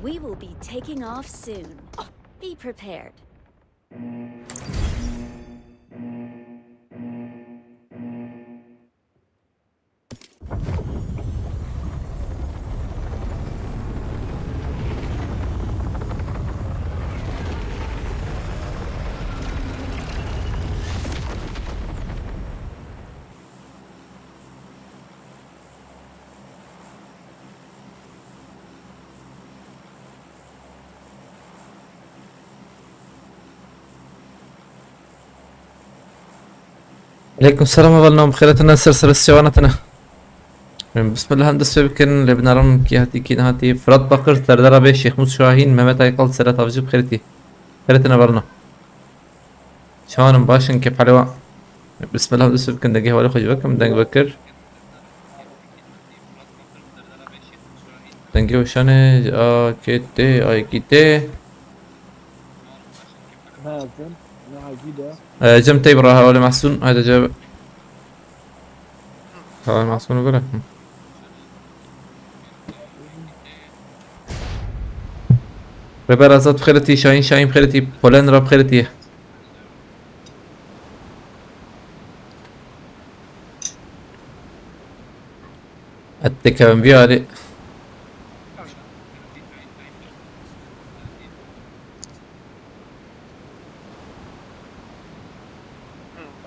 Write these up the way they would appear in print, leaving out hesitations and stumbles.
We will be taking off soon. Be prepared. عليكم السلام والنوم خيرتنا سلسلة سيوانتنا بسم الله هندس بكن لبنارم كي هاتي كي هاتي فراد بقر سردار بي شيخ موسى شاهين مهمت ايقل سرة تفجيب خيرتنا برنا شلونم باشن كيف حلوة بسم الله هندس بكن دقيه ولي خوش بكم دنق بكر دنقيه وشاني كيتي اي كيتي هازم عقيدة جمتي براها ولا محسون هذا جاب هذا محسون اقوله ببرازات بخيرتي شاهين بخيرتي بولين را بخيرتي التكا من بيالي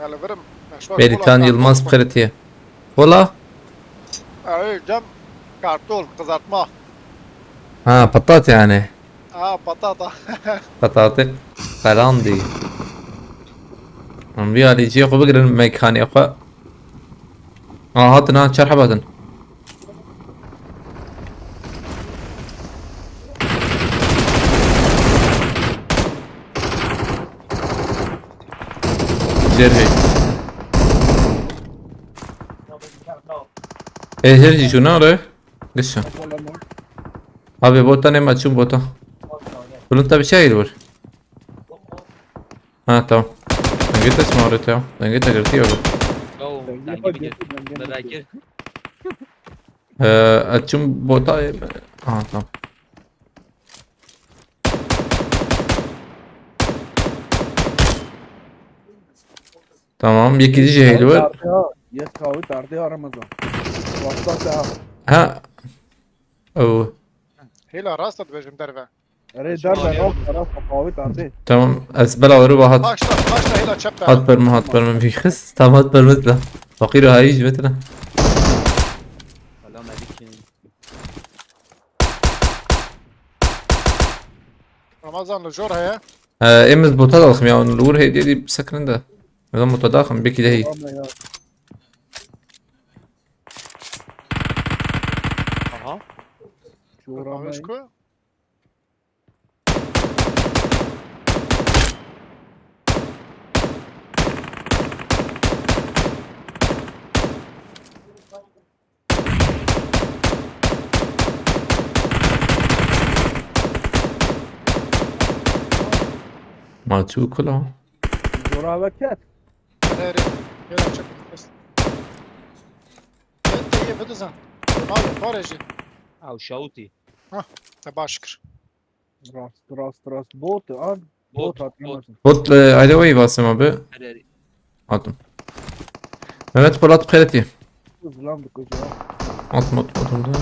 على فرم مشوار بيريتان يلماس بخيرتي والله اي جم كارتول kızartma بطاط يعني بطاطا بطاطا قلاندي من بيالي جي اخو بقرا الميكاني اخو هاتنا شرح باتن جرهي ايه جرجي شو ناره قشة ابي بوتا نما تشوف بوتا قول انت بشايل ور تمام لقيت اسمه وريته لقيت قرتي ولا بذاكر اتشوف بوتا تمام تمام يكي يجي هيلور يسكاوي تاردي رمضان وسطها ها او هيلا راست بجم درفه ري درب راس قاوي تاردي تمام اسبلا وربا هات başla هيلا هات çapta برما بيخس تمام هات برما مثله فقير هايج مثله سلام عليكم Ramazanlı jor heye امز بوتضخم يعني الور هي دي بسكرن ده هذا متضخم بك ده هي aha شو رامي Ramazanlı ما تشوف كلها شو رامي كات Nereye? Heyla çapta bas. Entte iyi beduzan. Ronaldo Pareji. او شاوتي Tebaşkır. راس بوت اه بوت بوت بوت على وي باسم ابي حراري عطم مهمت بولات بخيرتي زلام بكوجا عطم ده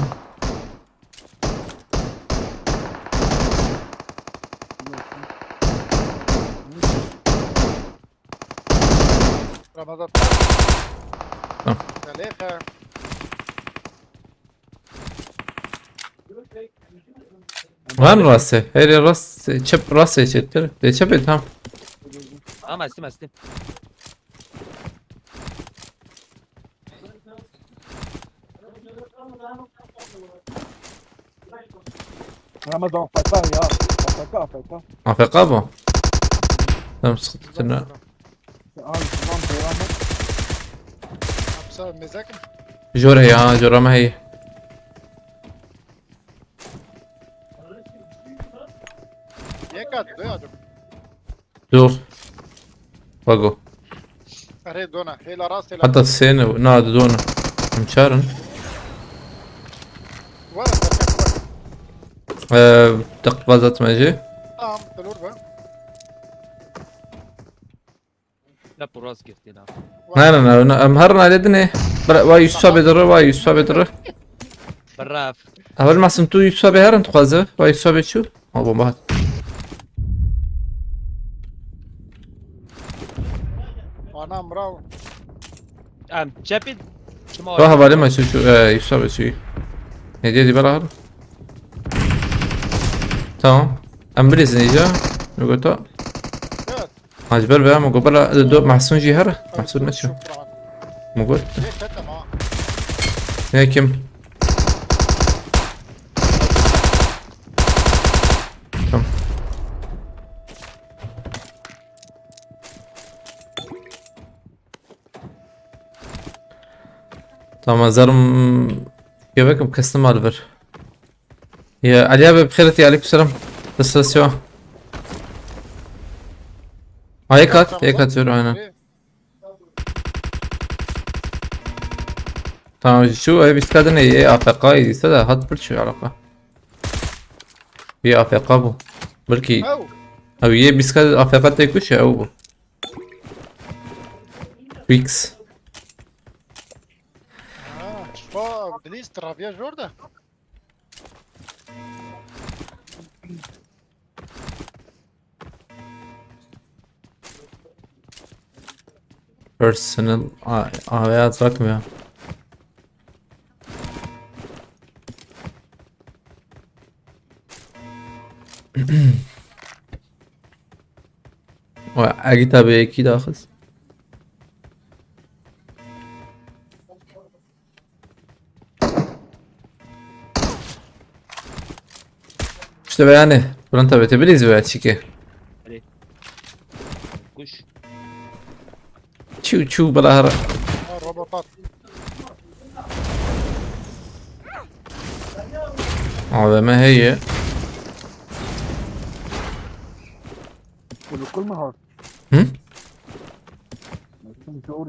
Ramazan. Tamam. Zaleha. وين راسه هي راس تشب راسه شتر تشب تمام ما استلم استلم رمضان فتا يا فتا في قابو تمام سقطنا زلام بيرامد Hapsa mezakin. جورة هي جورة ما هي Yekat doyadım. دور وقو Araya dona. Heyla rast heyla. حتى السين نادي دونا مشارن Vara terkak. تقبضت ماجي. tamam تلور بقى لا براس قلت لا. لا مهرنا على دني واي يسوى بدره واي يسوى بدره براف. اول ما سمتو يسوى بهرن تخوازه واي يسوى بشو ما بومبات وانا مراو شابد. شو روح بالي ما شو يسوى بشو هدي دي بلا هر تمام امبريز نيجا نقطة جد عجبر بها مقبل دو محسون جي هر محسون مشو شكرا مقول ليه كده معاه هي كم تمام tamam zarım göbekim kıstım alver. Ya Ali abi bخيرتي عليكم السلام. Restorasyon. Ayık atıyor aynen. ليه Tamam şu ev iskadın iyi AFK ise de hat bir şey alaka. Bir AFK bu. Belki او abi ye biskad AFK tek bir şey o bu. Fix. شفا بليز ترابيا جوردا Personal AV'ye atrakmıyor. اجي tabii اكيد اخذ. İşte yani buranın tabii tebeliz ve çiki. kuş. Çu bala hara. الروبوتات AVM هي كل نهار Hı? مش شعور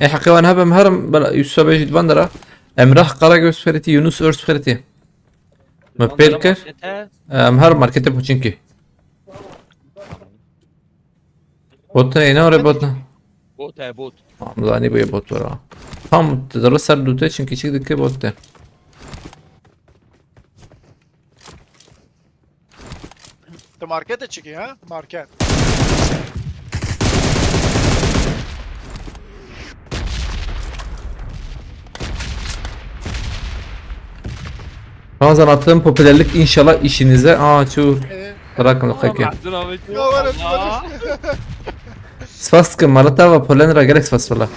يا حقي وانا هبه مهرم بلا يوسف بيجي بندرة امراه قراغوس فريتي يونس اورس فريتي ما بيركر مهرم ماركت بوچينكي بوتنا yine oraya botna. بوت يا بوت. Hamzani bu bot var ha. Tam tadırı sardığı için küçük ki botte. انت ماركت تشيكي ها ماركت Ramazan attığım popülerlik inşallah işinize. Şu ايه bırakın bakayım. محزون أوي. يا ولد آه. Svastika Maratava Polendra Galax Fasfala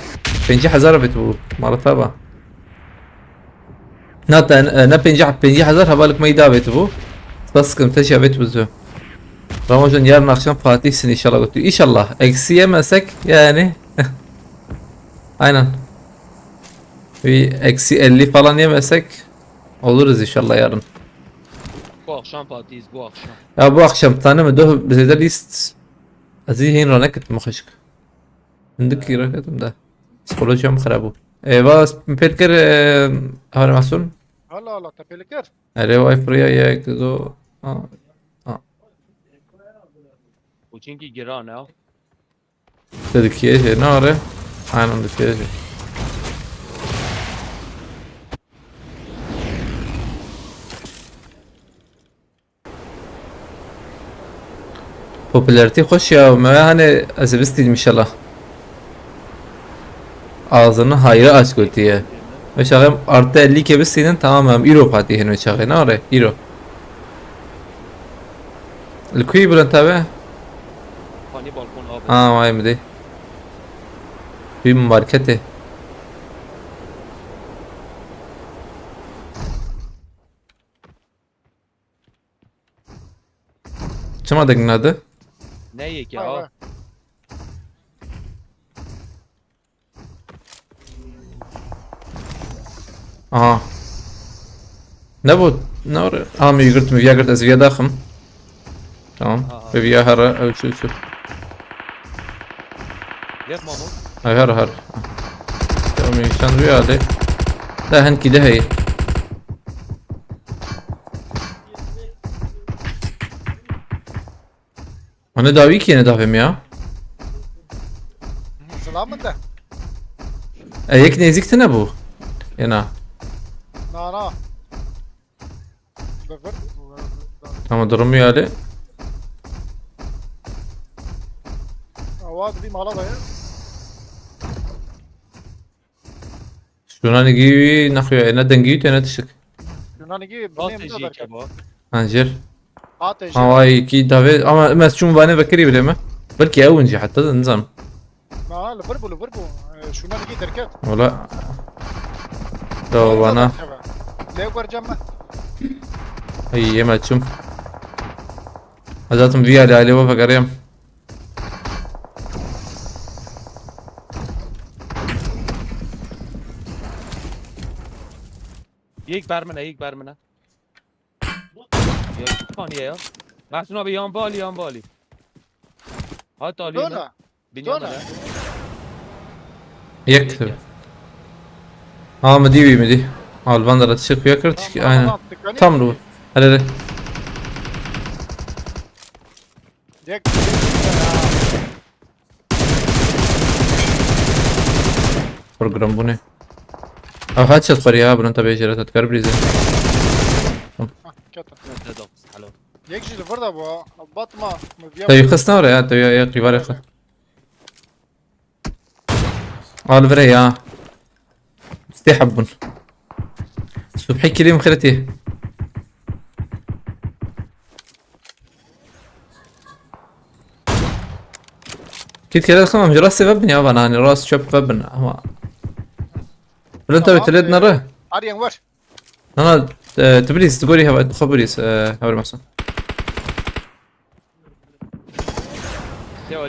50,000 بتقول مرتبة ناتا انا 50,000 هبالك ما يدابت بو بس كم تشي بيت بزو رمضان yarın akşam Fatih'sin inşallah götürüyor. İnşallah eksiyemezsek yani aynen bir eksi 50 falan yemezsek oluruz inşallah yarın. Bu akşam Fatih'iz bu akşam. Ya bu akşam tane mi de bize de list azî هين رانكت مخشك عندك رانكتم ده psikolojim خرابو بس بفكر هذا محسون هلا هلا تبيلكر अरे वाइफ प्रिया ये एक दो Bu çünkü giran ya. dedik ki şey ne var ya aynen dedik ki şey popülarite hoş ya ama hani azibistiydim inşallah ağzını hayra aç diye ve şahım artı 50 kebistinin tamamım euro Fatih'in ve şahı ne var ya euro الكوي بلان تابع Fani balkon abi. معي مدي في ماركته كم عندك نادي؟ Ne yek ya? اه نبود نور مي يقرت ازفيا داخم تمام بيبيا هرا او شو Gel Mahmut. هاي هرا ميشان ريالي لا هنكي ده هي انا داويك انا دافم يا سلام ده. هيك نيزك تنبو هنا نا. بفر. اما درمي عليه اواد دي مالا ده. شلون انا جيبي نخوي انا دنجيت انا تشك يوناني جي راس بنيم يجي ده. كبا. انجر عاطي هاي كي دافي اما ما تشوف انا بكري بلا ما بلكي اونجي حتى نظام نا ليفربول شو يوناني جي تركت. ولا لو انا ليه ورجمه. هي ما تشوف هذاتهم فيالي عليه وفق ريم یک برمنه یا ثانیه یا محسن ابي يان بالي هات علی دونا. بنيان دونا. يكتب مدي مدي البندرة تشك يكر تشك aynen tam bu hadi Dek. program bu ne هات تدخل يا ابن انت بيجي تذكر بريزه Kötü. دقص حلو Yek jili burada bu. Batma. طيب خسنا ولا يا طيب يا قيبار يخ الفري يا استحبون صبحي كريم خيرتي كيد كده خمام جراس سبب يا بناني راس شوب فبن هو ولا انت بتلد نره Aryan var. انا تبريز تقولي هبا خبريز هبا محسن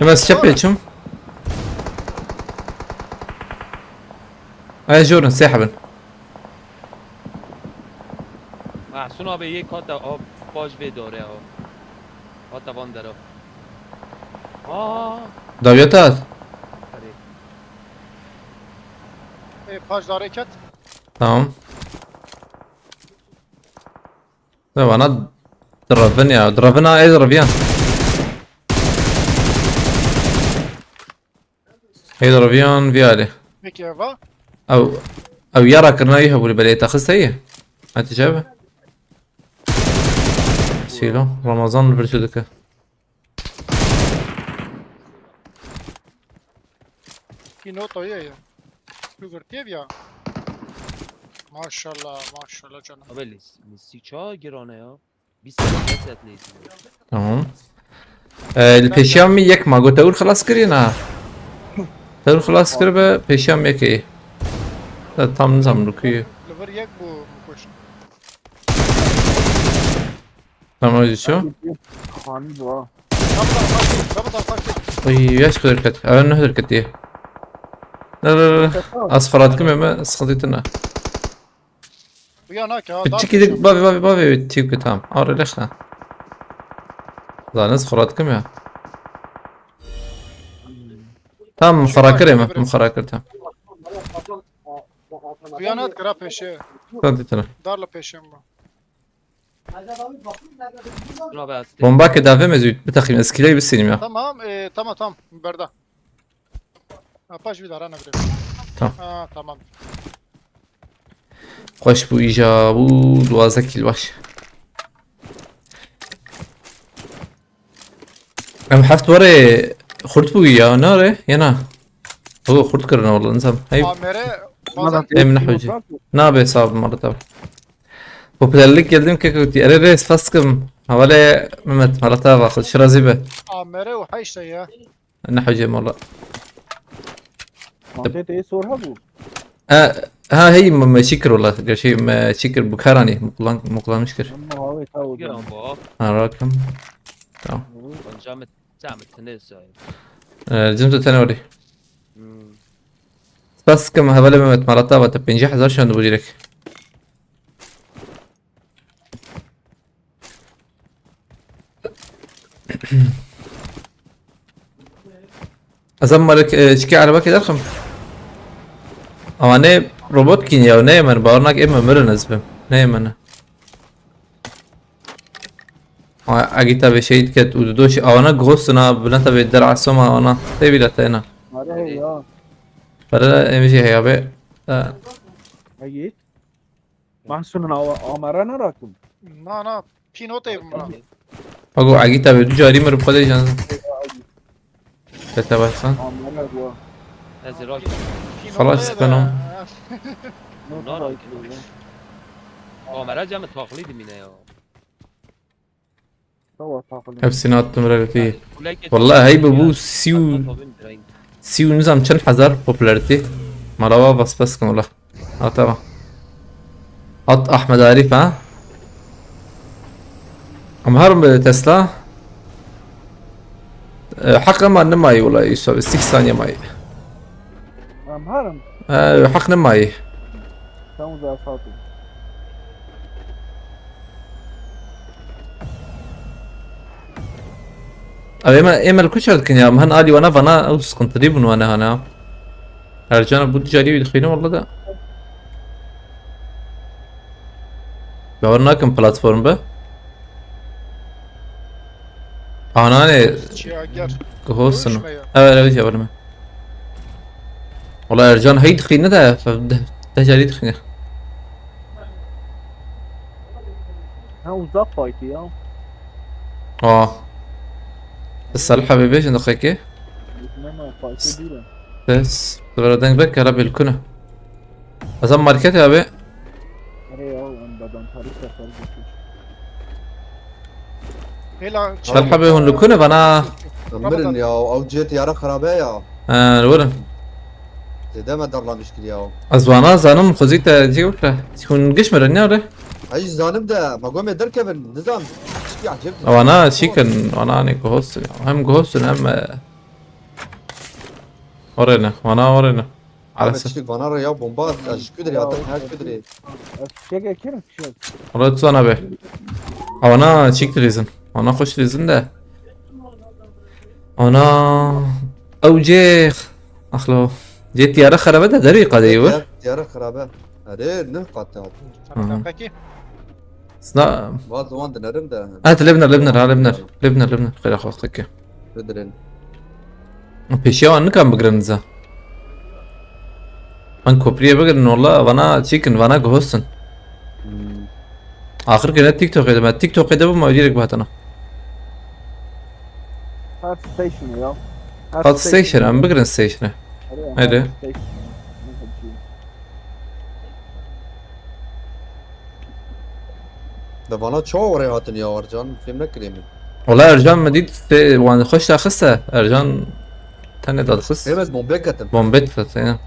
بس شبي شم اي جورن سحبن محسن ابي یک هات آب باج به داره ها هات وان داره داويتات Paj hareket. تمام طيب انا درفنا اي درفيان اي درفيان فيالي Peki eva. او يرى كرنا يهبوا البلية تاخذ هي انت جابه شيلو رمضان الفرشودك Ki not oya ya. Kıvırtıyor ya. Maşallah maşallah canım. ابي سی چا گرانه یا 20 ساعت نیست تمام البيشام يك ما قلت اقول خلاص كرينا تقول خلاص كربه بيشام يك ايه لا tam نظام ركيه Liver yek bu kuş. tamam شو خاني بوا Kapıdan kaçtı. طيب ياش خدركت انا هدركت ايه لا اصفراتكم يا سخطيتنا Bu yana ki ha. بتشكي ديك بابي تيب تام اور ليش لا زانس خراتكم يا تام مخراكر يا مخراكر تام Bu yana kıra peşe. سخطيتنا Darla peşem bu. شنو بس بومباك دافي مزيد بتخيم اسكيلي بالسينما Tamam tamam Berda. Ha paş bir daha ne bileyim. Tamam. Ha tamam. خوش بو ايجابو دوازك الوش ام حفت وري خرط بو يا ناري ينا هو خرط كرنا والله نظام هاي Amere ماذا bazen ايه من حوجي نابي صعب مرة تابع وبدلك يلدم كيكوتي اري ريس فاسكم حوالي ممت مرة تابع خد شرازي به amere و حيشته ya. نحوجي والله منطقة ايه صورها بو ها هي ما شكر والله قال شيء ما شكر بكراني مقلان مشكر اما هو يتعود گران با راكم تمام انجام تعمل تنس جمت تنوري بس كم هذول ممت مرة تابع تبينجح هزار شو عنده لك أزمرك شكي على باكي درخم Ama ne robot kin ya ne yemen bağırnak emme mırınız bim. Ne yemen? اگه تا بشید که دوش آوانا گوستنا بلند تا به در عصام آوانا تبیله تینا آره یا برای امیجی هیا به اگه محسون آمره نراکم نه نه پینوت ایم را اگو اگه تا به دو جاری مرو خودی جان بتا بسان آمره بوا از راک خلاص کنم کامرا جمع تقلیدی مینه یا تو تاقلی hepsini attım relatifi. Vallahi هی ببو سیو نظام چند هزار popülarity مراوا بس کن والله تمام حط احمد عارف ها امهرم تسلا حق ما نماي والله يسوي 6 ثانية ماي امهرم حق نماي تمو زي صوتي اما الكشر كنيا مهن الي وانا فانا اوس كنت ريبن وانا هنا ارجعنا بود جاري يدخلين والله ده بورناكم بلاتفورم به انا چی اگر كهوسن görüşmeye. اول وجه برمه والله ارجان هي دخلين ده فده جاري دخلين هم زاق فايتي يا الصراحة بيبيش دقيقة ما فايتي ديلا بس بردن بك ربي الكنا أظن ماركتي يا أبي اره یا اون بدن تاریخ سفر بکش هلا الصراحة بيهون الكنا فأنا مرن يا او جيت يا خرابه يا الورم زي ما دار مشكله يا أزوانا زانم خزيت تيجي بكرة تكون قشمر النار ايش زانب ده ما قوم يدر كيفن نظام شكي عجبني أو أنا شيكن وأنا أنا كهوس هم كهوس هم ورينا وأنا ورينا على على سر شكل فانار يا بومباز ايش قدري اعطيك هاش قدري چگه کرد شد والله تزانا به أو أنا شيك ريزن وأنا خوش ريزن ده أنا أوجيخ أخلو جيت يا رخرة بدأ دريقة ديوه يا خرابه اري نقطع peki سنا بعض وان نرم ده هات لبنر خير أخو أخوك قدرين بيشيو أنا كم بقرنزا أنا كوبريه بقرن والله وانا تشيكن وانا جهوسن آخر كده تيك توك إذا ما تيك توك إذا ما يديرك بهاتنا هات ستيشن یا هات ستيشن أنا بقرن ستيشن هيدا. ده فانا شو وري هاتن يا ورجان فيلم نكريم والله أرجان مديد وانا خش أخسه أرجان تاني داد خس هي بس بومبيكتن بومبيت فتاين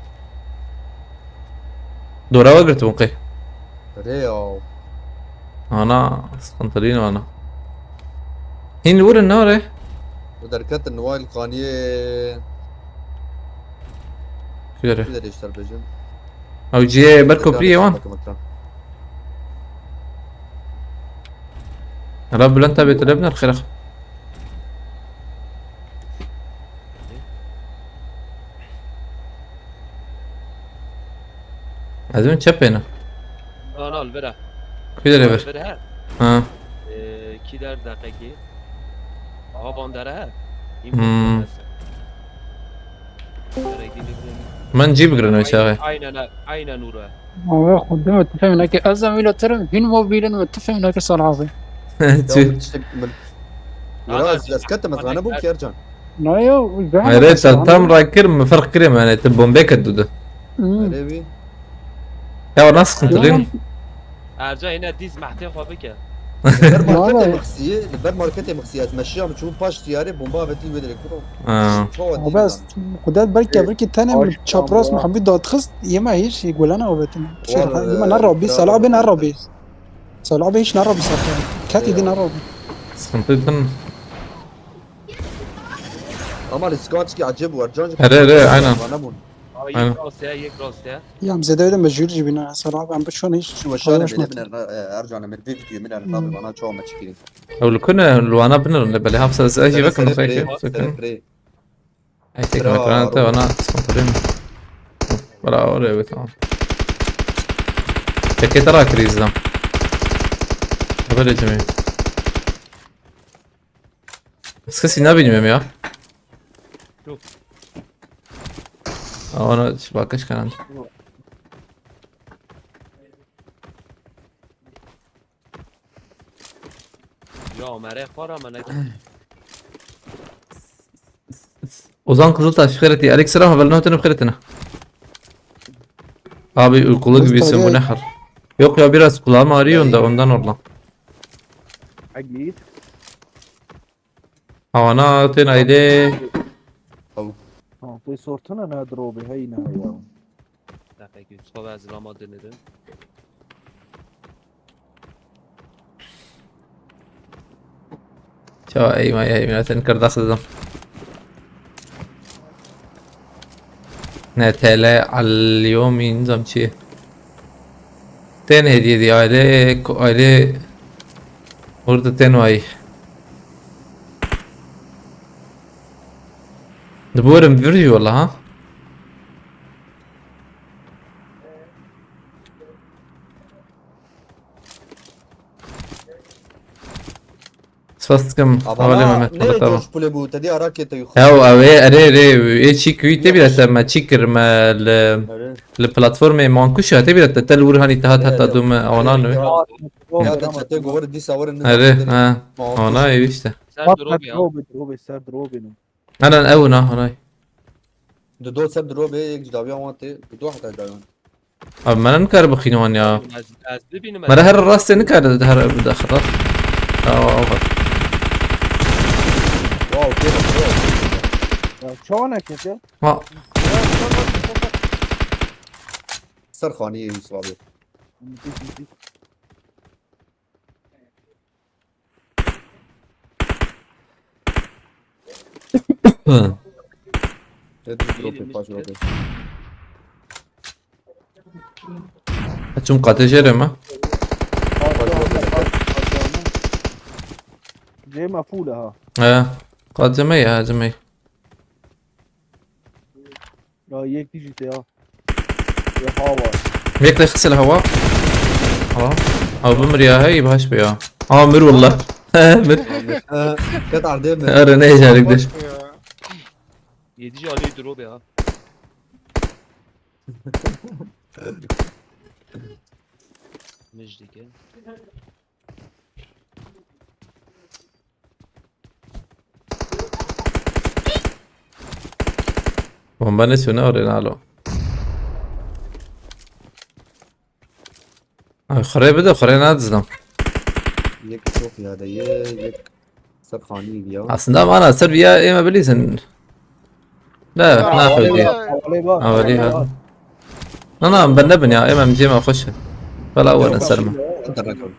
دورا وقرت بوقي اري يا أنا سكنترين وانا هين الور النار ودركت النوايا القانية كده كده يشتغل بجن أو جي بركو بريه وان رب لن تبي تلبنا الخير أخ عايزين تشبينا آنال بره كده ليفر بره هر ها کی در دقیقی آها باندره هر مم. این من جيب قرنا شاغي عين نوره هو خدام متفق هناك أزميل ترى هين موبيلين متفق هناك صنعافي راس اسكت مثلا ابوك يرجع نايو يا ريت تم راكر فرق كريم يعني تبون بيك الدودة اريبي يا ناس كنترين ارجع هنا ديز محتي خواه بکن البر ماركتي مخسيه البر ماركتي مخسيه تمشيها بتشوف باش تياري بومبا بتي ودري كرو وبس خدات بركة بركة تانية من تشابراس محبي دات خست يما هيش يقول أنا وبتن يما نربي صلاة نربي صلاة بيش نربي صلاة كاتي دي نربي كنترين اما السكوتسكي عجب ورجان ري عينا یک راسته یک راسته يا عم زيدا مجهول جبنا صلاة عم بشون هيش شو وشان من ارجع من فيديو من الرقابه انا شو ما تشكيني او لكنا لو انا بنر اللي بالي حافظ اجي بك نخيك فري هيك مكان انت وانا كنترين برا oraya tamam. Peki tara krizden. Böyle cemi. Eskisi ne bilmiyorum ya. Yok. Ona bakış kanan. Ya merek var ama ne? Ozan Kızıltaş خيرتي عليك سلام بلنوتن بخيرتنا. Abi uykulu gibisin bu ne hal? Yok ya biraz kulağım ağrıyor da ondan oradan. عقليت Havanatın aile. ها في صورتنا نادرو بهينا يا Ne peki Yusuf abi hazırlamadın dedi. شو اي ما هي من تنكر داخل نتلا على اليوم ينظم شيء تين هدية دي aile orada ten vay. ده بورم فيرجي والله ها سفستكم حوالي ما مت Ne مرتبة George pule bu? Tadi arak yiyeyim. او اري تشيك تبي لما تشيكر ما البلاتفورم مانكوش تبي تتلور هاني تهات حتى دوم اونان Ya da çete govor di savarın. اري ها اوناي işte Sen drop ya. دروبي سر دروبي انا اونا اوناي Du do seb drobe ek jdaviya wante. Du do hatta jdaviyan. اب ما ننكر بخينوان يا Az bibinin ما هر الراس نكر هر بداخل Wow, kera. شلونك انت؟ ها Sarxani Yusuf abi. Ne drobe paş drobe. اتشم قاتجري ما جاي مقفولة ها اه قاد زمي ها زمي لا يك تيجي يا هوا ميك تغسل الهواء اه او بمر يا هي بهاش بيا اه مر والله مر Kat arde mi? ارى نيجي عليك ده Boş bu ya. 7. Ali drop ya. Müjdeki. bomba نسيونا ورينالو خري بده خري نادزدم Yek çok ya da yek Sarxani ya. aslında ama ana Serbiya اما بليزن لا ناخذ دي حوالي بقى اوليها انا بنبني يا اما مجي ما اخش فلا اول نسلمه Enter rakam.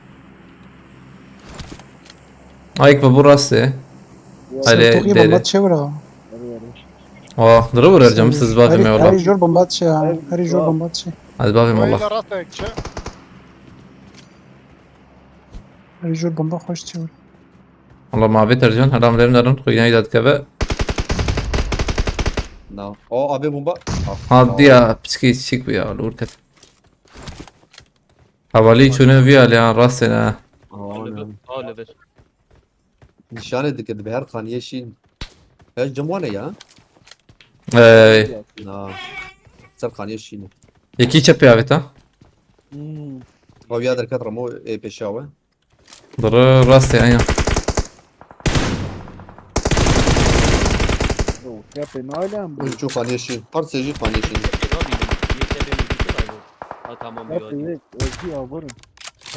هايك بابور راسي عليه سرتوقي ديري بمبات شورا اه ضرب ارجع مس زبابي هاري والله جور بمبات شي هاري جور بمبات شي هذا بابي Böyle والله rahat ekçe. هاري جور بمبات خوش شورا والله ما في ترجمة هرام لهم نرن خوينا يداد كذا Na. O abi bomba. هادية بسكي تشيك بيا الأول كذا حوالي شنو فيها لان راسنا Oliver. Nişane dikkat be her khaniye şin. Her camwane ya. اي Na. Sarxani şin. يكي تشبي عبيتا O ya der kat ramo peşawe. ضر راسي عيا كابتن نايلان Şu khaniye şin. Part seji khaniye şin. Ne bileyim. Yeter benim bütün aynı. Ha tamam bir كابتن hadi. هيك اوكي عبرن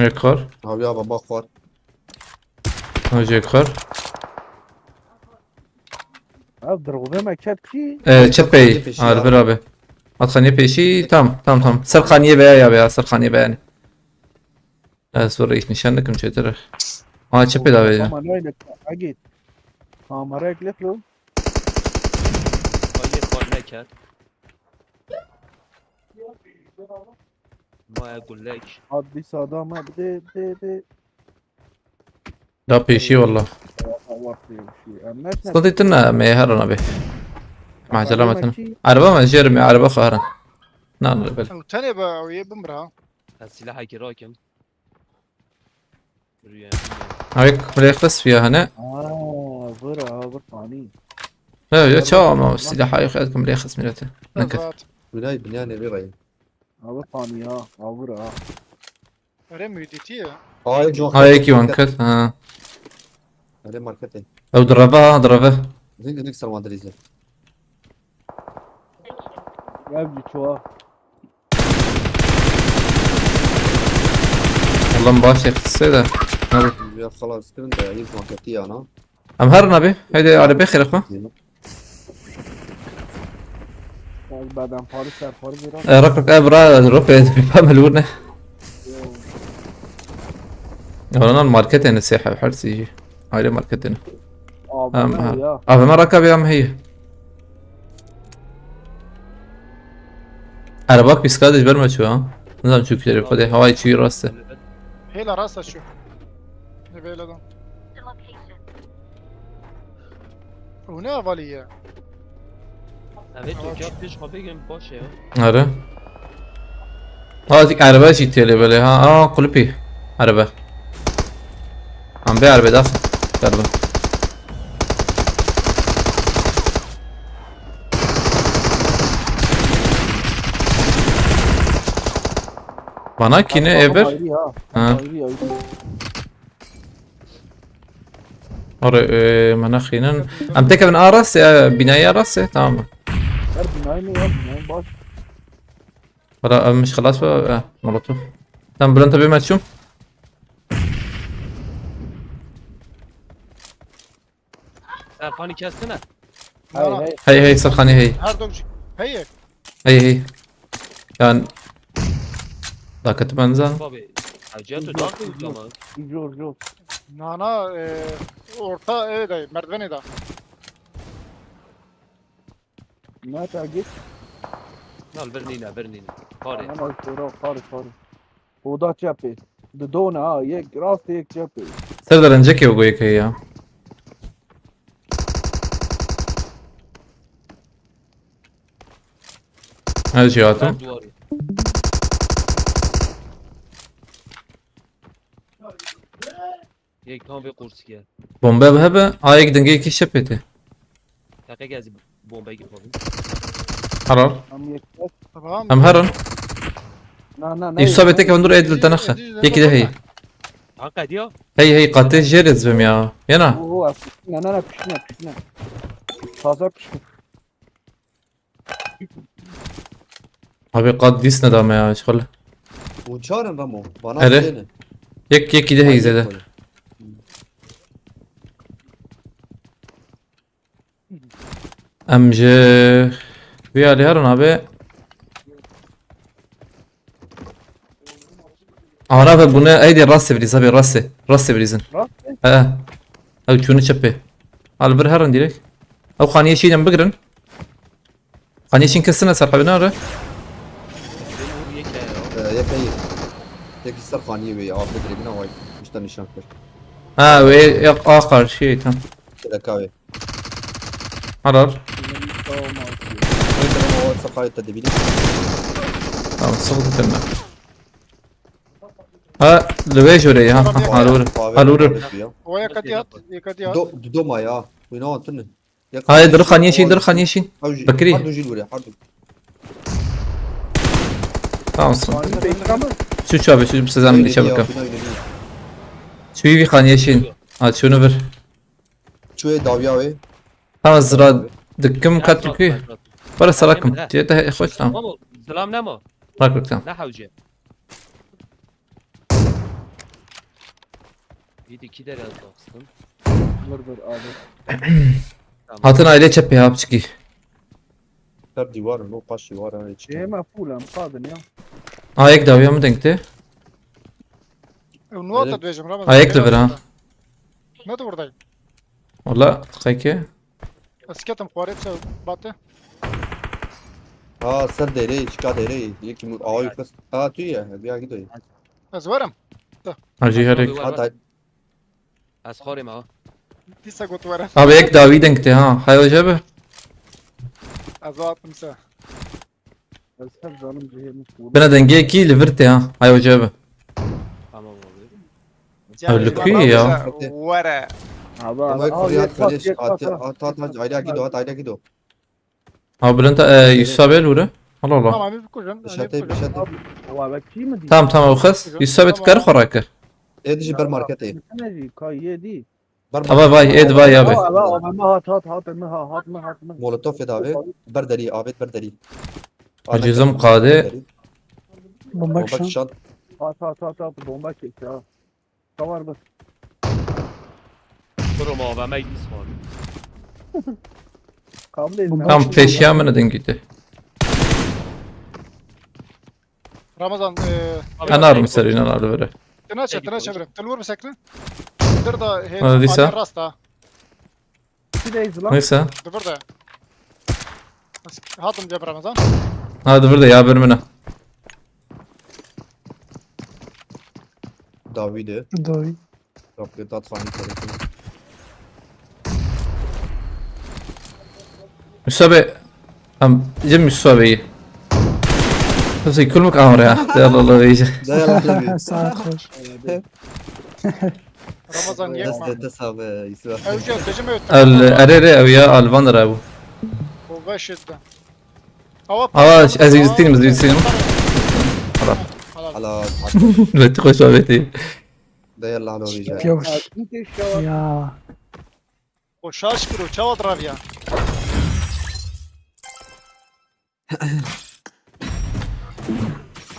يكخر Abi ya bomba khwar. هاجي يكخر اضرب ما كاب كي تشبي عارف برابي خانية بيشي تام سر خانية بيا يا بيا سر خانية بياني لا سوري نشانك مش ترى اه تشبي دا بيا ما نايلك عقيد ها مراك لفلو Hayır kar ne ker? ما اقول لك عدي صدامة بدي لا بيشي والله عورتي شيء اما صديتنا ما يهرنا به مع سلامتنا عربة ما جرمي عربة خهرا نه نه بله او تاني با او يبمرها السلاح هيك راكم روی هايك مليخ بس فيها هنا برا برفعني. لا يا تشاو ما السلاح هاي خدكم مليخ اسميته نكت ذات بناي بنيان بيغي برفعني برا. رمي ديتيه هاي جون هايك يوانكت ها هاي ماركتي او ضربه زين نكسر ما ادري زين يبدي شو والله مباشر السيدة يا خلاص كنت عيب ماركتي انا ام هرنا به هيدي على بخير اخوة بعد عن فارس صار فارس يرا. ركرك ابرا روبي بيعملونا والله الماركت هنا سيحة بحرس يجي هاي الماركت هنا يا ما ركب يا ام هي عرباك بيسكادش برمج شو ها نظام شو كتير خدي هواي شي راسه هي لا راسها شو نبي لدن هنا فاليه اوه تو جاب پیش ما بگم باشه آره هذيك عربة شي تيلي بلي ها قلبي عربة عم بيع عربة داخل يلا bana kine ever ها oraya مناخينا ام تكب من ارس بناية راس تمام ولا مش خلاص بقى مولوتوف تمام بلانتا بما تشوم سرخانی کسته هاي هي سرخاني هي هر دوجي هي هي يعني لا كنت بنزل بابی حاجیت رو داخل بودم جو نانا orta evde merdiveni de ما تعجب. نال برنینه کاره انا مشهور خارج وده تشابي دونا يك راس يك تشابي. سردر انجكي وقويك هي هذا جياتو دواری یک تام به قرص کرد بومبا بهبه هايك دنجي كي شبيته دقیقه از بومبه گرفتم حرار ام يك tamam ام هرن نا يصابتك بندور ايد التنخه هي كده هي حقا دیا هي قاتل جيرز بم يا انا هو انا بشنا تازه بشنا. ابي قاد ديسنا دام يا شغل وشارن رمو بنا أره. زين يك كده هي زاده امجه ويا لي هرن ابي انا ببنا ايدي الراس بريز ابي راس بريزن اه او شنو شبه على برهرن ديريك او خانيه شي جنب بقرن خانيه شي كسنا صار حبنا ره یک يك هي يك السرخانية ويا عارف بدري بنا واي مش تنشان كر اه وي اخر شيء تمام كذا كاوي حرار وانت لما هو السرخانية التدبيري تمام صوت لنا ها لويش وري ها هالور ويا كديات كديات دو ما يا وينو انتن هاي در خانيه شي بكري. حردو جيل وري حردو تمام صوت شو ابي شو بستزعم لي شبكه شو في خانيه شي هاد شنو بر شوية داويا وي تمام زراد دكم كاتركي ولا سلاكم جيت خوش تمام مامو سلام نما راكب تمام نه حوجه دیدی کی در از داستان بربر هاتنا عليه تشبي ها بتشكي كار ديوار نو قاش ديوار انا ايه مقفولة مقابل يا هايك داوية مدنكتي ونوطة بيجم رمضان هايك لبر ها ما تبرداي والله خيكي اسكتم قوارب سو باته ها سر ديري شكا ديري يكي مو اوي فس تو يا بيا كده ازورم هرجي هريك حتى از خارم ها لسه قلت ورم ابي هيك داوي دنكتي ها هاي جابه ازوات مسا Hep canım ciğerim kurdu. Bana denge ki liverti ha. Hay hoca abi. Tamam abi. Öyle kuyu ya. ورا Abi Bombayı abi. kuruyat kardeş. Yek At bak. at ayrıya gidiyor at ayrıya gidiyor. Abi Bülent Yusuf abi el vura. Allah Allah. tamam bir kujun Beşete beşete. Abi kim mi? Tamam tamam o kız. Yusuf abi tıkarı xorakı. Edici bir markete. Ne diyor? Kayı değil. Ava vay ed vay abi. Abi hat mı? Molotov yedavi. Berdeli abet berdeli. Acizim kadı. Bomba Bomba kişan. kişan. Hat bomba çek ya. Tamam bak. Durum AVM gitmiş abi. Kabul edin. Tam peşya mı neden gitti? رمضان Anar mı ser inan arı böyle. تناش برم تلور مسكنه در دا هي هذا دي ساعة؟ راستا Kideyiz lan. Neyse. دبر دا هاتم جاب رمضان Hadi burada ya bölümüne. Davide. Davi. Kapıyı tat fani tarafı. Yusuf abi. Cem Yusuf abiyi. بس يكلمك امر يا يلا الله يجي Dayan Saat hoş. رمضان يجمع abi. Hesap Yusuf. اوجد تجمع الاريري او يا الفاندر ابو وباش يده اه ازيزتين مزيزتين Hala لا تخش بيتي dayan lan oraya. Yavaş. Git şu Ya. وشاش كيلو تشاو درافيا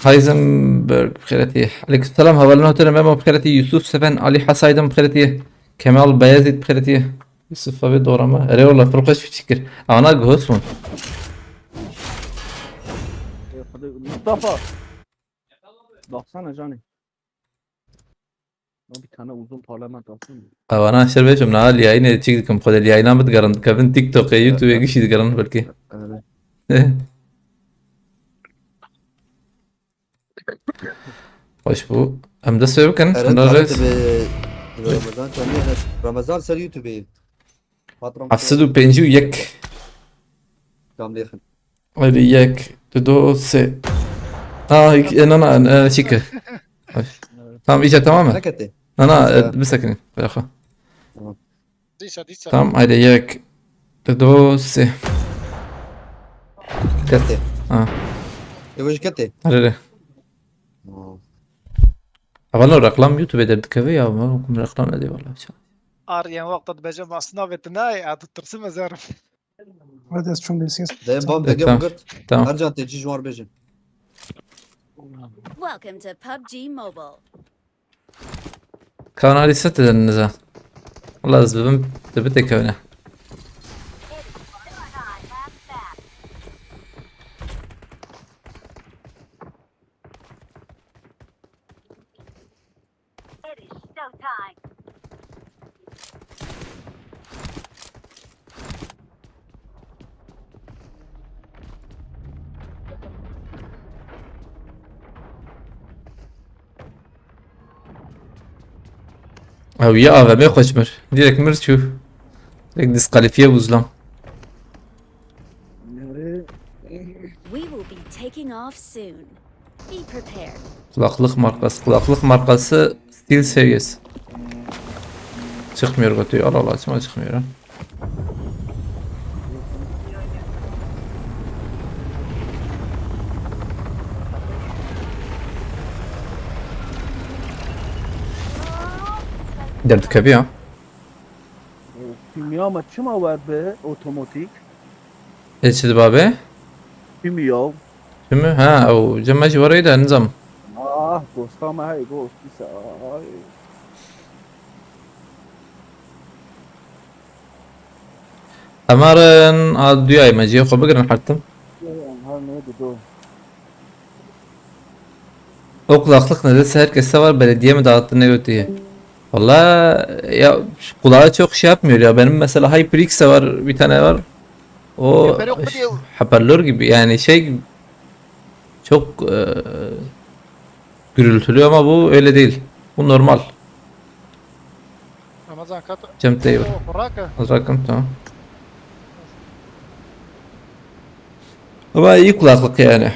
هايزنبرغ بخيرتي عليكم السلام هولنا هوتيل ماما بخيرتي يوسف سفن علي حسايدن بخيرتي كمال بيازيد بخيرتي يوسف ابي دورما اري والله فرقش في فكر انا جوسون Mustafa. Baksana canım. Bir tane uzun parlament alsın. انا شربت من عالي عيني تشيكم خد اللي عينا بتقرن كفن تيك توك يوتيوب يجيش يتقرن بركي خوش بو ام دست بكن Evet Ramazan tanıyor. Ramazan ser YouTube'yi. Patron. حفصدو بينجو يك Kamleyin. هذه يك تدو سي انا شيكا تمام اجا تماما Hareketi. انا بسكني يا اخو ديسا تمام هذه يك تدو سي Kete. اه Evoş kete. هذا والله رقم يوتيوب درت كافي يا ما ممكن رقم دي والله اريان وقت بجمع صنافة ناي عاد ترسم زارف Hadi az çok değilsiniz. Dayan bam Evet, dege tamam. bugurt. tamam Arjan teci juar bejin. Welcome to PUBG Mobile. كان هذه ستة النزاع والله زبم دبتك هنا او يا افا ما يخش مر ديرك مر شوف ديرك ديسقاليفيه بوزلام We will be taking off soon. Be prepared. kulaklık markası stil seviyesi çıkmıyor götüyor Allah Allah açma çıkmıyor ha. درد كبير ها Kimya mı çima var be otomatik? ايش بابي Kimya. شمو ها او جماجي وريده نظام Ah dostama hay dost bir say. امارن ادويا ماجي خو بقرن حتى Her neydi do? o kulaklık neredeyse herkeste var belediye mi dağıttı ne götüye valla ya kulağa çok şey yapmıyor ya benim mesela HyperX'e var bir tane var o hoparlör gibi yani şey çok gürültülü ama bu öyle değil bu normal رمضان كات Cem Tayyip وراك rakam tamam ama iyi kulaklık yani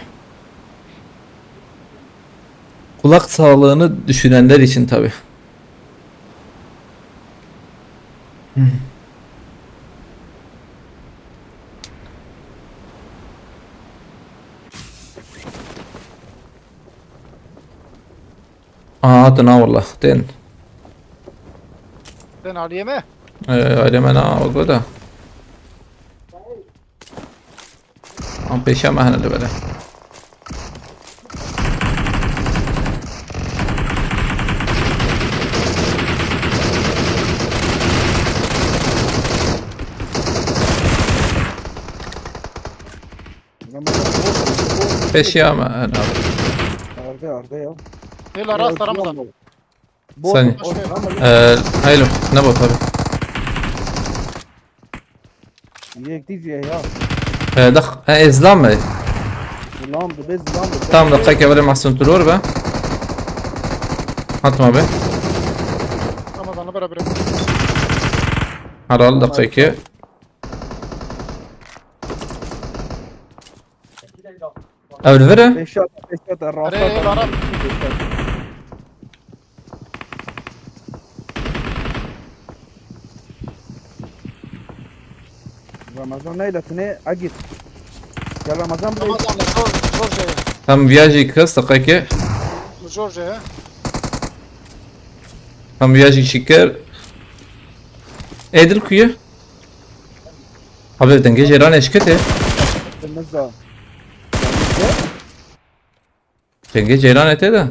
kulak sağlığını düşünenler için tabi. Tına والله den. Ben Aliye mi? Aileme na وقوده. Am peşe mahne اللي بله. Peşe mahne. Arda ya. Hela rast Ramazan. ثانية. Boş ver. هايلو نبض طبعا. Yek diyeceği ya. دخ إسلام مي. Lamdı bez lamdı. Tamam دقيقة ولا محسن تلور به. Atma be. Ramazan'la beraber. Haral دقيقة. أول فرة. Beşat Araya hela rast. Ramazan neyletine agit. Ya Ramazan bile Ramazan'la George'ye. Tam viajı kız دقيقة. George'ye. Tam viajı şeker. Edil kuyu. Abi denge ceran eşkete. temizle. Denge ceran ete de.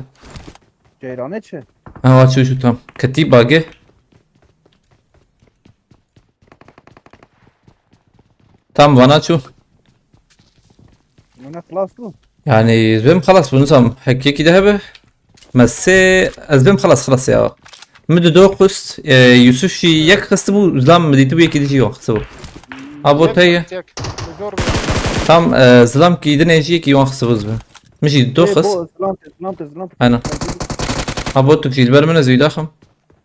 Ceyran etçe. Ha açıyor şu tam. Kati bagı. Tam bana açıyor. Buna خلاص. يعني زبم خلاص بنظام هيك كده هبه بس زبم خلاص يا مدو دو قست يوسف شي يك قست بو زلام مديتو يك دي يو خسو ابو تاي tam زلام كي دنيجي كي يون خسو زبم مشي دو خس Zlant. انا ابو تكشي البرمنه زي داخم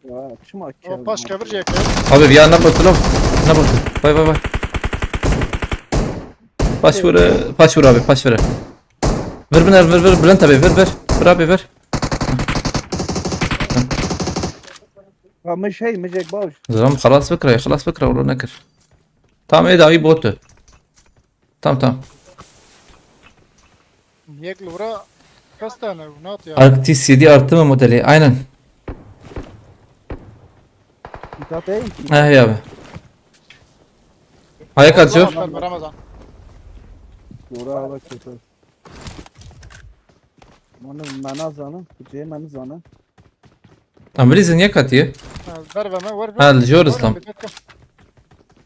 Ya çım ak. O başka bir şey. abi ya نبط لو نبط باي باي باي باش ور abi باش ور ver biner ver Bülent abi ver abi ver. Ha مش هي مش هيك باوش. زلام خلاص فكرة والله نكر. Tamam Eda iyi botu. Tamam. Yek lura kaç tane not ya? Arctis 7 artı mı modeli? Aynen. İtat ey. Ya abi. Ayak atıyor. Ramazan. Dora bak kötü. Bana zanı. Kutuya bana zanı. Amrizin yak atıyor. Ver ver. Ha Joruz tam.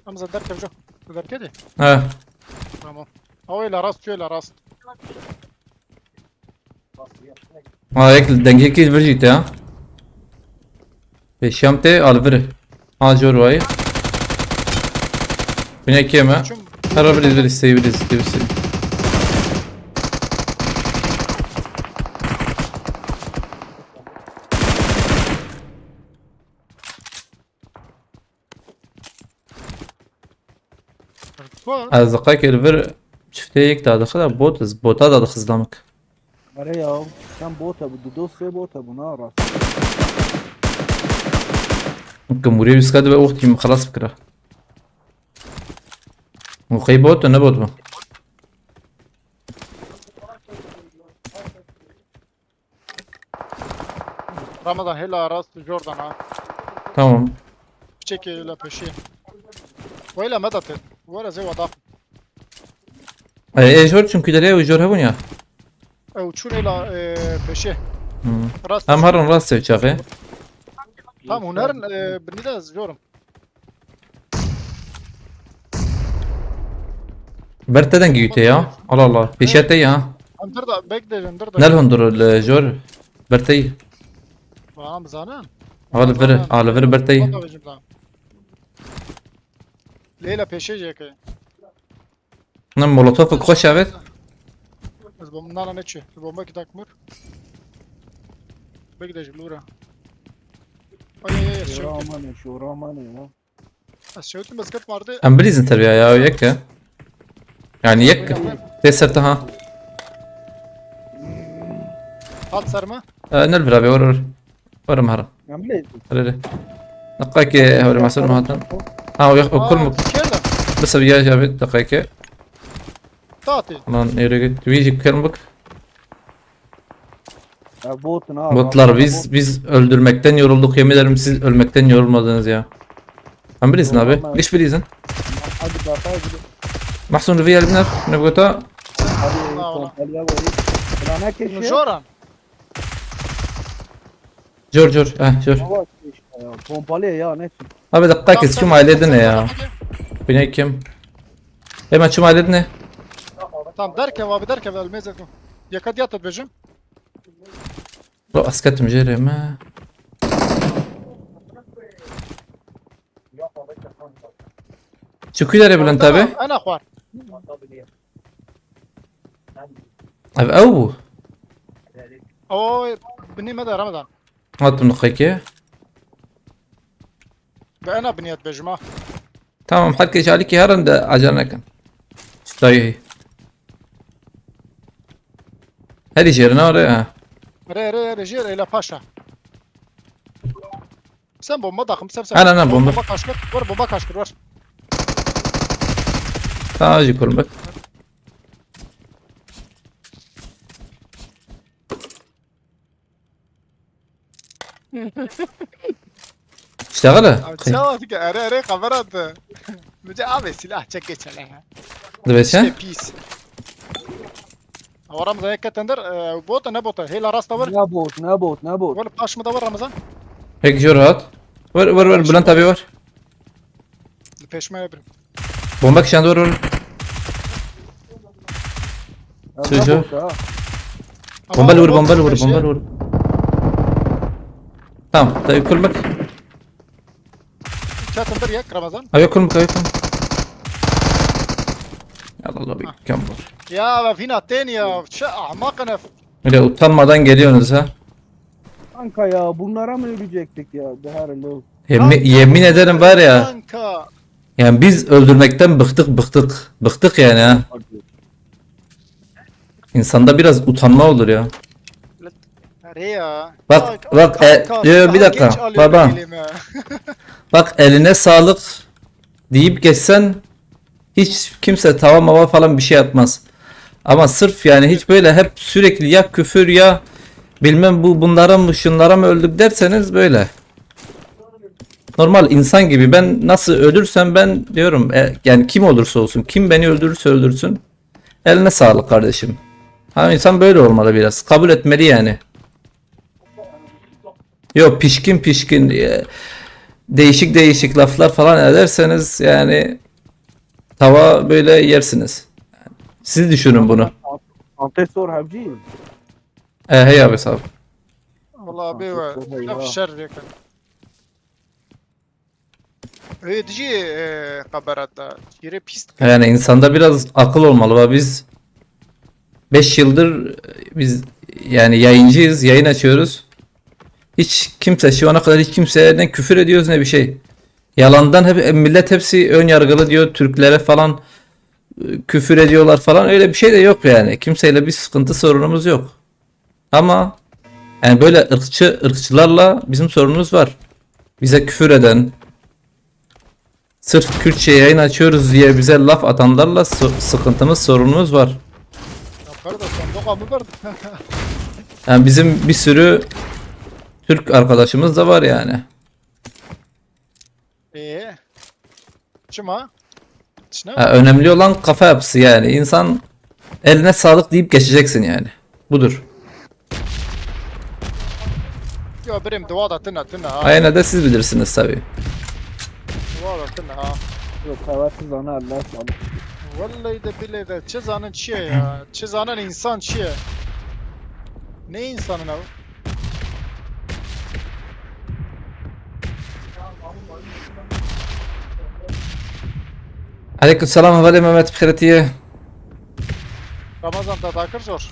Ramazan der kevjo. Der kedi. Ha. Tamam. Öyle rast şöyle rast. Ayak denge ki verjit ya. Ve şamte alver. Ha Jor vay. Bine keme. Harabiriz bir isteyebiliriz. از دقیقه الور شفته یک دادخل بوتا دادخل زدامك. Ara ya. Sen bota bu. Dosya bota bu. Ne rast. ممكن مريب يسكاد بقى اختي خلاص فكرة. وخي بوت ولا بوت بقى. Ramazan hela rast Jordan ha. Tamam. Çeki ile peşi. Öyle medet. Böyle zey vada. جور çünkü de جور هبون ya. Uçur ile peşi. Rast. هم هرن راست وشاغي. Tam hunerin birini de yazıyorum. برتدن جيته ya. Allah Allah. Peşete ya. Andır da bekleyin dur da. نلهم دور الجور برتي. Ramazan'ın. على فر برتي. Leyla peşe jeke. نم مولوتوف خوش evet. Az bundan ne çi? Bomba kitakmır. Bekleyin lura. Ay Şu Ramanı ya. Şöyle basket vardı. Am بليزن تربية ya يك. يعني يك. تسرتها. At sarma. نلفل ابي ور ور مهرة عم ليه ريري دقيقة هوري محسن مهاتن ها وكل مك كده بس بيا جابت دقيقة تعطي lan nereye gitti? Bir kırmık. Botun ha. Botlar biz öldürmekten yorulduk. Yemin ederim siz ölmekten yorulmadınız ya. Sen bilirsin abi. Liş bilirsin. Hadi bak hadi. Mahsun Rıvı elbiner. Ne bu kadar? Hadi Bravo. pompalıya koyayım. Plana keşke. Joran. Jor. Jor. Hava keşke ya. Pompalıya ya ne? Abi dakika kes. Şu ailede ne ya? Bine kim? Hemen şu ailede ne? Tamam derken abi derken ölmez yakın. Yakad yat bejim. Lo asketim jerim ha. Çıkıyorlar ya Bülent abi. Ana khwar. Abi au. Oy bni mada Ramazan. Attım dakika. Ve ana bniyat bejim ha. Tamam herkes عليك هرن ده عجلنا كان. Stayı. Hadi жерine oraya. Re jir ila paşa. Sen bomba takım sen. Ana, bomba. Bomba kaşkır. Var bomba kaşkır var. Tamam acı kurun bak. اشتغل Abi çavat ki are kamerat. Müce abi silah çek geç hele. دبيشة Pis. Ramazan yakatender bota ne bota? Hela rasta var. Ne bot. Var paş mı da var Ramazan? هيك جرهات ور بلانت ابي ور Peşme yapayım. بومبك شان ور Çocuğu. بومبال ور tamam طيب كل مك Çatındır yak Ramazan. ابي كل مك يلا الله بيك كم ور Ya fina teni ya. Şu ahmakına. öyle utanmadan geliyorsunuz ha. Kanka ya bunlara mı ölecektik ya? Değerli. Yemin ederim var ya. Kanka. Yani biz öldürmekten bıktık yani ha. İnsanda biraz utanma olur ya. Are ya. Bak, Kanka, bir daha dakika, geç alıyorum baba. elime. Bak eline sağlık deyip geçsen hiç kimse tava mava falan bir şey atmaz. Ama sırf yani hiç böyle hep sürekli ya küfür ya bilmem bunlara mı şunlara mı öldük derseniz böyle. Normal insan gibi ben nasıl ölürsem ben diyorum yani kim olursa olsun kim beni öldürürse öldürsün eline sağlık kardeşim. Ha insan böyle olmalı biraz kabul etmeli yani. Yok pişkin değişik laflar falan ederseniz yani tava böyle yersiniz. Siz düşünün bunu. Antesor havcıyım. Hey abi sağ ol. Vallahi abi Kanka, ve eyvah. nefs şer yakın. Tiji kabaratta. Yere pis. Yani insanda biraz akıl olmalı. Biz 5 yıldır biz yani yayıncıyız, yayın açıyoruz. Hiç kimse şu ana kadar hiç kimseye ne küfür ediyoruz ne bir şey. Yalandan hep millet hepsi ön yargılı diyor Türklere falan küfür ediyorlar falan öyle bir şey de yok yani. Kimseyle bir sıkıntı sorunumuz yok. Ama yani böyle ırkçılarla bizim sorunumuz var. Bize küfür eden sırf Kürtçe yayın açıyoruz diye bize laf atanlarla sıkıntımız sorunumuz var. Yapardı sandık mı vardı? Yani bizim bir sürü Türk arkadaşımız da var yani. Çima? Ne? Önemli olan kafa yapısı yani. İnsan eline sağlık deyip geçeceksin yani. Budur. Yo benim dua da tına ha. Aynen de siz bilirsiniz tabii. Dua da tına ha. Yok havarsız ana Allah sağlık. Vallahi de billahi de çizanın çiğ ya. Çizanın insan çiğ. Ne insanın abi? Aleykümselam havale Mehmet بخيرتيه. Ramazan da dakır zor.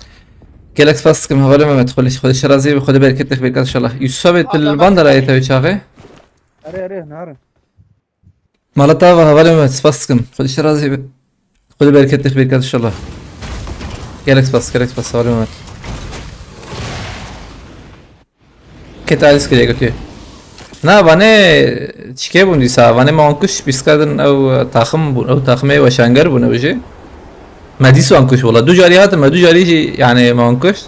Galax Baskım havale Mehmet. خودش راضي بخدا بركت لك بركات ان شاء الله. Yusuf et البندر ayet çağı. Are nare. Malatava havale Mehmet Baskım. خودش راضي خدا بركت لك بركات ان شاء الله. Galax Bas havale Mehmet. كتالس كده قلت نا وانه چیکه بون دیسا وانه ما انکش بیسکردن او تاخم بون او تاخمه و شنگر بونه بجه ما دیسو انکش والله دو جاری هاتم دو جاری يعني ما انکش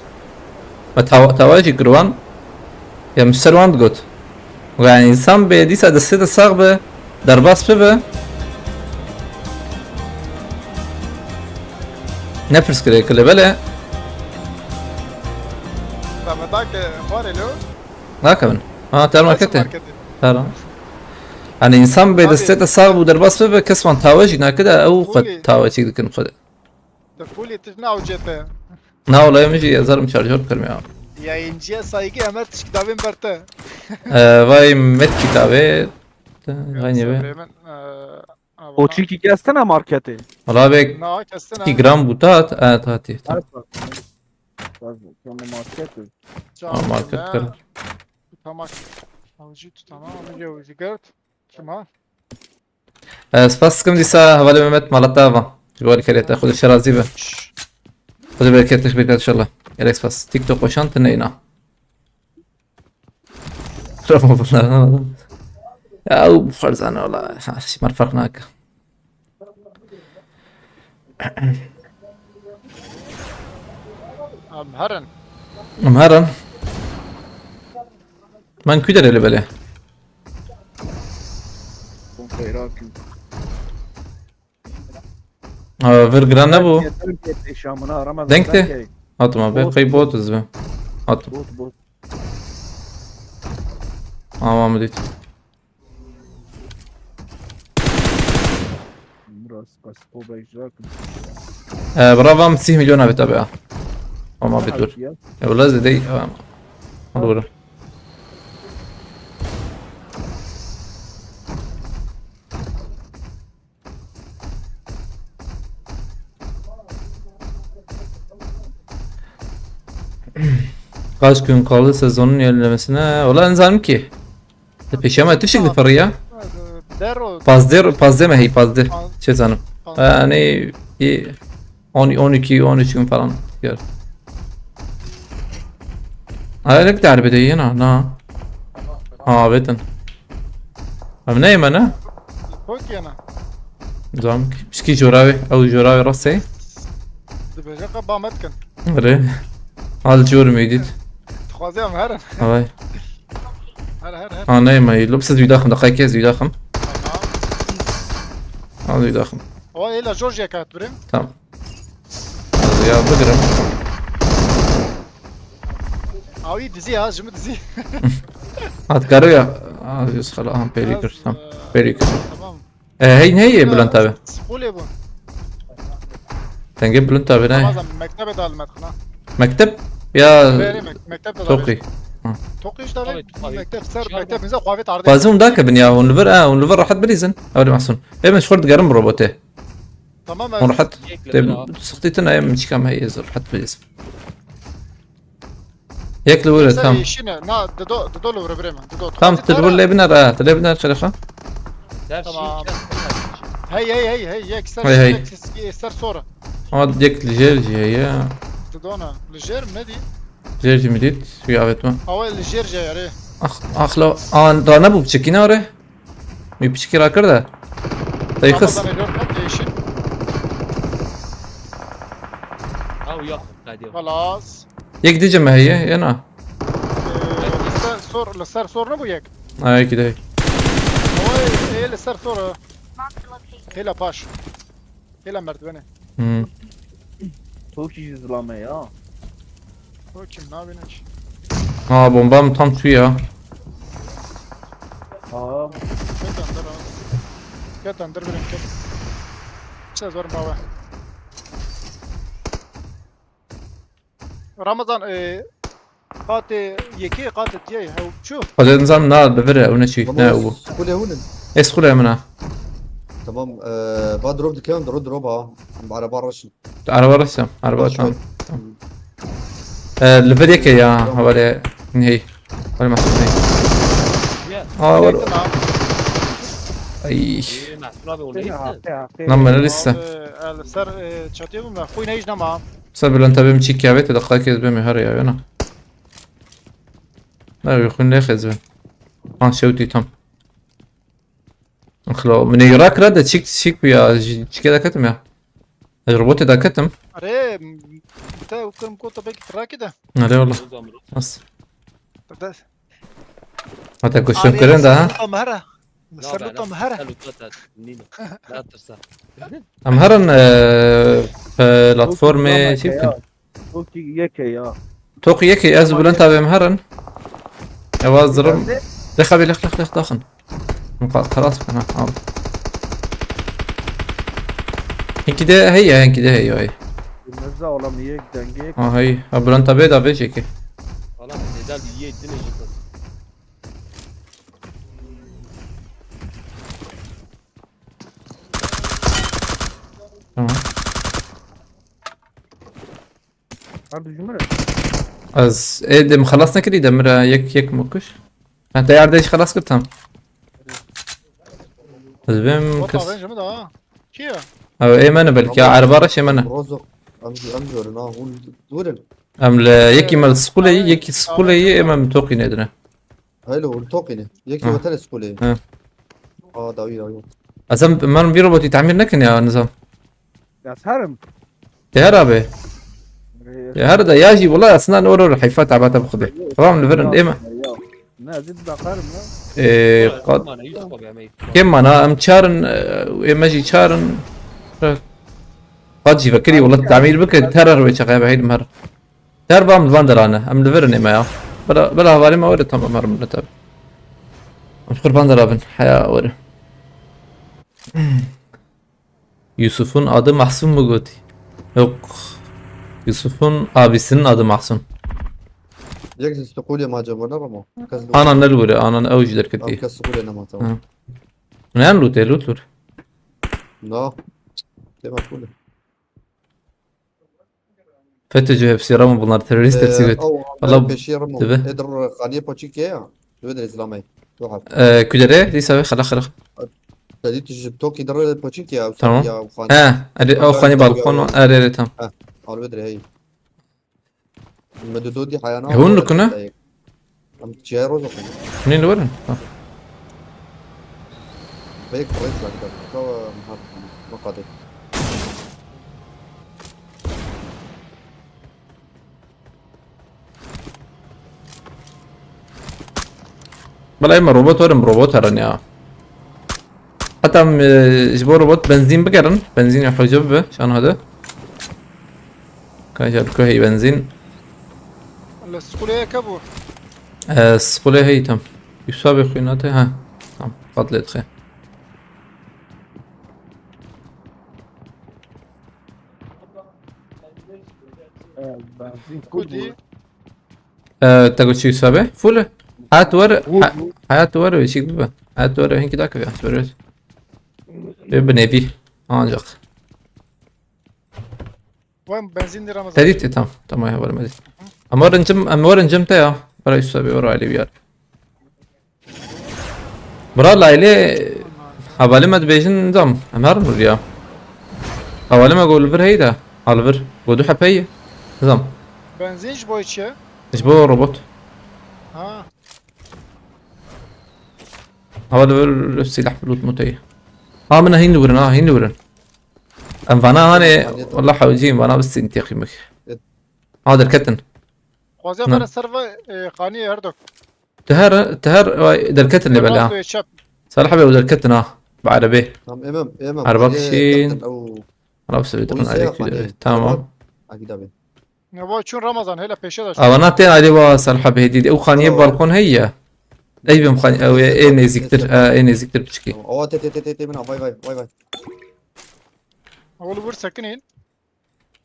ما تواجي كروان يا مستروان قلت ويعني انسان بديسا دستة الصاغبة درباس ببه نفرس كده كله بلا Mehmet var elo. لا كمان ترى ماركته Marketi. ترى يعني انسان بدستة الصاغبة ودرباس ببه كسوان تواجي نا كده او قد تواجي كده خد Tefuli tişna ucete. نا والله يمشي يزرم شارجور كرمي Yayıncıya saygı emet kitabın berte. واي مت كتابه غني به Bremen. O çiki kestene marketi. والله بك Na kestin 2 جرام بوتات تاتي Sonra marketi. ماركت كده Tamam. Avucu tutamam. Avucu gört. Kim ha? سباسكم ديسا هوالي ممت مالتا جوالي كريتا خذ الشرازي به خذ بركات لك بركات ان شاء الله يليك سباس تيك توك وشان تنينا رحمة الله او فرزانة والله شي ما فرقناك Herren. مهرا من كدر اللي بلاه Kon Irak'ın. فيرجران ابو Türkiye'de Şam'ına Ramazan. Denkte. هاتما بي قي بوت زبا هاتما Bot. ما مديت Burası Kasko Beyzak'ın. برافو 50 مليون بتابعها وما بدور والله زي دي ادور Kaç gün kaldı sezonun ilerlemesine? Valla nizam ki. Peşeme tüşük paraya. Dero. Pazde mi hey pazde? Şey zanım. Yani 12 13 gün falan. Gör. Öyle bir darbe de yine na. Ha beten. Ama neyim ana? Koy yana. Nizam ki. Bişki joravi. Au joravi rası. Dibece kabamet kan. Öyle. Al jor müydit? Tkazıyam herren. Havay. Her. Ha neyim ay. Lobsız yudakhım dakika kez yudakhım. Al yudakhım. O ila Georgia kat birim. Tamam. Ya bıdırım. Avi dizi ya, jimi dizi. At karı ya. Yüz khala aham perikür. Tamam. Perikür. Tamam. Hey neye Bülent abi? Skule bu. Tenge Bülent abi ne? Ramazan mektebe dalim etkına. Mektep ya Beri mektep de dalim. Toki. Toki işte abi. Tabii. Mektep ser mektep bize kuavet ardı. بازم ذاك بن يا ونلفر راحت بريزن اول محسن اي مش فرد قرم روبوتي Tamam وراحت ياكل سقطيتنا ايام مش كام هي راحت بريزن ياكل ولد Sen تمام işine na dedo lo vrem. Dedo. تمام تقول لي بنا تقول لي بنا شرخه Tamam. Hey ya kiser Hey. kiser sonra. هذا ديك الجيرجي هي Dedo ona. Lijer mi ne di? جيرجي مديت في عبتما Hava lijerce yare. اخ لو رانا بو بتشكينا وري مي بتشكي راكر ده تيخص Ramazan ediyor kat yeşil. او ياخذ قاعد Halas. يك دي جمع هي انا Liser sonra bu yek. هاي كده هي Hava liser sonra. Hela paş. Hela merdivene. امم Çok iyi izleme ya. O kim ne yapıyorsun hiç? اه بومبام tam فيها Ha. Ket andır birim ket. Söz var baba. Ramazan قاتي يكي قاتل جاي هو شو هذا نظام نار بفرق ولا شيء لا هو كل هون ايش خلها منها تمام بعد دروب دكان دروبها على برش على ورسم على ورسم الفيديك يا حوالي نهي ولا ما هي اه ور اي محسوبه ولا نعم انا لسه السر تشاتيهم اخوي نيجي نما صبر انت بمشي كابت دقائق كده بمهر يا انا لا يخون لي خزبن شوتي تم خلو من يراك رد تشيك ويا كذا كتم يا ربوتي دا كتم اره انت وكم كنت باقي ترى كده عليه والله روز امروز بس بدأت هذا كوشن كرين ده ها مهرة سرلوطة مهرة نينو لا ترسل امهرن بلاتفورم شيبكن توكي يكي يا توقي يكي از بلنت ابي امهرن اوازرم دخل لخ داخن خلاص انا عارف هي كده هي المزة ولا ميك دنجيك هي بلنت ابي دا بيجيكي خلاص نزال يي الدنيا جبت تمام عرض الجملة از ادم خلصنا كده دمر يك مكش انت يا عرديش خلاص كنتم از بهم وطلع كس بين جمد اه كيا او ايمن بلكي عربارة شيمنا روزو امزي ورنا هو دورن ام يكي مال سكولي يكي سكولي ايمن توقي ندنا هلو التوقينه يكي وتر سكولي اه داوي ازم ما بيروبوت يتعمل لكن يا نظام يا سهرم تهربي يا هردا ياجي والله اسنان اورو حيفات عباتها بخدي تمام الفرن ايما نازل بقارم إيه قد انا يوسف يا ميت كم انا ام تشارن ايماجي تشارن قد جي فكري والله التعميل بك تهرر ويشغل بعيد مهر تهرب من الفاندر انا ام الفرن ايما يا بلا هوالي ما ورد تمام مر من التاب اشكر فاندر ابن حياة ورد Yusuf'un adı Mahsun mu Goti? Yok. Yusuf'un abisinin adı Mahsun. يكي سكولي ما جابونا رمو Anan ne lure? Anan avcılar ام kati. كسكولي انا ما تو اه. Ne an lute? Lutlur. لا تبع سكولي FETÖ'cü hepsi Ramo bunlar terörist hepsi göt. او والله بشي رمو تبه. ادر خانيه بوتشيكيا تودر اسلامي توحد Külere lise ve خلاص. تدي توكي در بوتشيكيا تمام. يا وخانيه Ha, o khani balkon var tam. او بدري هي المدودو دي حيانا هون كنا؟ ام تشي روزو Neyin luren? بيك كويس بعد كده تو مهار مقادي بلا اما روبوت ورم روبوت هرن ya. حتى جبوا روبوت بنزين بقرن بنزين يحجب شان هذا كان جاب هي بنزين السكولية كبو السقولة هي تم يسابق خيناته ها تم فضلت خير بنزين كودي تقول شو يسابق فوله هات ور هات ور ويشيك ببا هات ور هين كده كذا سوري ببني بي انجق وين بنزين دي رمضان تديت تم تم يا ولا مدي امور نجم تا برا يسابق ورا علي بيار برا لايلي حوالي ما تبيجن نظام امهر مريا حوالي ما اقول فر هيدا على فر ودو حبيه نظام بنزين جبوي تشي اجبو روبوت ها حوالي فر سلاح بلوت متيه من هين نورن هين نورن ام فانا هاني والله حوجين وانا بس انت يا اخي مك هذا الكتن وزي نعم. فر السرفة قانية هردك تهر دركتن اللي بلا شاب صالح بي ودركتن بعربي نعم امام عربكشين. او انا بس بدرن ويسير عليك قانية. تمام اكيد ابي نبغى شون رمضان هلا بيشة انا تين علي با صالح بهدي او خانيه بالكون هي اي بهم خانيه او اي زيكتر اي زيكتر بشكي او تي من باي أول ور ساكنين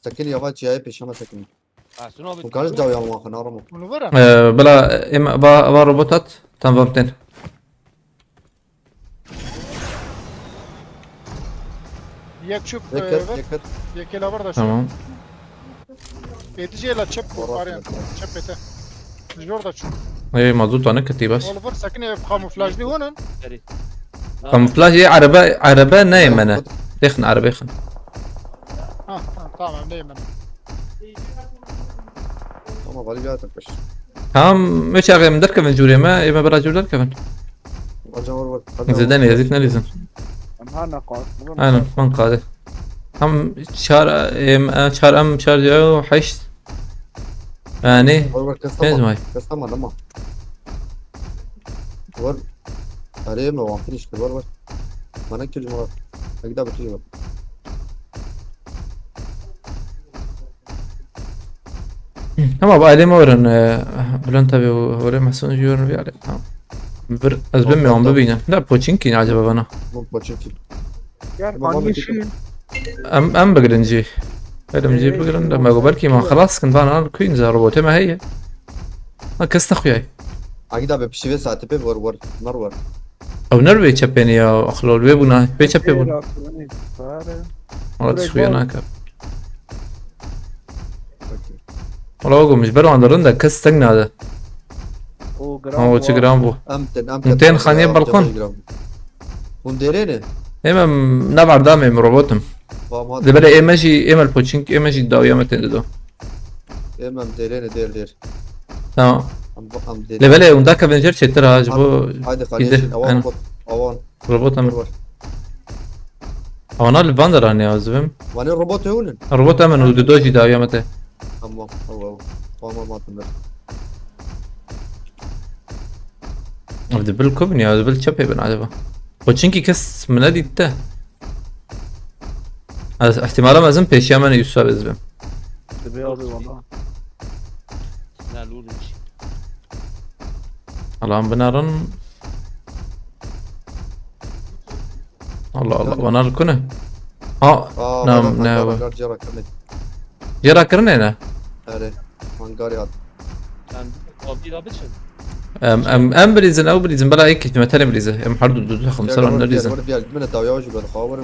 سكني يا باي جاي بيشما سكني شنو وكان جاو يا ما خنا رمو من ورا بلا اما با روبوتات تنظمتين يك شوف يكت يك لا برضه شو تمام بيتجي لا تشب قارين تشب بيته جوردا شو اي مضبوط انا كتيباش أول ور ساكنين بخاموفلاج دي هون كاموفلاج ايه عربة نايم انا دخن عربي خن تمام دايما ما بالي جاتك بس هم مش أغير من دركفن جوري ما إما برا جور دركفن Acan var. زدني يزيد نليزن ام هانا قاس أنا من قاده هم شهر شهر أم شهر جو حشت يعني Var لازم هاي kastama ama. Var. Araya mı vampir işte var. Bana kelime var. Agda bakıyor. هم أبغى عليه مورن بلان تبي وري محسون جورن في عليه بر أزبم يوم ببينا لا بوتشينكي عجبه بنا Bu başınki. يعني قاني شيء أم بقرنجي هذا مجيب بقرن لما قبركي ما خلاص كنت أنا كوين زي روبوتي ما هي ما كست أخوياي Agda be pişive saati pe var. Nar var. أو نروي تشابيني يا أخلو الويبونا بيتشابيبون فاره والله تشوي أنا كاب والله أقول مش برو عند رندا كست تجنا هذا هو تجرام بو Amten 200 خانية بالقون. Hunderene. إما نبعر دامي من روبوتهم Vamad. ده بدأ إيه ماشي إيه البوتشينك إيه ماشي الداو يا متى ده Emem derene der. تمام Am der. لبلا ونداك بنجر شترا عجبو Haydi كده kardeşim. أنا Avan. روبوتهم Var. أنا الفاندر أنا أزبم Vani robot öğünün. الروبوت أمن ودوجي داو يا متى Tamam. Tamam atınlar. أبدي بالكوبني أو بالشابي بن عجبه بوتشينكي كس منادي تا احتمالا ما زم بيش يامن يوسف أزبم بياضي والله لا لولوش الله عم بنارن الله الله وانا الكونه نعم نعم Jara kamet. جرا كرنينا Are. Mangari at. sen abi da biçin ام بريزن او بريزن بلا هيك مثلا بريزن ام حردو دو خمسة رن بريزن من الدعوة وجب الخاور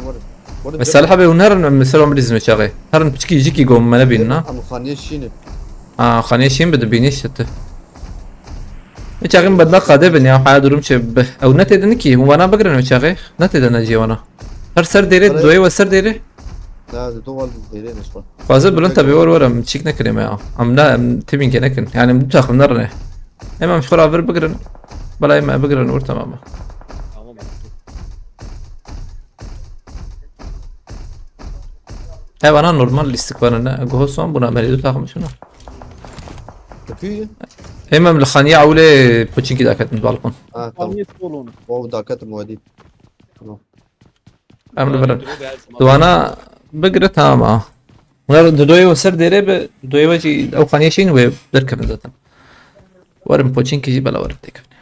ور. بس الحبي ونهرن مثلا بريزن مشاغي هرن بتشكي جيكي قوم ما نبينا Am khaniye şine. خانيشين بده بينيش حتى مشاغي بدنا قاده بني او حيا دورم شب او نتي دنكي وانا بقرن مشاغي نتي دنجي وانا هر سر ديري دوي وسر ديري لا دول ديرين اسمه. فازل بلنتا بيور ورا متشيك نكري ما ام لا تبين كنكن يعني متاخ من نرنه اما مش خرافر بقرن بلا اما بقرن ور تماما tamam ايوه انا نورمال الاستقبال اقول صوم بنا مريض تاخم شنو Köpüğü. اما من الخانيه اولي بوتشينكي داكت من بالكون Ha tamam. قاني يسولون O dakat muadil. Tamam. امن بلن وانا بقرا تماما غير دوي وسر ديري دوي وجي او خانيه شين وبركب ذاتا ورم بوتشينكي جي بلا ورم تكفني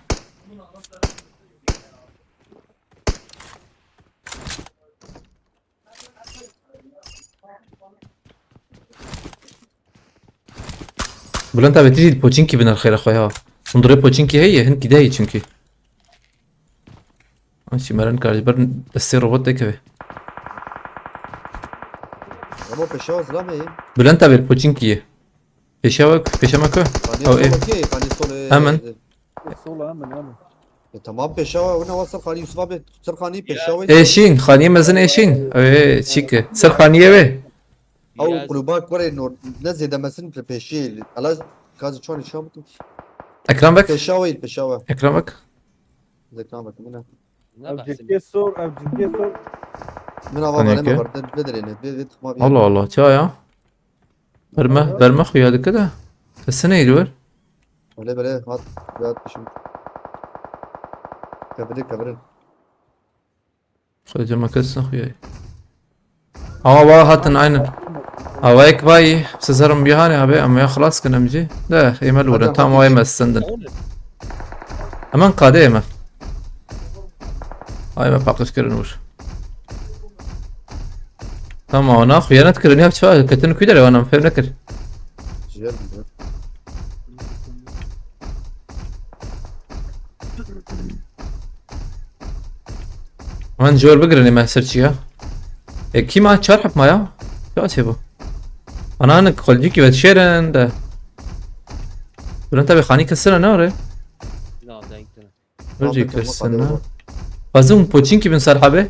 بقول انت بتيجي البوتشينكي بين الخير اخويا انظري بوتشينكي هي هنك داي تشنكي ماشي مرن كارج برن السير روبوت ديك Ama peşavaz la mı? بقول انت بالبوتشينكي بيشاوك او ايه Khani sole. Hemen. يسولون امن Tamam peşava. Ona vasıl khani Yusuf abi. Sır khani peşava. ايشين خانيه مزن ايشين ايه تشيك سر خانيه وي Au kulübak var ya ne zedemesin peşi. Allah kazı çon işam. اكرم بك Peşava. اكرم بك Zekran bak mina. ne او bahsin جيكي سور او جيكي سور Mina var Hani ne var? Ne derene? Bir tıkma bir. الله الله شو يا برمه اخويا هذا كده السنه يدور Böyle at. Rahat şimdi. Kabrin. خذ ما كسر اخويا اه هاتن عين هوايك باي سزرم بيهاني ابي اما يا خلاص كنا مجي لا يمل ولا تام واي مسندن امان قادمه هاي ما باقش كرنوش تمام انا اخويا انا اذكر اني شويه كنت كده وانا فاهم نكر Güzel. من جول بقرني ما سرتشيها كي ما تشرح مايا شو اسيبه انا خلجيكي بتشيرن ده ولا انت بخانيك السنه نوري ne denkten رجيك السنه فازم بوتشينكي بن سرحبه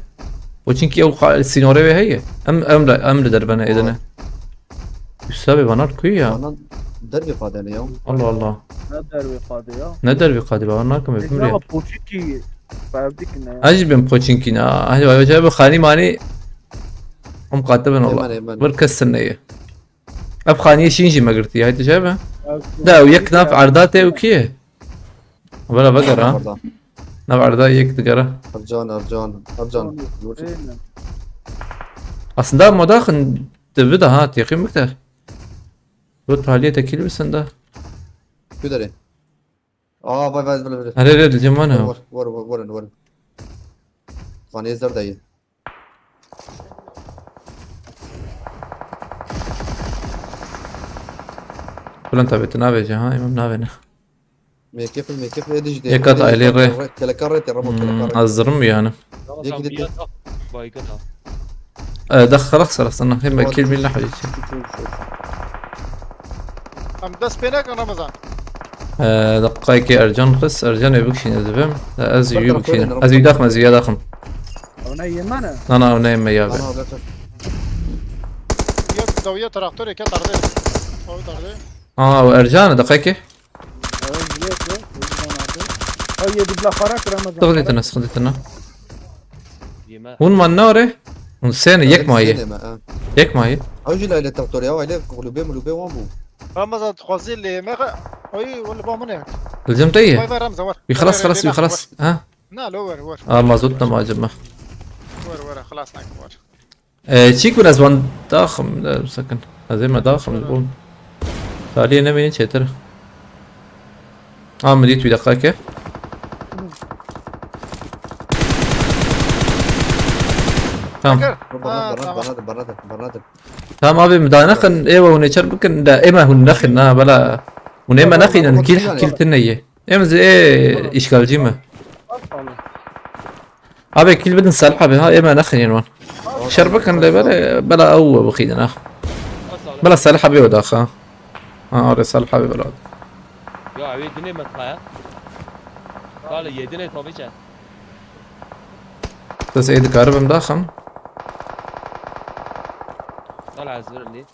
بوتشينكي او السينوري هي ام لا ام دربنا اذا يسابي بنار كويا دربي قادم يوم الله الله Ne derbi kadı ya. ne derbi قادي بقى ناكم Ne بفهم ريا poçiki. Verdik ne ya. عجب بوتشينكينا هاي وجاب خاني ماني هم قاتبن والله ايمن بركز النية ابخانية شينجي ما قلتي هاي تجابها لا ويك ناف عرضاته وكيه ولا بقرا برضه. ناف عرضاته يك تقرا ارجان Aynen. aslında modakın tabi da ha yakın miktar bu taliye tekili misin da شو دري باي باي هريري الجمانة ور فاني زرداي كلن تابت نافجة ها امام نافنا ميكيف ديج دي يقطع لي الري. كلا كرت رمو كلا كرت azırım yani Ramazan Yeki bir de- yatak. Baygın ha. دخل اخسر اصلا هم كل بالله حوجي Am dest pê nekin Ramazan. دقائق ارجان خس ارجان يبك شي نزبم از يبك شي از يداخل زياده داخل Ona yemene. انا ونايم يا انا ولا Yek zaviye traktörü ke tardı. Oy tardı. وارجان دقائق Ay yedi blafara Ramazan. تغديتنا سخديتنا Yeme. ون من نوري ونسين يك ماي يك ماي اوجي لا التركتور يا ويلي قلوبي وامو Ramazan خوازی لی مگه. Oy ولی با منه. الجمتيه Vay vay Ramazan var. بيخلص خلاص بيخلص ها لا لا ور ما زلتنا ما جمع ور خلاص نك ور. تشيك بالازبان ضخم لا سكن زي ما ضخم البوم تالي انا مين شتر مديت في دقائق تمام برنادر تمام ابي مدانخن ايوه ونشر بكن دائما هنخن بلا ونيما نخن كيل تنيه ايما زي ايه اشكال جيمه ابي كيل بدن صالحه بها ايما نخن ينوان شربكن بلا او بخيدنا Asla. بلا صالحه بي وداخا اوري صالحه بي بلا Ya abi dine metaya. Kale yedine tabii ki. بس ايد كهرباء مداخم طلع الزر اللي.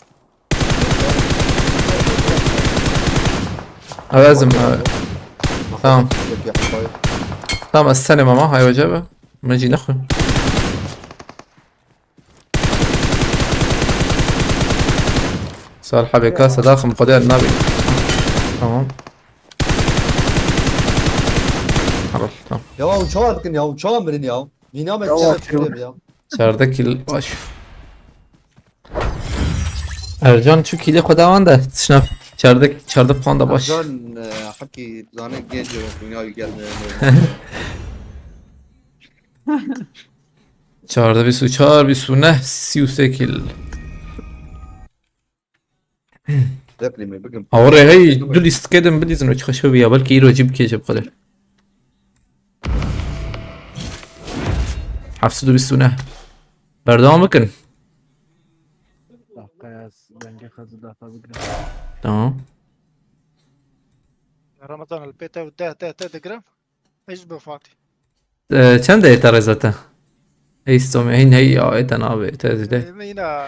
لازم تمام تمام استنى ماما هاي وجبه ما نجي ناخذ صالحة بكاسة داخل مقدار النبي تمام خلاص تمام يا شو بكن يا شو عمرين يا ينام يا شاردك الباش ارجان شو كيلي خداوان ده تشنف شاردك بخوان باش ارجان حكي زانك جيجو دنيا geldi چهارده بیست و چهار بیست و نه 33 کیل تقليمي بكم آوره هی دو لیست کردم بلیزن و چخشو بیا بلکه ایرو جیب که جب قدر 729 بردام بکن Dakika bence kazı daha tabii. تمام Ramazan البيت ده دقرم. ايش بفاتي. چند ایتر ازتا ایستوم این هی آیتن آبه تازده مینا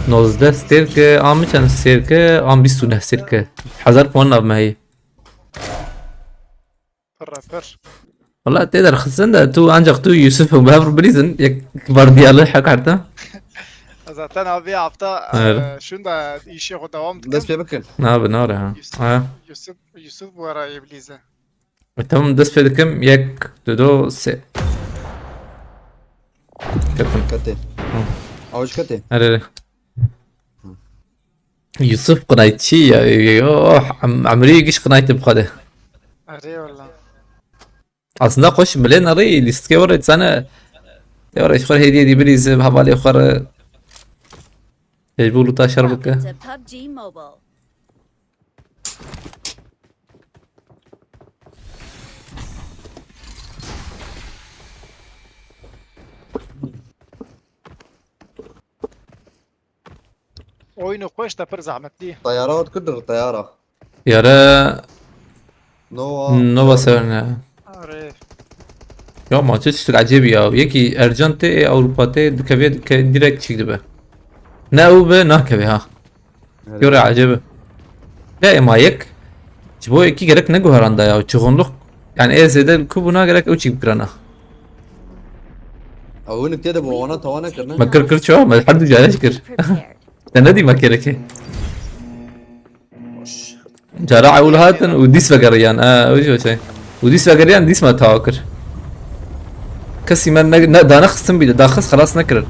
19 ستيرك عم كان ستيرك عم 29 ستيرك حذر بونا بما هي فر والله تقدر خصنا تو انجق تو يوسف وبهبر بريزن يك بردي الله حق حتى zaten abi hafta Evet. şunda işe devam بس في بكن نار بنار ها Yusuf bu ara iblize. تمام دس في كم يك دو سي كتم كتي اوش كتي أري يوسف قنايتشي يا عمري قش قنايت بخده Arı valla. aslında koş bilen arayı listeye var sana ya var şöyle hediye di biriz havale yukarı mecbur taşar bak Welcome to PUBG Mobile. Oyunu koş da pır zahmetli. طيارات كدر طيارة yara نووا nova severna Arı. ya maçı çok acayip ya yeki Ercante Avrupa'da dükkanı direkt çıktı be ne o be ne kebe ha yora acayip Ya emayek. Bu iki gerek ne guharanda ya. Çoğunluk yani ezede kubuna gerek uçik bikrana. او انك تدب وانا توانا كرنا ما كر كر شو ما حد جالش كر. Prepared. أنا دي ما كرك. جرا أول هاتن وديس فقريان وش شيء. وديس فقريان ديس ما تاكر. كسي ما دا نخصم بيده داخس خلاص نكرر.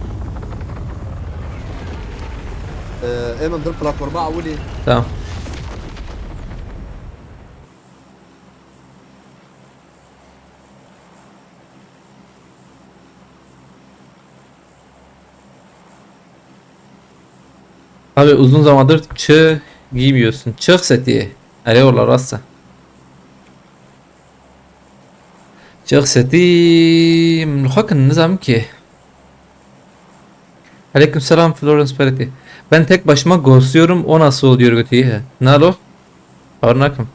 ايمن ضرب بلاتفورم اولي تمام. Abi uzun zamandır çığ giymiyorsun. Çığ seti. Arıyorlar aslında. Çığ seti mlukakın nizam ki. Aleykümselam Florence Peretti. Ben tek başıma ghostluyorum. O nasıl oluyor götüye? Nalo? Örnekim.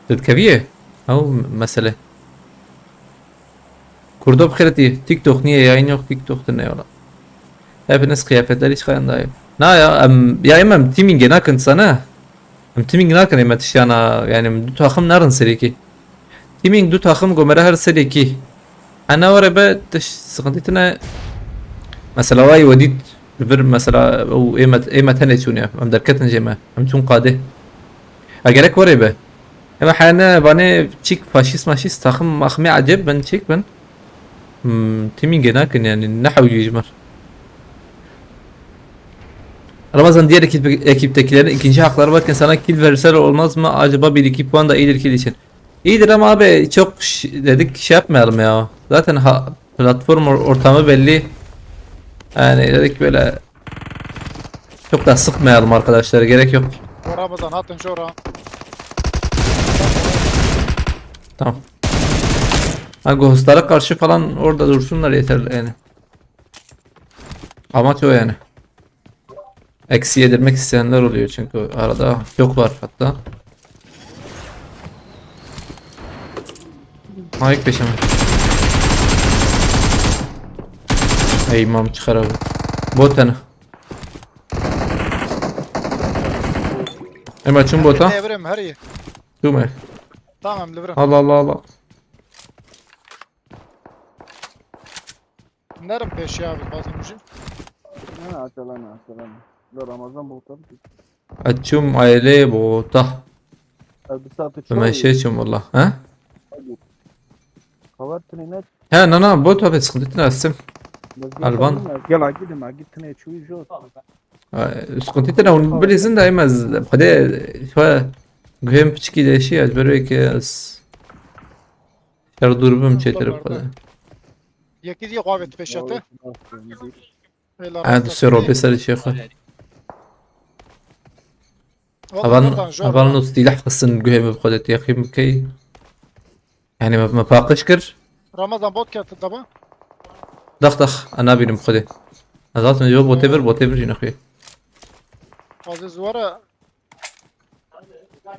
تتكفيه او مسألة كردو بخيرتي تيك توك نية يا عيني تيك توك تنيا ولا hep nes kıyafetler hiç kayandayım. Na ya ya emem timing nakin sana. Timing nakin emet işyana yani du takım narın seriki. Timing du takım gomera her seriki. Ana var be sıkıntı mesela vay وديت bir mesela o emet hene şunu am derketin jema am tun qade. Agerek var be. Ama hana bana çik faşist takım mahmi acep ben çik ben. Timing nakin yani nahav yujmar. Ramazan diğer ekiptekilerin ikinci hakları varken sana kill verirse olmaz mı? Acaba 1-2 puan da iyidir kill için. İyidir ama abi çok dedik şey yapmayalım ya. Zaten platform ortamı belli. Yani dedik böyle çok da sıkmayalım arkadaşlar, gerek yok. Ramazan hatın şora. Tamam. Ha ghostlara karşı falan orada dursunlar yeter yani. Amaç o yani. Eksi yedirmek isteyenler oluyor çünkü arada çok var hatta. Ayık peşime. Ey imam çıkar abi. Bot tane. Hemen açın bota. Devrim her iyi. Durma. Tamam livrim. Allah Allah Allah. Nerim peşi abi bazen ucu. Ha açalana. Lo Ramazan bultadı. Açım aile bota. Bir saat Hemen şey açım valla. Ha? Kavartını net. Ha nana bot abi sıkıntı ne açsın. Alban. Gel gidelim gittin çuyu jot. sıkıntı ne onun bilirsin de emez. Hadi şöyle gühem piçki de şey az böyle ki az. Şer durbum çetirip hadi. Yeki diye kuvvet peşi atı. Hadi sero besar şeyha. Avan نص يحقسن جهة بقدرة يا أخي مكي يعني ما باقش كر Ramazan bot geldi tabi. دخ أنا بيني بقدرة هذا من جواب whatever جينا أخي Aziz vara.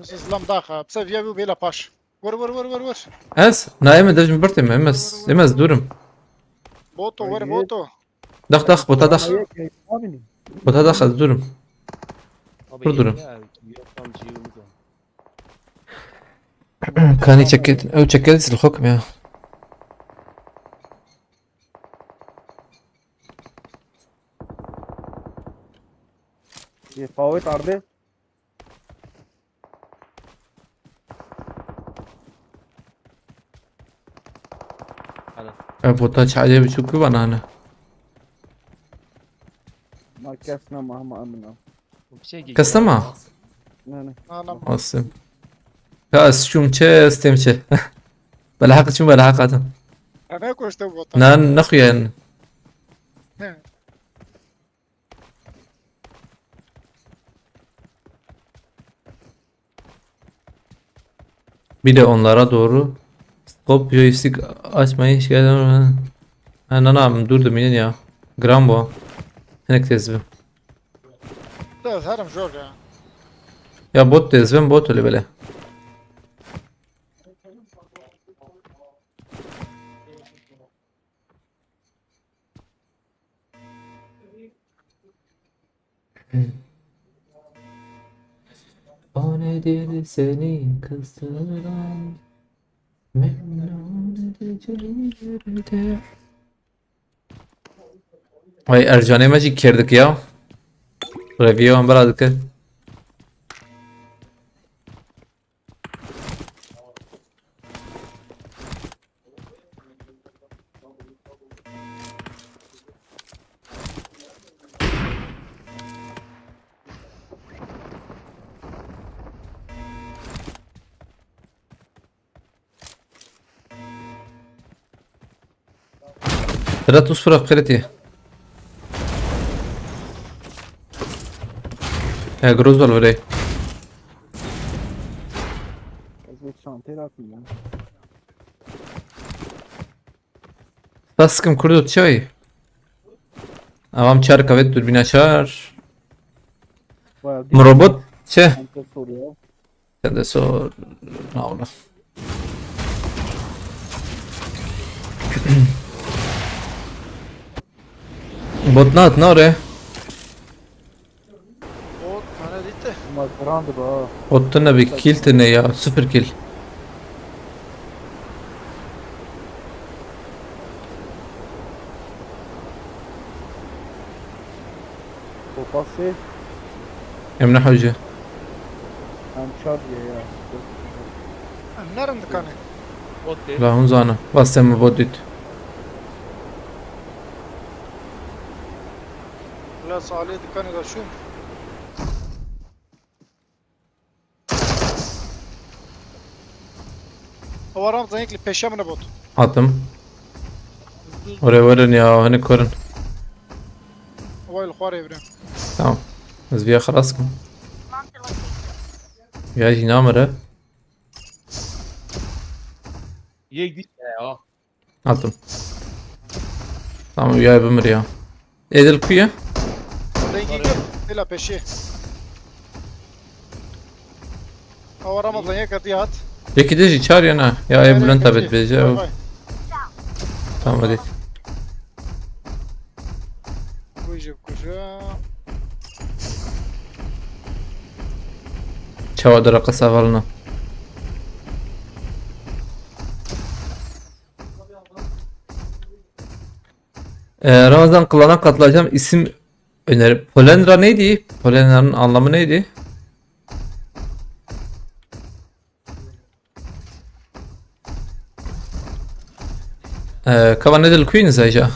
Islam daha. Pse viyavi bela paş. Vur. أس نايم داش مبرتم إمس دورم Boto vur boto. دخ بوتا دخ دورم Abi Durdurum. ya, yapalım cihazı. كان يتشكل أو تشكلت الحكم يا يفاوت عرضه. بوتا شعجة بشوكو بنانا ما كسنا مهما أمنا. Bir şey geliyor. كستما يعني Anam. أصلا كاس شوم تشي استمشي بلحق شو بلحق هذا Ne koştu bota? نان نخيا Bir de onlara doğru Stop joystick açmayı şeyler Anam durdum yine ya Grambo Henek tezbim Da herim jor ya. Ya bot tezbim bot öyle böyle nedir seni kıstıran? Memnun edici yerde. Ay Ercan'ı mı çekerdik ya? Review هم برا ذكر لا تصفر أخرتي يا جروز ولا ولا Özbek şantayı atmıyor. بس كم كردو تشوي أمام شارك أبد دوربين أشار Bayağı مربوط شة şanta soruyor. هذا سو ناولا بوتنات نورة O bana gitti. Bunlar kırandı be. بوتنا بكيل تني يا صفر كيل Kopası يمنع حوجة hem çar ya. Nerede kanı? Bot değil. لا هون زانا بس ما بوديت La Salih dükkanı da şu. Avaram zayıklı peşemine bot. عطم ورا ورن يا هني كورن Havayla kuar evren. تمام بس فيها خلاصكم يجي نامرة Yek değil ya. عطم تمام وياي بمر يا ايه الكوية Dengi gel. Dila peşi. Avaram zayık hadi at. يكي تجي تشاري انا يا اي بلنتا بتبيجا تمام بديت Kuyucu kuca. تشاو درقة سافالنا Ramazan kılana katılacağım isim öneri. Polendra neydi? Polendra'nın anlamı neydi? كمان نزل الكوين زي جا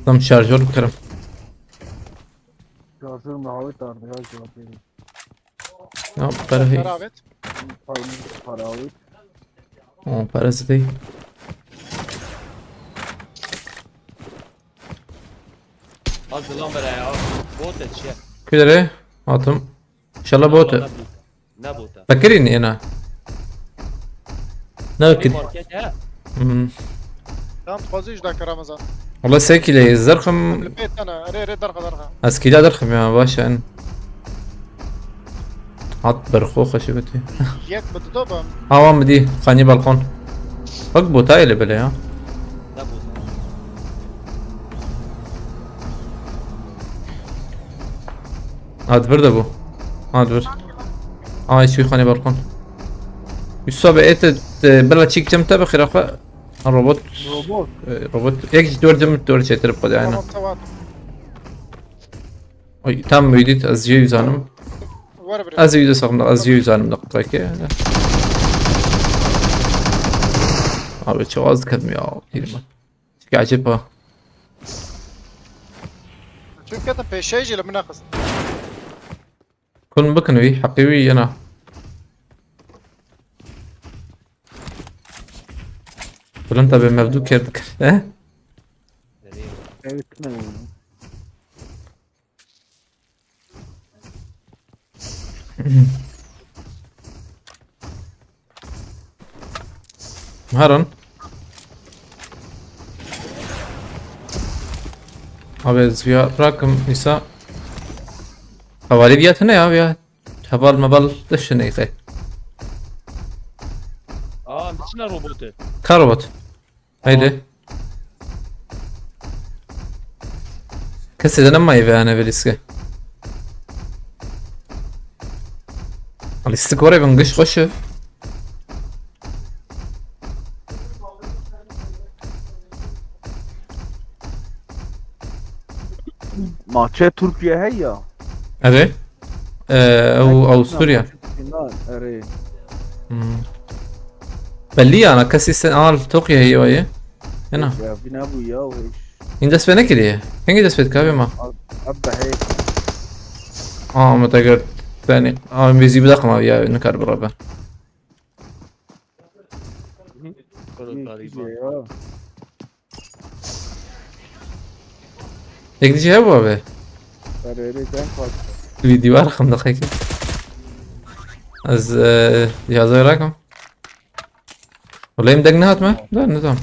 tam şarjör bakarım. Şarjör muhabbet vardı ya cevap vereyim. Ya para hey. Beraber. Para alıp. O parası değil. Az lan bere ya. Bot et şey. Kudere atım. İnşallah botu. Ne bota? فكرني انا Bir ناكد market ha. Tamam fazla 3 dakika Ramazan. والله ساكلة الزرخم Beyt ana. Re darka darka. اسكيلا درخم يا باشا ان عط برخوخة شبتي Yek bıdı da bam. عوام دي خاني بالكون اقبو تايلة بلا يا Ne bota? هاد برد ابو هاد برد شوي خاني بالكون يصاب ايت بلا تشيك جم تبع خرافة الروبوت Robot. روبوت يك دور جم دور شيء ترى بدي انا Tamam tamam. اي تام ويديت ازيو زانم Var bir. ازيو سقم ازيو زانم دقيقة كي abi çavaz kadın ya girme. عجبها Çünkü kadın peşeyciyle münakız. كن بكنوي حقيوي انا ولا انت بمبدو كيردك اه Nereye? Evet ne? هرن abi zviya rakım nisa حوالي بيات هنا يا هبال مبال دشني خي بچنا روبوته كاروبوت هيدي كسي ما يبي انا بلسكه الاستكوري بنقش خش ماتش تركيا هي اري او سوريا اري بلي انا كسي تركيا هي وهي هنا يا بنا ابو يا ويش این دست به نکردی؟ هنگی دست بهت کابی ما ابا هيك متأكد ثاني بيزي بدقم يا نكار بربع يا یک دیجی هبوا به اري زين خالص الفيديو رقم دقيقة از جهازي رقم ولا يمدق نهات ما؟ لا نظام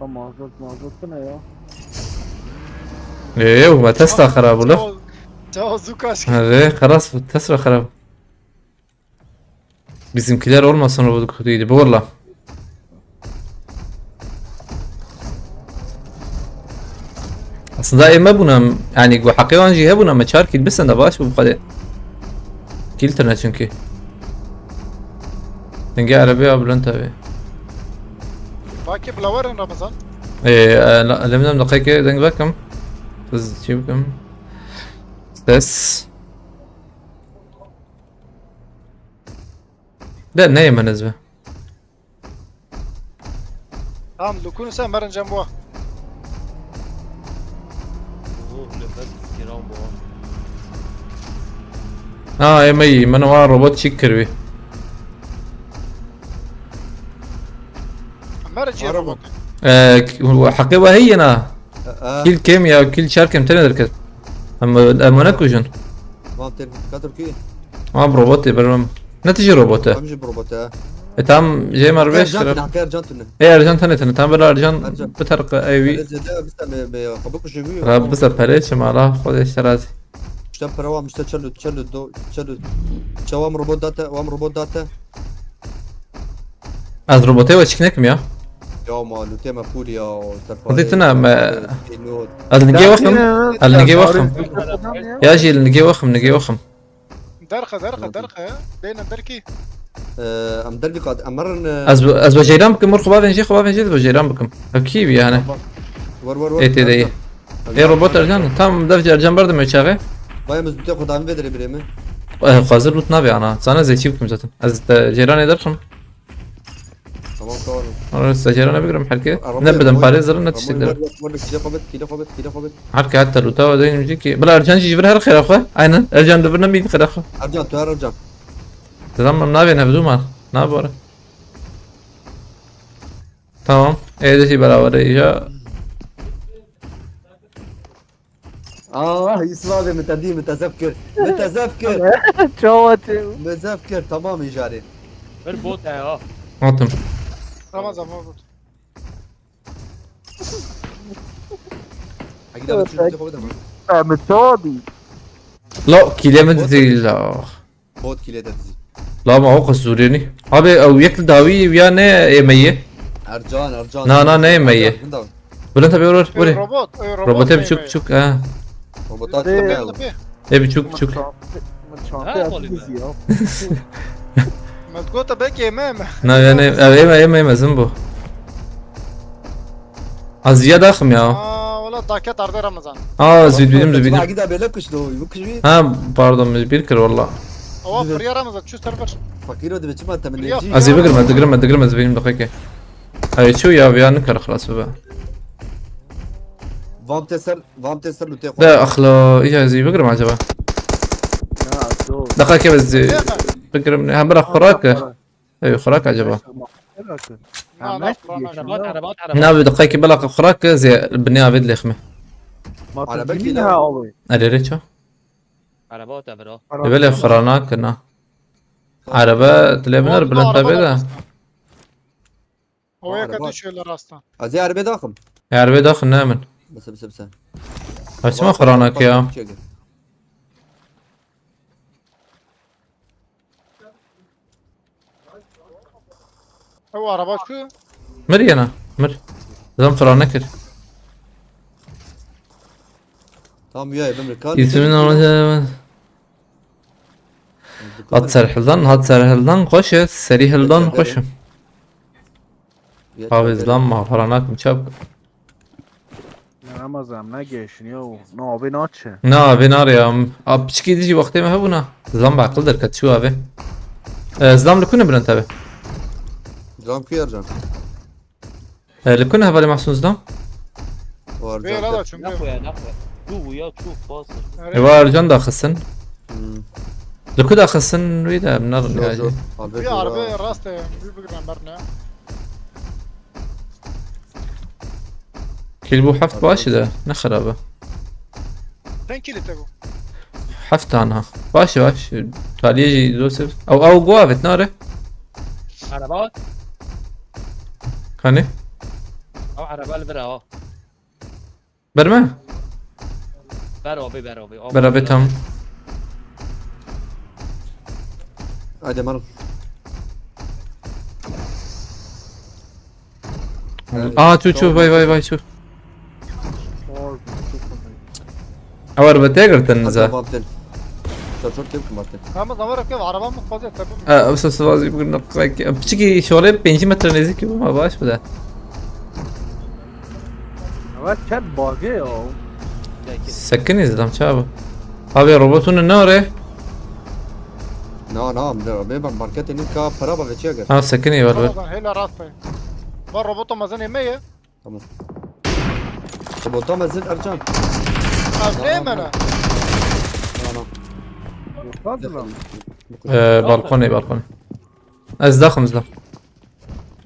ما زلت انا يا ايه وما تسلا خراب ولا؟ Zukaş. هذا خلاص تسلا خراب Bizimkiler olmasın o kötüydü bu valla. Aslında emme buna yani حقيقة جي هبونا ما تشاركي بس انا باش بقدر كيلتنا çünkü. نجي عربية قبل انت بيه. Baki bulavarın Ramazan. ايه لا لمنا من دقيقة دنج باكم. بس تجيبكم. بس. لا نايم نزبه. Tamam Lukun'u sen verin Cemboğa. يا مي ما انا ورا روبوت شكر بيه. Merci Araba. robot. حقيقة هي انا كل كيمياء وكل شركة متندركت. اما نكوجن. ما تركي ما بروبوتي برم نتيجة روبوته. امشي بروبوتا تام جاي مربيش حكايه رجعتنا ايه ارجان تاني تام بلا ارجان بترق ايوي بس بخبوك شوي رب بليش مالا خذ اشترازي اشتبر وام تشلو دو تشلو شوام روبوت داتا وام روبوت داتا از روبوتي وشكنكم يا يا مالو تيما فوليا قضيتنا ما النجي وخم النجي وخم يا جي النجي وخم Derka. Beynen derki. ام دربي قاد امرن از بجيران بكم مر خباب نجي بجيران بكم اكيد يعني ور ايه تدي ايه روبوت ارجان تام دفج ارجان برضه ما يشاغي باي مزبوط خد عم بدري بريمه قازر روت نابي انا sana زي تشيبكم زاتن از جيران يدرخم تمام طور انا جيران بقرم حركه نبدا باريس زرنا تشتغل ور كيلو خبط حركه حتى لو تو دين يجيكي بلا ارجان يجي برها الخير اخوه عينا ارجان دبرنا مين خير اخوه ارجع تمام نابي نبدو ما نابور tamam evdeki beraber ya يسمع متذكر شو متذكر تمام يا جاري ver bot ya. attım Ramazan robot. حقيقة بتشوف خبط متودي لا kilemedi لا بوت كيلو تزي لا ما هو قصوريني abi او ياكل داوي ويا ne yemeği ارجان نا ne yemeği Bülent abi oraya oraya Robot. robota bir çuk ha روبوتات bir çuk Matgota belki yemem. na yani yeme bu az ya daxım ya Valla daket arda Ramazan. zübüdüm حقيقة بيلكش لو يبكش ha pardon bir kere valla Ava fırya Ramazan. Şu tarafa. فكيرو دي بتشما انت من يا. يجي az تقرم benim dakika هاي شو يا نكر خلاص بقى فام تسر لو تاخذ ده اخلا ايه زي بقرم عجبه دقيقة بس بقرم هم برا خراك ايوه خراك عجبه نابي دقيقة بلا خراك زي بني عبد لخمه على بالي لا قوي اريريتشو Araba tavra. يبالي خراناك كنا عربة تلابنر بلنتا بيدا Havaya kadar şöyle rastlan. ازي عربي ضخم يا عربي داخل نامن بس بس ما خراناك يا او araba şu. مر يانا مر زم فرا نكر Tamam ya Amerikan. يسمين هات سرحلدان هات سرحلدان خوش سري هلدان خوشم حافظلان ما فراناك مشاب Ramazan ne geçin ya? Ne abi ne açı? نا ابي نار يا اب تشكي ديجي وقتي ما هبونا زلام بعقل دركت شو ابي زلام لكنا بلنت ابي Zam kıyarcan. لكنا هبالي محسون زلام Var Ver can. ala çünkü. نخوة يا نخوة شوف وياك شوف باصر يبقى رجان دا خسن Hmm. لكو دا خسن ويدا بنار Jo. Albert. Bir araba rast bir bugün barna. كيلبو حفت باشي دا نخرابه Sen kilitli bu. حفت عنها باشي باشي تالي يجي دوسف او قوافت ناره عربات هاني او عربات برا ها برما برا برا بيتهم Hadi marul. شوف باي شوف اور بتاجر تنزا Babten. Sen çok kim kumartın? Ama zaman rakı araba mı fazla tabii. بس سوازي بقول نقاك بتشكي شغله بينجي متر نزيك ما باش بدا Evet ket bagı ya. سكني زلام شابه ابي روبوتون النار Na, ben marketin ilk ka para bak geçiyor gel. اه سكني ولا Ramazan hele rast. Var robotu mazan yemeği. Tamam. Bu tam ezin Ercan. Abi ne bana? Ana. Fazla lan. بالكوني ازدخم زلام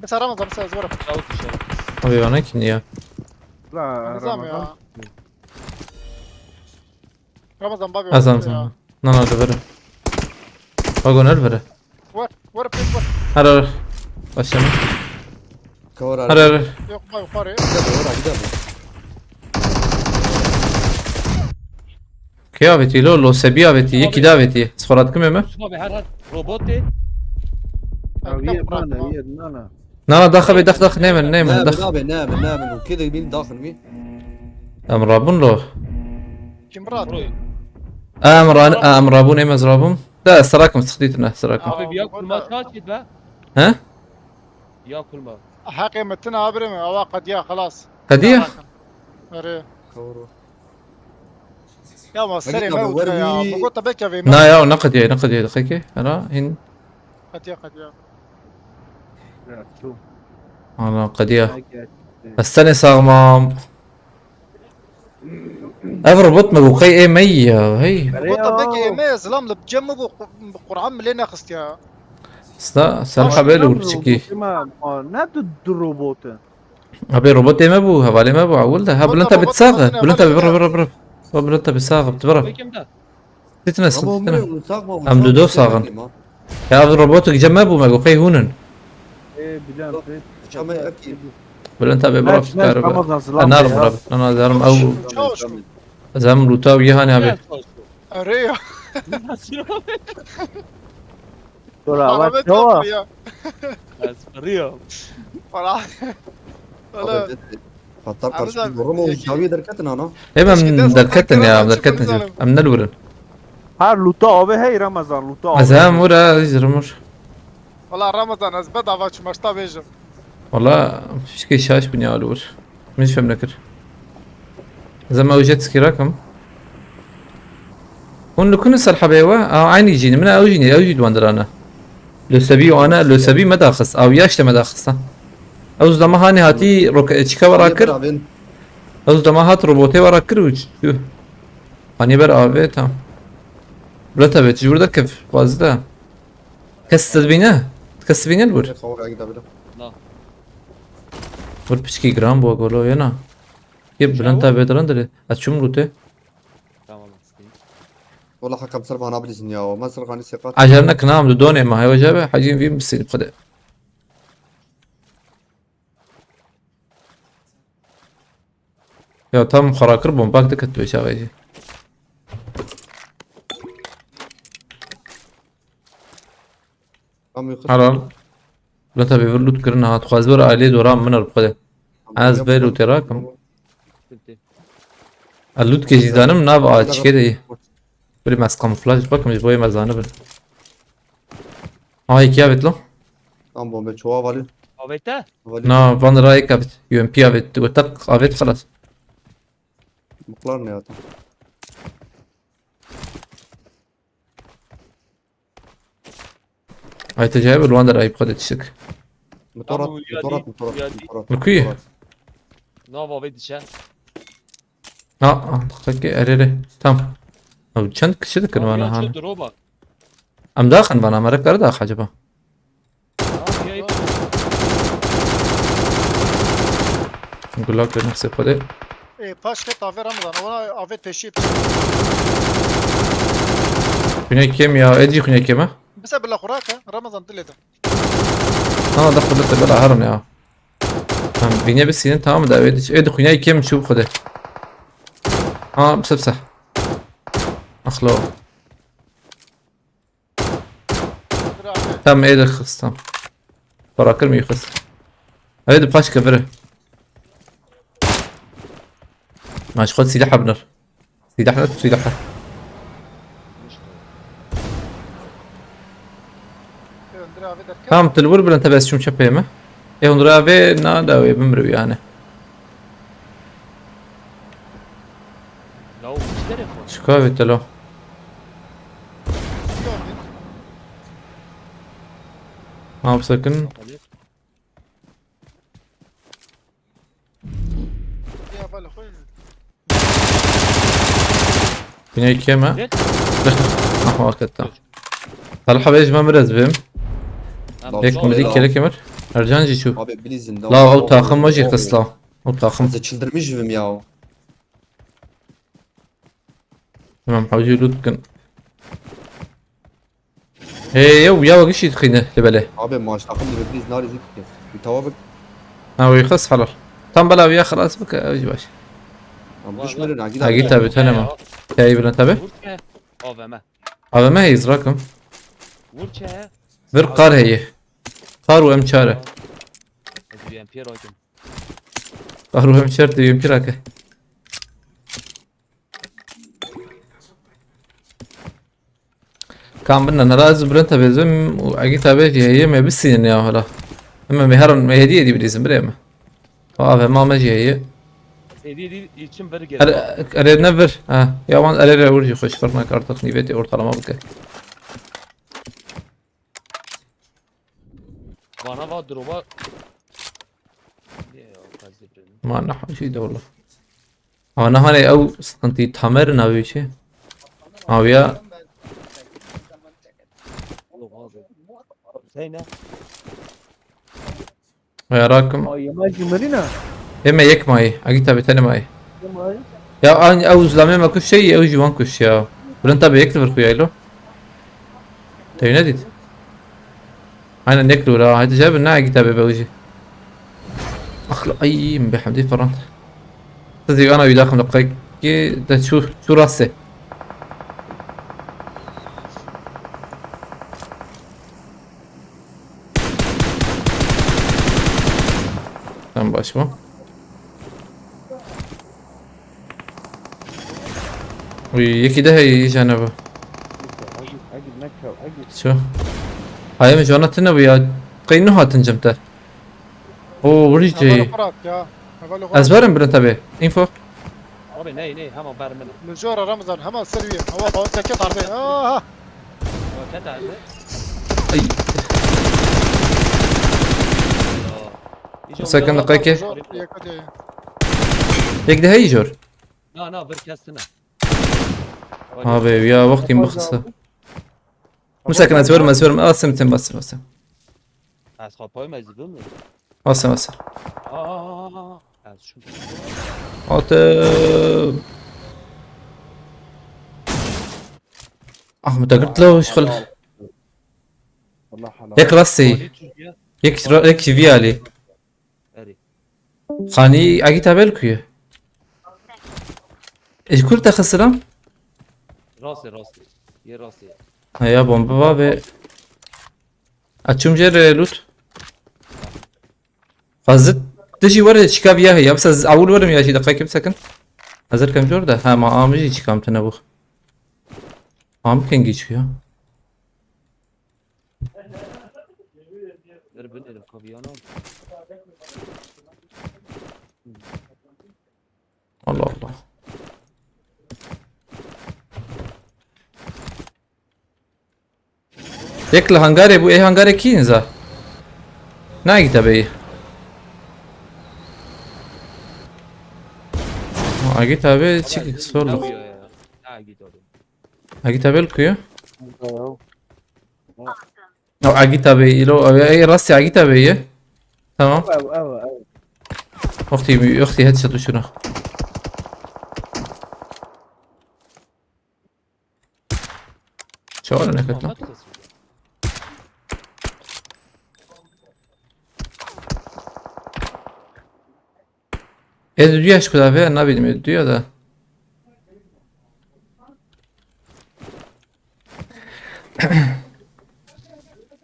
Mesela Ramazan mesela zor. شاوت الشارع ابي وانا كنيا La Nizam Ramazan. ya. Ramazan babi. ازم نانا دبره واقول البره Var pek var. هر باشم Kavar هر ara. Yok bay yukarı. Gidelim. كيا بتي لو سبيا بتي يكي دافيتي سخرات كم يما شنو بهر روبوتي Aviye bana yer nana. نانا دخل نيمن دخل نعم وكده مين داخل مين؟ امرابون لو Kim rahat? روي امرابون ايمز رابون لا سراكم تخديتنا سراكم ابي بياكل ما شاشد بقى ها ياكل ما حقي متنا عبري من قد يا خلاص. قديه أري. Kavru. يا ما سري أجيب موت يا وربي. بقول تبيك في نا يا نقديه دقيقه انا هن قد يا Ya şu. انا قديه Ne geç. استني صاغمام افربط مقوقي اي مي هي بقول تبيك ما زلام لبجم بقرعان ملينا خست يا سامحه بالي ورشكي Ma ne dur robotu? ابي روبوت ما بو هبالي ما بو عول ده بلنتا بتساغ بلنتا برا بلنتا بتساغ بتبرا وي كم ده تتنس Ama umre sakma. Am Dudu sağın. يا افضل روبوت جمابو مقوقي هونن Bilen. Çamay akil. بلنتا ببرا في كهرباء Ramazan zılan. انا مرة انا زارم او شوش زارم روتا ويهاني ابي أري Dur عربية evet çava. يا ريو فرح ولا Hatta Abi karşı zaten- durumu uzavi derketin ana. ايما Keşke من de دركتن يا صدق دركتن كلام من الورن Her luta abi hey Ramazan luta abi. ازام ورا يجرمر والله رمضان أزبد عفاش مشتا بيجم والله مش كي شاش بني الور مش فهم نكر زما وجدت سكيراكم هون لكون صرحة بيوا او عيني يجيني من اوجد واندرانا لو سبي وانا لو سبي مداخس او ياشت مداخسه او زما هاني هاتي روك اتشكا وراكر Ben او زما هات روبوتي وراكر وش هاني بر ابي تمام بلتا بيت جور كيف فازدا كسبينه تكسبينه الور kavga gidebilir. ور بشكي جرام بو اقولو ينا يب بلنتا بيدران دلي اتشوم روتي تمام استي Valla hakam sır bana bilirsin ya. O Mısır kanı sekat. عجلنا كنام دوني ما هي وجابه حاجين فيه بس قد يا تم خراكر بومباك دكت بيشا ويجي Tam yukarı. حلال بلنتا بيفر لوت كرنا هات خواز بر عالي دوران من البقدة از بيلو تراكم Bitti. اللوت كي جيزانم ناب آج كده ايه بري ماس كاموفلاج بك مش بوي مزانه بر هاي كيا بتلو Tam bombe çoğu vali. Avete? Vali. نا فان رايك ابت يو ام بي ابت وتق ابت خلاص Muklar ne ya tam. هاي تجايب الواندر اي بقدة تشك Motorat, Ama motorat, uyuyor motorat, değil, motorat. Müküye. motorat. Nav avete dişe. اه دقيقة اريري تام او چند کشی دکن وانا هان Drop'a. ام داخن وانا مرة کرد آخ عجبا Abi نقول لك لنفسي خده Paşket aver Ramazan. Ona avet peşi. خوني كيم يا ادي خوني كيم ها Mesela bila kurak ha. Ramazan diledi. دخل لك بلا هرن يا تام بيني بس ين تمام ده ادي خوني كيم شوف خده اه بسبسح اخلو Bir abi. تام ايد خص تام براكر مي خص هيد بقاش كبره ماشي خد سلاح ابنر سلاح Bir abi derken. تام تلور بلا انت بس شو مشبه ما ايه هندرا في نادا ويبمرو يعني Nav hiç telefon. شكاوي تلو Gördük. ما بسكن Ya böyle koy. بناي كيما Ne? احوا كتا هل حبيج ما مرز بهم هيك Tamam, مديك tamam. كده كمر ارجان جي شو Abi bilizin. لا او تاخم وجهي قصلا او تاخم Kızı çıldırmış mıyım ya? تمام حوجي لود كن هي يا وقش يدخينه لبله Abi maaş takım gibi biz nariz yapıyoruz. Bir tava bak. او يخص حلال تم بلا ويا خلاص بك اجي باش Abi düşmenin ha اجي gidelim. تابي تنما تاي بلا تابي Vurçe. Aveme. هذا ما هي يزراكم Vurçe. فر قار هي قار وام شاره Hadi bir MP roydum. قار وام شرط يمكن راكه كان بدنا نراز برنتا بيزم واجي تابي هي ما بسين يا هلا اما مهرن ما هديه دي بليزم بريمه اه ما ماجي هي Sevdiği için beri geri. اريد نفر اه يا وان اريد اورجي خوش فرنا كارتك نيفيتي ortalama بك Bana var drop'a. ما نحو شي ده والله انا هاني او سنتي تمر ناوي شي او يا Zeyne. يا راكم Ay yemeci marina. اما يك ماي اجي تابي تاني ماي Yemeci. يا اني او زلمه ما كل شيء او جوان كش يا برنتا بيكتب ركو يايلو تبي نديت انا نكلو لا هذا جاب النا اجي تابي بوجي اخلق اي بحمدي فرنت تدري انا يداخل دقيق ده شو راسه تمام باش ما ويكي ده هي جانبه Acil nekşav acil. شو هاي مجونتنا ويا قينوها تنجمته اوه وريجي Böyle kurak ya. Böyle kurak. ازبرم برن تبي انفو Abi ne hemen vermene. Lüzora Ramazan hemen seviye. Hava bağı teke tarzı. Aha. Ket abi. اي سكن دقيقة Yakaladı ya. يك ده هي جور Na bir kestine. ابي ويا وقتي مبخصه مسكن ازبرم اسمتم بس Az kapayım ezdim mi? اسم Az şu. اوتم احمد قلت له ايش خل Allah Allah. يك راسي يك فيالي Eri. خاني اجي تابلكو ايش كل تخسرم Rasti. Yer rasti. يا بومبا بابي اتشوم جير لوت فازت تجي ورا شكاب يا هي بس اول ورم يا شي دقيقة بسكن هزر كم جورده ها ما عامجي شكام تنبوخ عام كان جيش فيها Erbin elim kaviyanam. الله الله يكل هنغاري بو ايه هنغاري كينزا ناقي تبي اگه تبي چی سولو Kaviya ya. Ha git oğlum. اگه تبي الكيو ايوه او اگه تبي لو اي راسي اگه تبي تمام ايوه اختي هدشت شنو شو انا كنت Ahmet kız. ادویاش کدا به نبیدیم ادویا da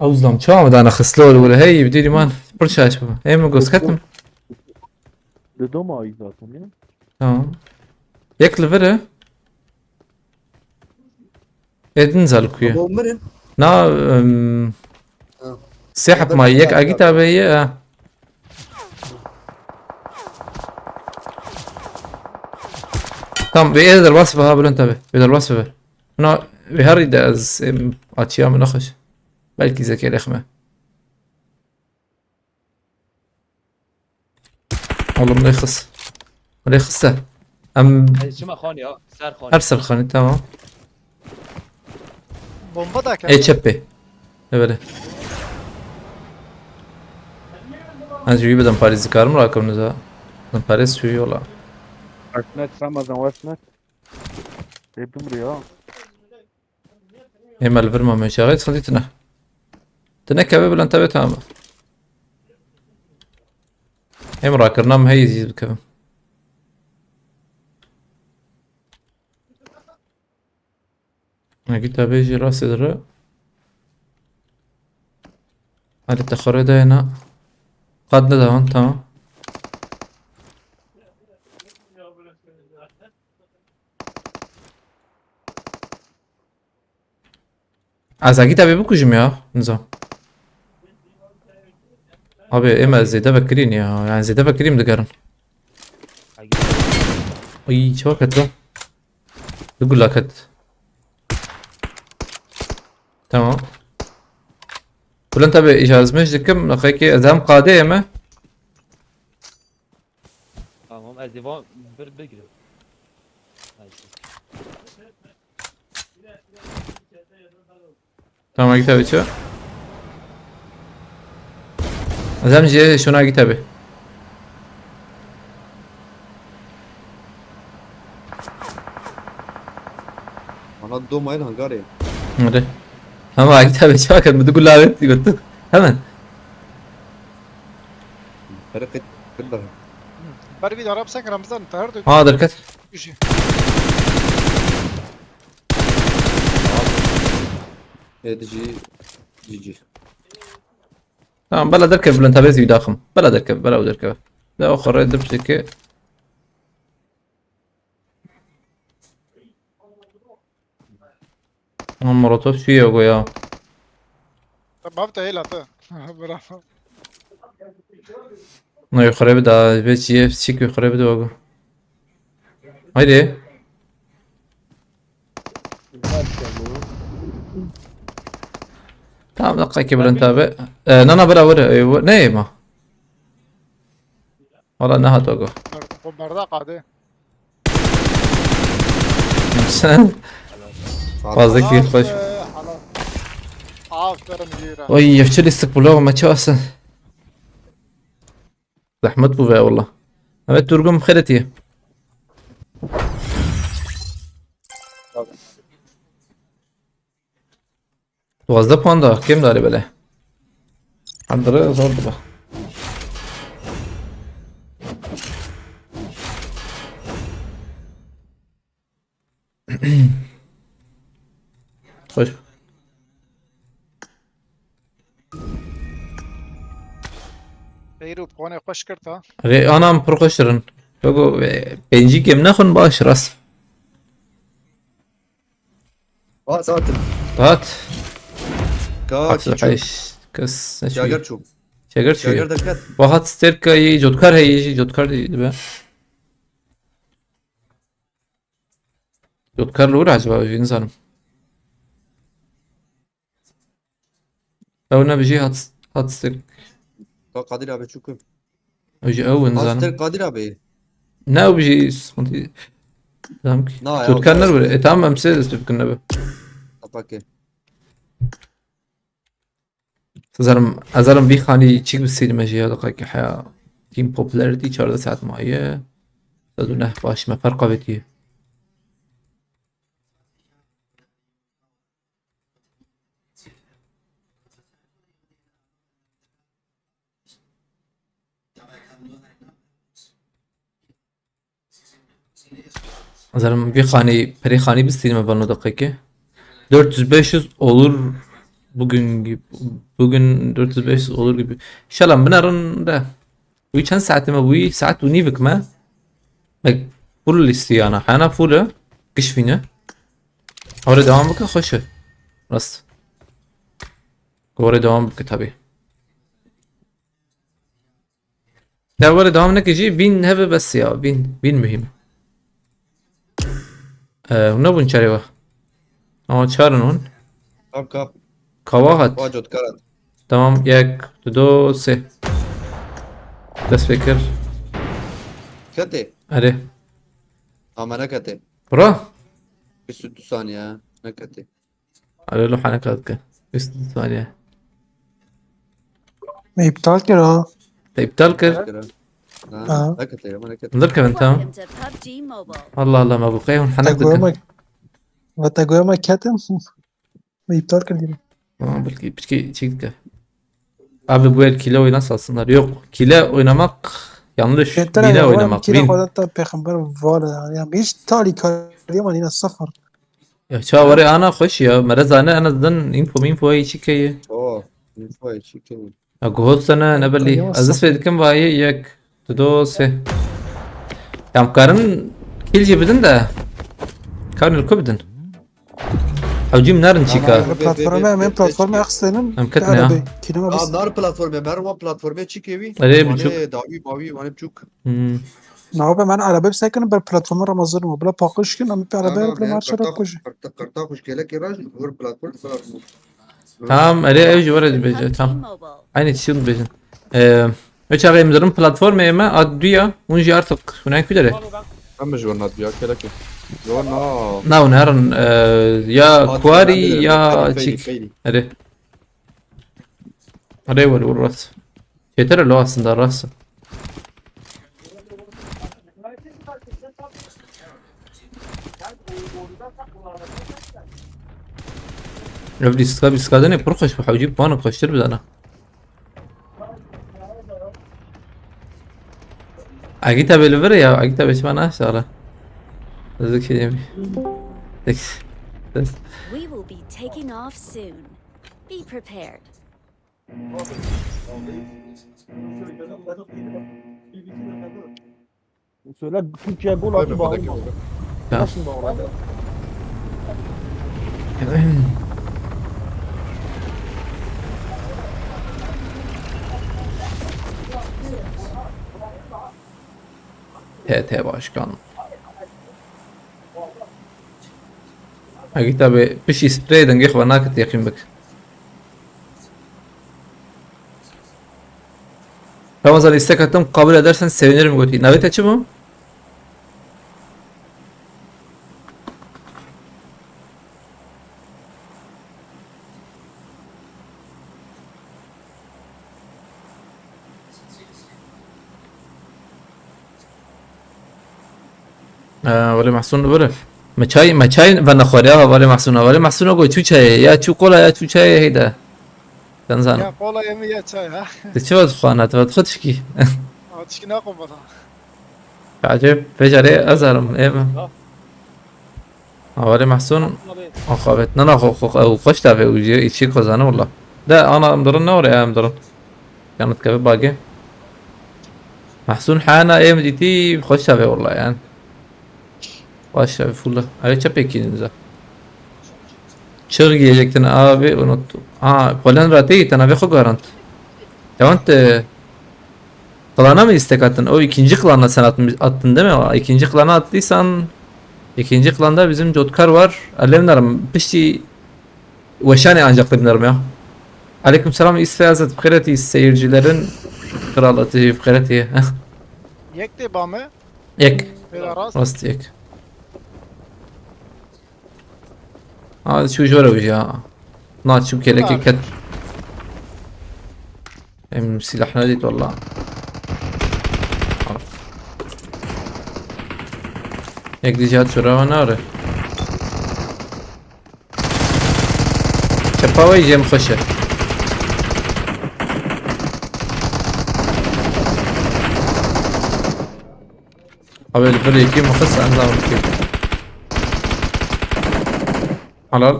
اوزلام چه آمدن خسلول ولا هی بدیدی من برشاش بابا هم گوز کتم ده ماهی zaten ya. tamam یک لوره ادن زالكويا ابو مرن نا سحب ما يك اجيتا بي tamam بيقدر الوصفة ها بلو انتبه بيقدر الوصفة انا بهري داز اتشيا من اخش بلكي زكي رخمة والله مريخصة ام Şuma xan ya. Ser xan. ارسل خاني تمام Bomba da اي تشبي böyle از روی بدم پاریزی کارم را کنم نزا بدم پاریز شوی ولا Esnet Ramazan Esnet. Ebdim buraya. اما الفرما من شغال خليت تنا كباب ولا انتبه تمام اما را كرنام هي يزيد بكباب قلت بيجي راسي درا على التخرج ده هنا قد ده هون تمام از اگه تبي بکشم یا نظام abi اما زيدا فكرين يا يعني زيدا فكرين دقرن اي شو كتلو يقول لك تمام ولا انت باجازه مش كم لقيك ازام قادمه Tamam. Ez divan bir gidiyor. تمام كتابي شو ازام جي شنو كتابي انا دو مايل هنغاري هذا اما كتابي شو كان بتقول لا انت قلت تمام فرقت كلها Bari bir Arap sen Ramazan tahır da حاضر كتب gücü. جي جي تمام بلا دركب ولا انت بيزي داخم بلا دركب بلا دركب لا اخر دبشك مراتب شو يا يا Bab da el atı. Bravo. No yukarı bir daha bir çık yukarı bir daha. Haydi. tamam دقيقة قبل نتابع نانا برا ورا نايمة والله انها توقف O bardak adı. sen fazla keyif hoş. Aferin yürü. Oy يفشل استقبلوه ما تشوسن زحمت بو والله اما ترجم خلتي وازده پاندا کم داری بله هم داره زار بله خوش ایرو پوانه خوش کرد ها ری آنام پرخوشترن بگو پنجی کم نخون باش راست Aa zaten. دهات Kaki çok. حيش كس Şager çok. شجر شو Şager dikkat. واحد ستيركا يجي جودكار هيجي جودكار دبا جودكار الأولى عجبها يجي نزلم لو أنا بيجي هات ستيرك Kadir abi çok. يجي أول نزلم Hastır Kadir abi. ناو بيجي سخنتي دامك نا يا جودكار والله. نربر تمام مسدس بفكرنا به Apake. أزارم بيخاني تشيك بالسينما جي هذا قايك حياة تيم بوبلاريتي 4 ساعات معايا تدونه باش ما فرقه بتي Azarım bir perihani bir silme bana dakika. 400-500 olur bugün gibi. Bugün 400-500 olur gibi. İnşallah بنرن ده. وي كان ساعة ما وي ساعات ونيفك ما فول الاستيانة حانا فولة كش فينا أوري دوام بك خشه راست أوري دوام بك تبي لا أوري دوام نكجي بين هبة بس يا بين مهم هنا بنشاريوه أما تشارن هون Kap. كواهات Vacot karat. تمام يك دو سه بس فكر Kate. أري Ama ne kate. برا Bir sütü saniye. Ne kate. على له حنكات بس ثانية ما يبطل كده طيب تلكر Ha. Ne kate ama ne kate. نركب انت Welcome to PUBG Mobile. الله الله ما بقيهم حنك تاجويا دكن ما وتاجويا ما كاتم ما يبطل كده belki çektik. Abi bu el kile oynasa aslında yok. Kile oynamak yanlış. Bine oynamak. كده Bin. خدت پیغمبر والا يعني ايش تالي كلام علينا السفر Ya çavarı ana hoş ya. Merazane en azından info iyi çıkıyor. Oo. Info çekin. Ya gohot sana ne belli. Eyvah, Aziz saf. Fedikin bayi yak. Tudo se. Ya karın kil cebidin de. Karın ilkobidin. Avcım narın çıka. بلاتفورم من بلاتفورم اخسنم Am katne ya. كلمه Aa بس nar platformu. Merhaba platformu çıkıyor. Nereye buçuk? Davi mavi mani buçuk. نوبه من على باب ساكن بالبلاتفورم رمضان وبلا باقش كنا على باب بلا مارش ركوش Karta hoş gelek iraj. Vur platform. Tamam öyle evci var hadi bece. PUBG Tamam. Mobile. Aynı çizim bejin. Üç ağayımların platformu yeme adduya. Unji artık. Hunak fidere. Ama jurnat ya kelek. Jorna. Nav narın ya kuari ya çik. Hadi. Hadi vur ras. Yeter lo aslında ras. Ya bir iskada ne prokoş bu havcı bana koştur bir tane. Agita belver ya agita beş bana aşağıla. Dedik şey demiş. We will be taking off soon. Be prepared. Söyle Türkiye gol attı bağırma. Ya. Nasıl bağırma? TT başkan. Agita be bir şey sprey den geh bana kat yakın bak. Ramazan istek attım kabul edersen sevinirim götü. Navet açı mı? ولی محسون بره مچای و نخوری ها ولی محسون گوی چو چای یا چو قولا یا چو چای هیده تنزانم Ya kola yemi ya çay ha ده چه وقت خواهنه تو وقت خودش کی Atışki ne yapın bana عجب بجاره ازارم ایم ولی محسون آخوابت نه خوش تابه اوجی ایچی کزانه والله ده انا ام درن نوری ام درن كانت كبه باقي محسون حانا ايام دي تي خوش شافي والله يعني خوش شافي فولا على çapekini imza çır giyecektin abi unuttum. Polen rati tane ve garant. Levent klana mı istek attın? O ikinci klana sen attın değil mi? O ikinci klana attıysan ikinci klanda bizim Jotkar var. Alemlerim pişti veşane ancak lemlerim ya. Aleykümselam İsfe Hazret Bkhereti seyircilerin kralı Bkhereti. یک دی بامه Ek. پیدا راست Rast ek. Hadi şu jora ya. Naçım kelek ket. Em silahına dit valla. Ek diyeceğiz şura ne ara? Çapava yiyeceğim xoşa. Abi böyle iki muhas anlamı ki. Halal.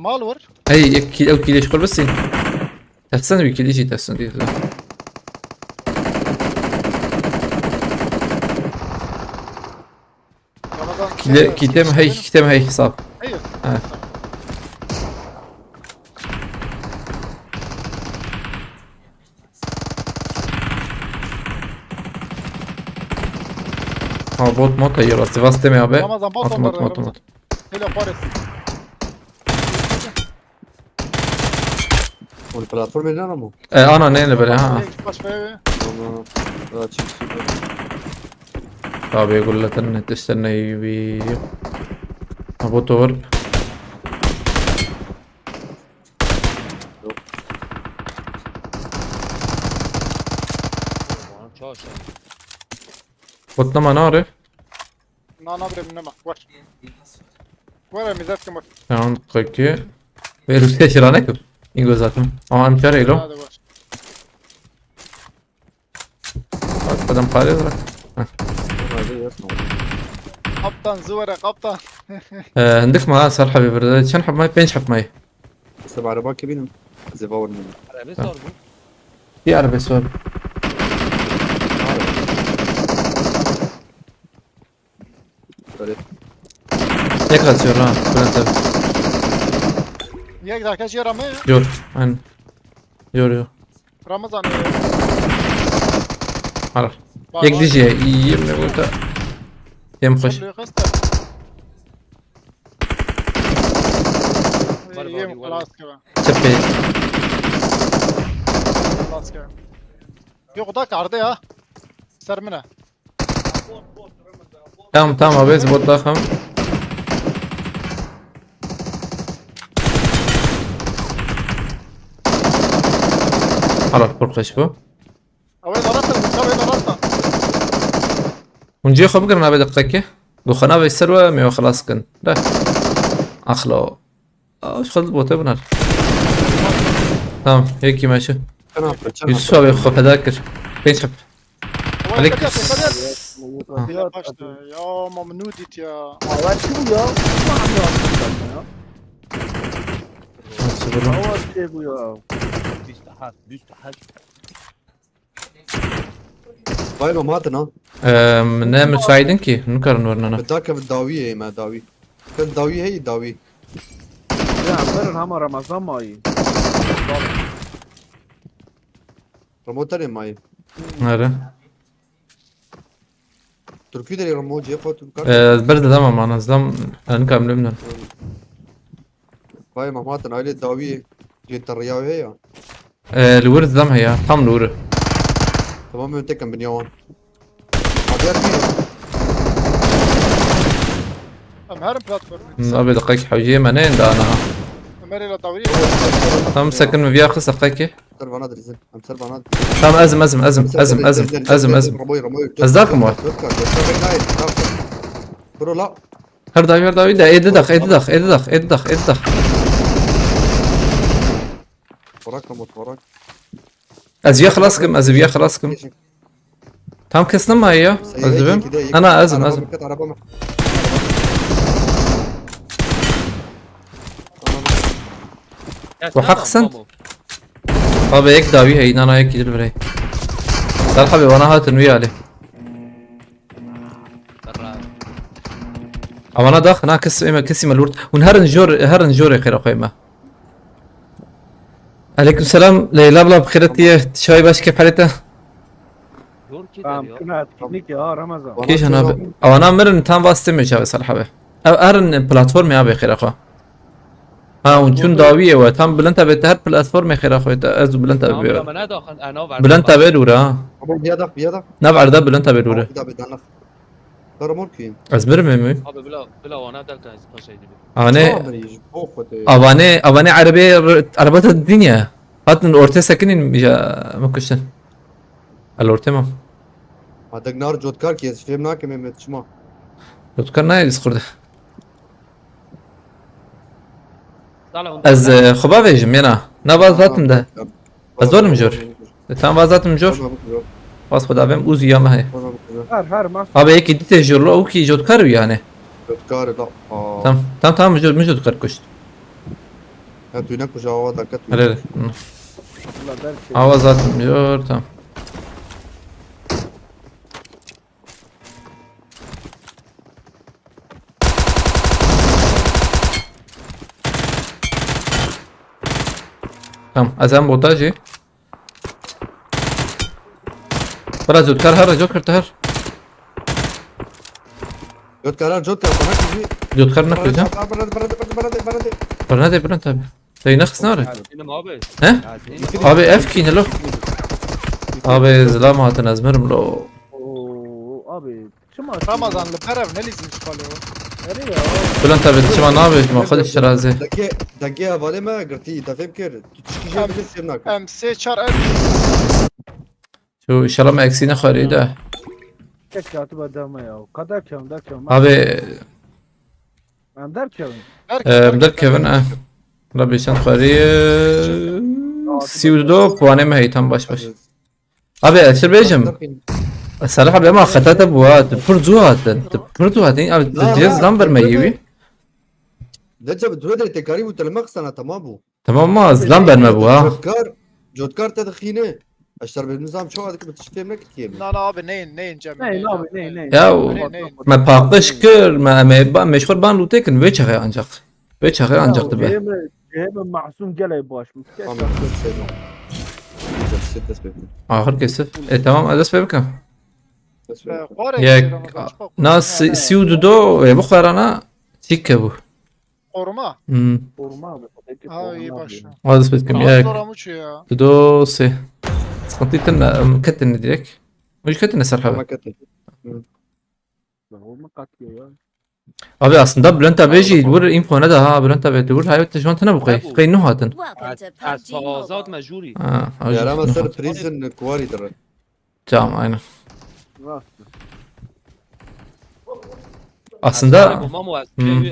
مال ور اي او كيليش قول بس تحسن بكيليش تحسن دي رمضان كتم هي حساب ايوه بوت موت هي راس فاستم يا بي رمضان بوت موت رمضان. موت موت الى فارس والبلاتفورم اللي انا مو انا نين بلا ها باش فيه طب يقول لك ان تستنى يبي ابو تور بوتنا ما نعرف نا نبرم نما ور ور ميزات كم يعني قكي بيروسيا شرانك يقول ذاتهم ام شاري له هذا ور قدم قاري قبطان زورة قبطان عندك ما صار حبيبي شن حب ماي بينش حب ماي سبع عربات كبيرة زي باور منه عربي صار بو في عربي سؤال يقرأ سيران بلانتر یک دکش یه رمه جور عن جور رمضان عرف يك دي جي يمني قلت يم خوش يم خلاص كمان تبي خلاص كمان يقضاك عرضي ها سر منها تمام ابيز بوت ضخم عرف برقش بو اوين راسنا اوين راسنا ونجي خو بقرنا بدقيقة دخنا بالسروة ميو خلاص كن لا اخلو ايش خلط بوت ابنر تمام هيك ماشي انا يوسف ابي خو هذاكر فين شب عليك. يا ممنودت يا اول شو يا ما عم يعرف هو كيف يا بايلو ماتنا من مساعدين كي نكر نورنا بتاكل الداوية ما داوي كل داوية هي داوي يا عم هم رمضان ماي رمو تاني ماي هذا تركي داري رمو جي فوت البرد ده معنا زلام نكمل منه باي ما ماتنا هاي الداوية جيت الرياوي هي الورد دم هي طعم الورد تمام من تكن بنيوان عبير فيه امهرم بلاتفورم ابي دقيقة حوجية منين ده انا امهري للدورية تم سكن فيها خص دقيقة سربا نادر زين ام سربا نادر تم ازم رموي رموي أزداكم واحد. برو لا هر داوي ده ايه دخ وراك رموت وراك ازفيا خلاصكم تم كسنا ما هي ازبم انا ازم وحق سنت. طب هيك داوي هي انا هيك يدل بري صالح ابي وانا هاتن ويا عليه برا او انا داخل انا كسي ملورت ونهر نجور يا خير اخوي ما عليكم السلام ليلى بلا بخيرتي شاي باش كيف حالته دور كده فاهم يا كنا تكنيك يا رمضان كيش انا او انا مرن تام واسطه مجا صالح ابي ارن بلاتفورم يا ابي خير اخو ونجون داويه وتام بلنتا بتهر بلاتفورم يا خير اخو از بلنتا انا انا داخل انا بلنتا بدورا بيدك نبع ده بلنتا بدورا بدنا ترى ممكن ازبر ميمي ابي بلا وانا داخل باش يدي انا اواني عربات الدنيا هاتن اورتي ساكنين بيجا مكشن الاورتي ما هذاك نار جودكار كيس فهمنا كم تشما تذكرنا ديسكورد طالع از خبا فيجم ينا نبازاتم ده از دور مجور تام بازاتم مجور باز خدا بهم اوز يا ما هي هر ما ابي هيك دي تجور له اوكي جودكار يعني جودكار لا تام مجور كار كشت هاتو هناك وجاوا هذاك هلا والله درك اوازات مجور تام تمام ازام بوتاجي برا جودكار هر جودكار تهر جودكار هناك يجي جودكار نكتو تام برنادي تاي نخس ناري هنا ما ابي ها ابي افكين له ابي زلام هاتن ازمرم له ابي شو ما رمضان البرف نلزم شغله بلان تابي شما نابي ما خدش شرازي دقيقة بالي ما قلتي انت فهم كير تشكي جاي بس هناك ام سي شار شو ان شاء الله ما اكسينا خريده كاتب دم يا قدر كم ده كم ابي ام در كم مدر كيفن ربي شان خري سيودو بواني ما هيتم باش ابي اشر بيجم الصراحة بما خطات بوات برزوات ابي تجهز لامبر ما يبي ده بتودر تكاري وتلمخ سنة تمامو تمام ما لامبر ما بوا جودكار تدخينه اشتر بالنظام شو هذاك بتشتم لك كيف لا لا ابي نين جمع نين يا ما باقش كر ما مشغول بان لوتيكن ويتش غير انجق تبع جيب معصوم قلي باش اخر كسف تمام ادرس بكم قاري ياك ناس سيودو دو بخير انا تيكبو قرما ورما هاي باشا ادرس بكم ياك يا دو سي سقطيتنا كتن ديك مش كتن سرحبه ابي اصلا بلنتا بيجي يدور انفو ندا ها بلنتا بيدور هاي انت شلون تنبقي قينو هاتن Welcome to از PUBG فازات Mobile. مجوري يا راما صار بريزن كواري ترى تمام اينا اصلا ما مو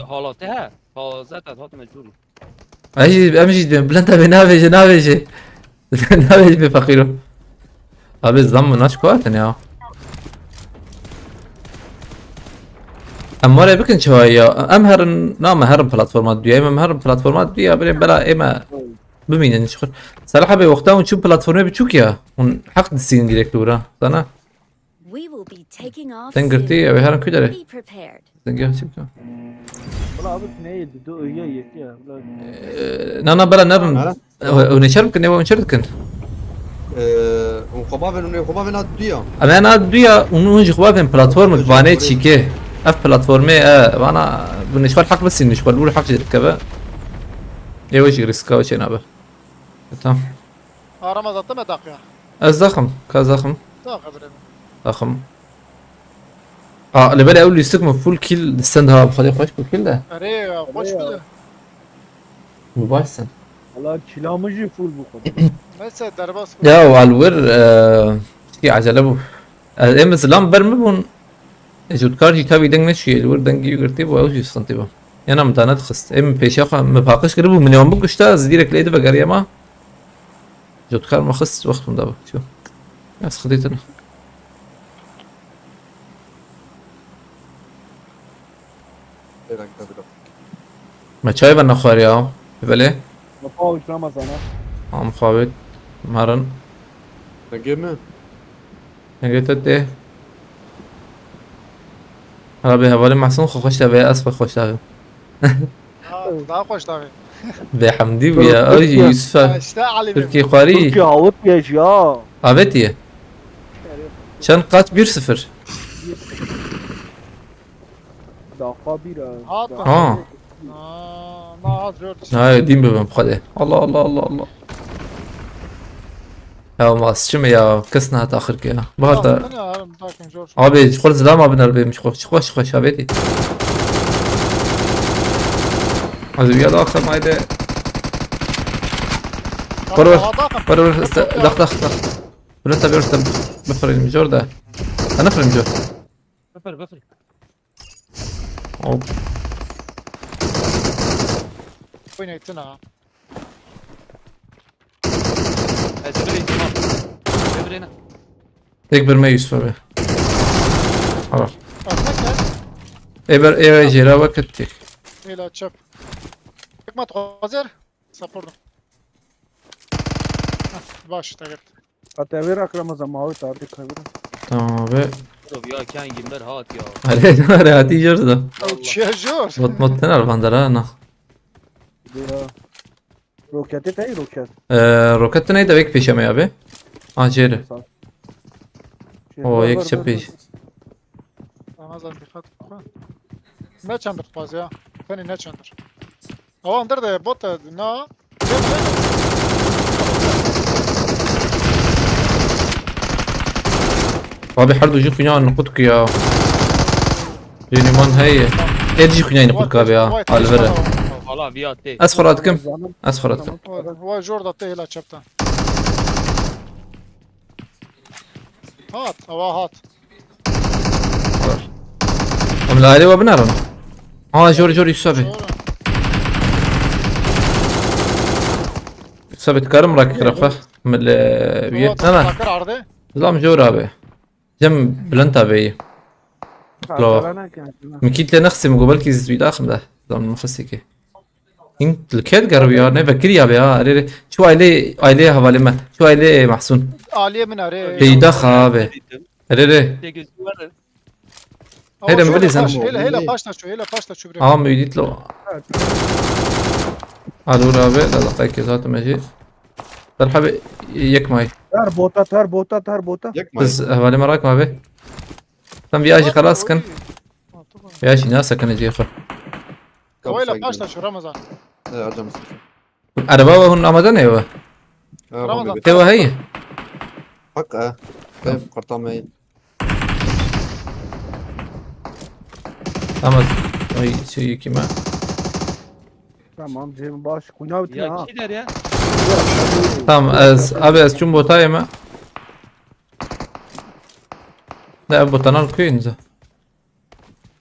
حالاتها فازات هات مجوري امشي بلنتا بنافج بفقيرو ابي الزم ناش كواتن يا امور بكن شويه امهر نعم مهر بلاتفورمات دي اما مهر بلاتفورمات دي بلا اما بمين نشخر صراحه بوقتها ونشوف بلاتفورم بتشوكيا ونحقد السين ديريكتورا انا We will be taking off تنقرتي soon. ابي هرم كده Be prepared. تنقر شبكه والله ابو نيد دو هي نانا بلا نرن ونشرب كن ونشرب كن وخبابن الدنيا اما انا دويا ونجي خبابن بلاتفورم بانيت شيكي اف بلاتفورمي انا بنشوال حق بس نشوال الاول حق الكبا اي وجه ريسكا وشي نابه تمام رمضان تم دقيقة از ضخم كزخم دقيقة ضخم اللي بالي اول يستكمل فول كيل السند ها بخليه خوش فول كيل ده اري خوش بده مباشر والله كلا مجي فول بخد بس درباس يا والور شي عجله بو ام سلام برمبون جود كارجي تابي دنگ نشي الور دنگي يغرتي بو اوجي سنتيبا انا متانات خست ام بيشاخ مباقش قربو من يوم بقشتا زديرك ليده بقريا ما جود كار ما خست وقت من دابا شو ناس خديتنا ما تشاي بنا خوريا ببلي مطاوش رمضان عم خابت مرن نجمه قلت ايه abi havalı mahsun خوش تابع اسف خوش تابع daha hoş tabii. be hamdi ya ay Yusuf İşte Ali Bey. Türkiye qari Türkiye havut geç ya. evet ya Çan kaç 1-0 Dakika bir Hat mı? ha Ne hazır? ha din bebem خده Allah Allah Allah Allah ya masçım ya kesna hat akhir ki ya bahar da abi خور زلام abi nerbe مش خوش خوش خوش abi az bir yada akhir mayda ور دق دق دق ولا انت بيرسل بفر المجور ده انا في المجور بفر أو. Oynayın ha. جبري تمام جبري هنا تكبر ما يوسف به خلاص Örnek ne? ايبر ايه جيرا وقتك İla çöp. Hikmet hazır. Sapırdım. Baş tabii. Atevir akramazam havut artık kabir. تمام به يا كان جيمر هات يا عليه هاتي جرده Çözüyor. مت تنال بندرا انا Roketi tey roket. روكت نيدا بيك بيشامي ابي اه جيري او يك شبيش Ramazan dikkat. Ne çandır paz ya? Seni ne çandır? O andır da bot na. ابي حردو جيك نيا نقطك يا جيني مان هي ارجي كنيا نقطك ابي على الفرا والله فيات تي اسفراتكم اسفراتكم Vay jorda te ila çapta. Hat, hava hat. ام العالي وبنارنا اه جوري جوري يسابي يسابي تكرم راك رفه من بيت انا Takır ardı. زلام جور ابي جم بلنتا ابي مكيت لنخسي مقبل كي زويد اخم ده زلام مخسيكي انت الكيد قرب يا نه فكر يا ابي شو ايلي حوالي ما شو ايلي محسون Aliye min arı. بيدا خابه ريري تيجي زوار Hele mi bilirsen? Hele başla şu, hele başla şu. اه ميديت له الو رابع لا دقيقة ذات ماشي مرحبا يك ماي Ter bota. Yakma. بس حوالي مراك ما به تم بياجي خلاص كان بياجي ناسا كان يجي اخر Hele başla şu Ramazan. Harcam Mustafa. انا بابا هون رمضان ايوه Ramazan. ايوه هي Hakka. Ben kartamayı. اما هي شيء كما Tamam Cem baş. Kunav يا ha. كيدر يا تمام از ابي از جنبو تايمة لا ابو تنال كوينز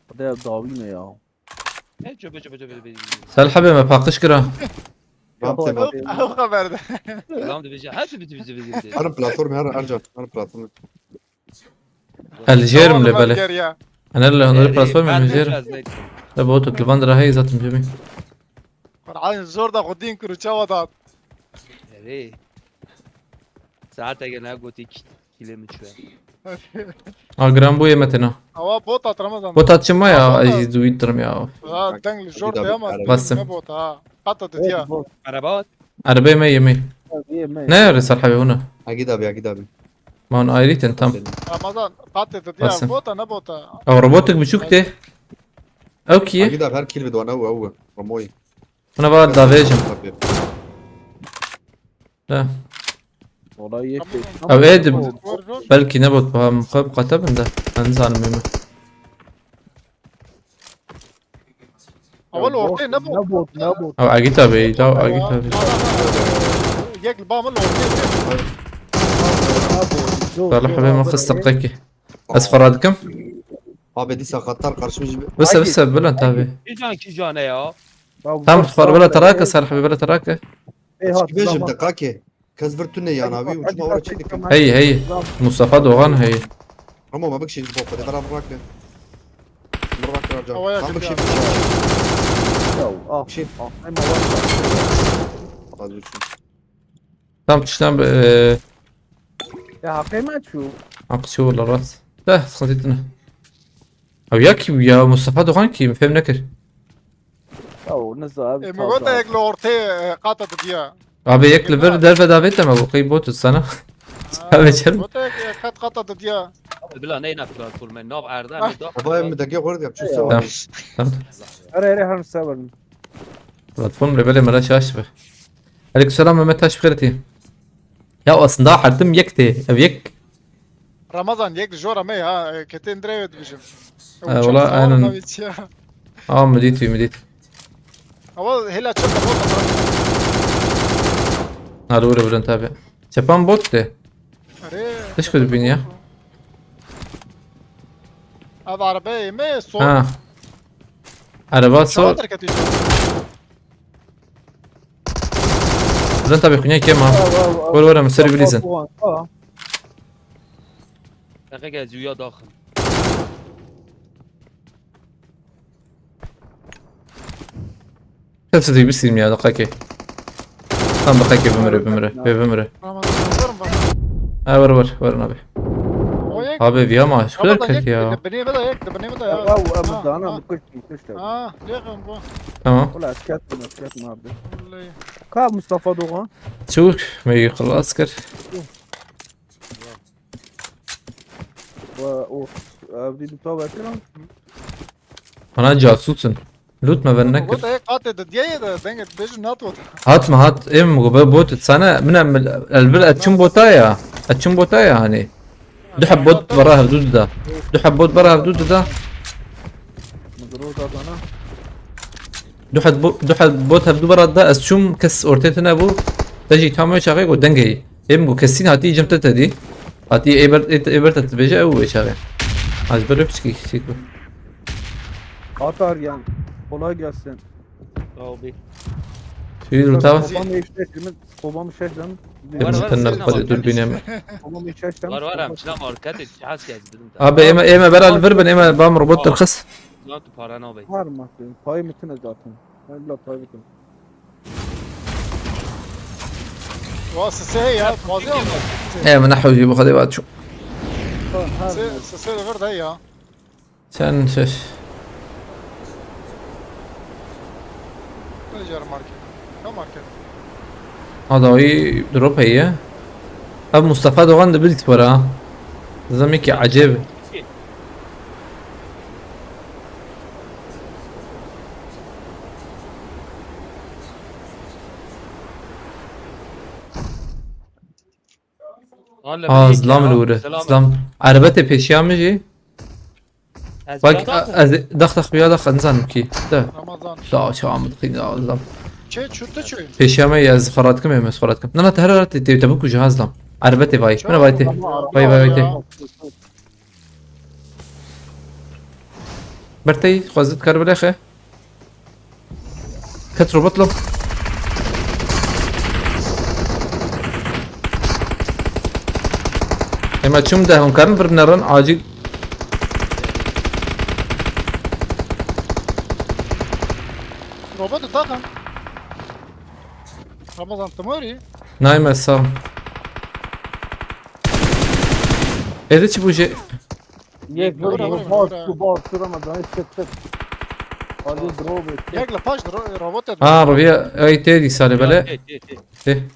Hadi davi ne ya? جب جب جب سالحبي ما باقش كرا Ramte bak. O haberde. لام دبيجي هات بيجي Ana platformu her harcam. Ana platformu. الجير من Tamam, بالي gel ya. انا اللي هون البلاتفورم من الجير لا بوتو كلفاندرا هي ذات مجمي Kur'an zor da kudin kuru çavadat. ايه ساعتها انا قلت كيلو شوي اه جرام بويا متنا Hava bot at Ramazan. بوتات شما يا اجي دويد درم يا Ha dengli zor da ama. بس Ne bot ha. Hatta dedi ya. عربات عربية مية مية ناير سالحبي هنا Agid abi, Agid abi. ما هون ايريتن تم Ramazan hatta dedi بس. ya. Bota ne bota. او روبوتك بشوكتي اوكي Agid abi her kill video ana هو رموي. انا بعد دافيجن Tabii. لا Olay yetti. او ايد بلكي نبط بها مقابقة تبن ده انزل ميمة Havalı ortaya ne bot. Ne bot. او اجيتا بي لا اجيتا بي Yek bağımlı ortaya. سالحبي ما خص تبقيكي اسفرادكم Abi disa Katar karşıma gibi. بس بلا انتبه كي جانا يا تم تفر بلا تراك سالحبي بلا تراك Beşim dakika ki. Kız vurtu ne yani abi uçma var çektik. هي مصطفى دوغان هي Ama ma bakış bu kadar beraber bırak. Bırak harcam. Havaya Tam bakış. gidiyor. Ah. Şey. Ah. Hem hava. Hadi uçsun. تم تشتم Ya hakkı mı şu? عقشو ولا راس لا صديتنا او ياكي ويا مصطفى دوغان كي فهم نكر او نزل مقول لك لو اورتي قاطع ديا ابي يك لفر دلفا دافيتا ما بقي بوت السنه هذا شرم قلت لك قد قاطع ديا بلا نينا فول من ناب عرضه بابا ام دقيقه ورد يا شو تمام سوى تمام اري هنسوي بلاتفورم لبلي ملاش اشبه عليك السلام متى خيرتي يا اصلا حرتم يكتي ابيك رمضان يك جورا مي ها كتين دريد بيجم والله انا مديت اول هلا تشوف بوطه هذا ولا بدنا نتابع شبان بوت ليش كنت بينيا هذا عربية ما صوت عربات صوت شاطر كتير بدنا نتابع خنيا كيما ولا مسري بليزن دقيقه زویا داخل كيف تدري بس يا دقيقة كم دقيقة بمرة ور نبي abi bir ama şu kadar kötü ya. بني بدا يك بني بدا او ابدا انا كل شيء ليه غنبو Tamam. ولا اسكت ما ابدا كاب مصطفى دوغان Çabuk meyi خلاص كر. و بدي نتابع كلام Bana casussun. Lütme ben ne قلت هيك قاطع ديا ده دنجت بيجي ناطوت هات ام بوت سنة من البل اتشم بوتايا اتشم بوتايا يعني دو حب بوت براها بدود ده دو حب بوت براها بدود ده مضروب انا دو حب بوت هبدو برا ده اتشم كس اورتيتنا بو تجي تامو شاغي ودنجي ام كسين هاتي جمت تدي هاتي ايبر تتبجا او شاغي az böyle bir şey Atar yani. Kolay gelsin. abi Şuydu tamam. Babam işledim. Var dur benim. Babam işledim. var مش لا ماركات شحال كذب Abi ema bera الفربن ema bam robot ترخص. لا تبارنا abi Var mı? Pay mitine zaten. Allah pay mitin. واسسه هي فاضي Ema نحو يجيبوا خديبات شو. سسه غير ده هي Sen şaş. تجار ماركت كم ماركت Adayı drop هي. Abi Mustafa Doğan da bilit var ha. Zamiki acayip. Zlam الورة زلام عربته پیشیا میجی باک از دخت بیا دخت انزان کی ده رمضان لا شو عم تخيل زلام چه شو چوي پیشیا می از فرات کم از فرات کم نه تهرارت تبكو جهاز زلام عربته وای من وایته وای برتي خوازت کار بلاخه كترو بطلو اما چوم ده هم کارن بر نرن عاجل روبوت طاقم رمضان تموري نايم السام ايه çi buje Yek böyle bas Ramazan çıktı. Ali drop et. ياك لباش روبوت ربيع اي تيدي سالي بلا ايه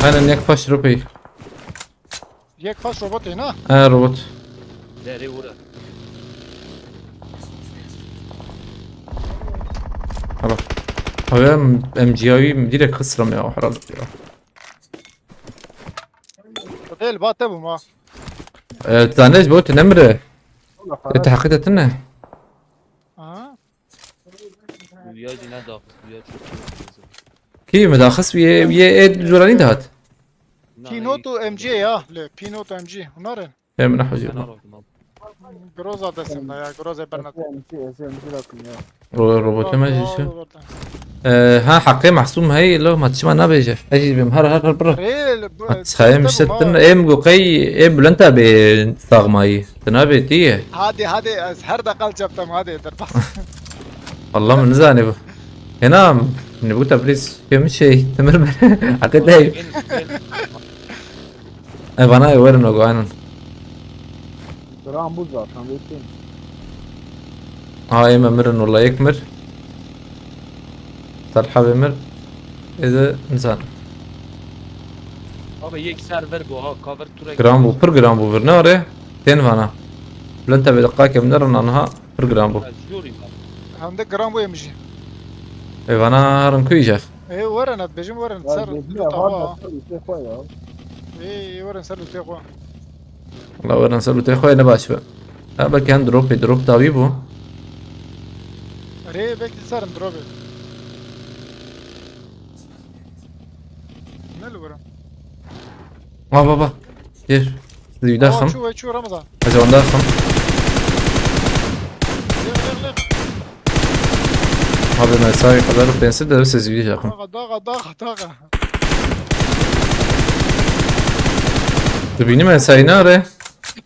انا نيك فاش روبي ياك باش روبوت هنا روبوت داري ورا خلاص هذا ام جي اي مديرك خسرم يا حرام ده البات ابو ما تانيش بوت نمره انت حقيقة اه ويا جينا داخل ويا كي مداخس ويا جوراني دهات بينوتو ام جي يا لا بينوتو ام جي ونارن يا من حوجي جروزا دسم يا جروزا برنات روبوت ما جيش ها حقي محسوم هاي لو ما تشما نبيجه اجي بمهر برا ريل تخيل مش تن ام قوقي ام بلنتا بثغماي تنابي تيه هذه هر دقل جبتم هذه دربا والله من زاني هنا نبغى تبريز كم شيء تمر عقد هاي bana verin o aynen. Sıram bu zaten. Bekleyin. هاي ممر والله يكمر طرحة بمر إذا إنسان Abi یک سرور بو ها کاور تو جرام بو بر جرام بو برنا وري تين فانا بلنتا بدقاك بنرن عنها بر جرام بو جوری Hem de gram bu yemişi. اي فانا هرن كوي شاف Veren at bejim veren Ya ser dediği luta var ha. da işte koy ya. Veren ser luta ha. والله ورن سلو تيخوي انا باش بقى هبا كان دروب داوي بو Re bekli serim drobe. Ne luram? بابا ير ذي يدخم Şu Ramazan. اذا ندخم Leg. هذا ما يساوي قدر بينسد بس زي يدخم Dağa. تبيني ما يساوي ناره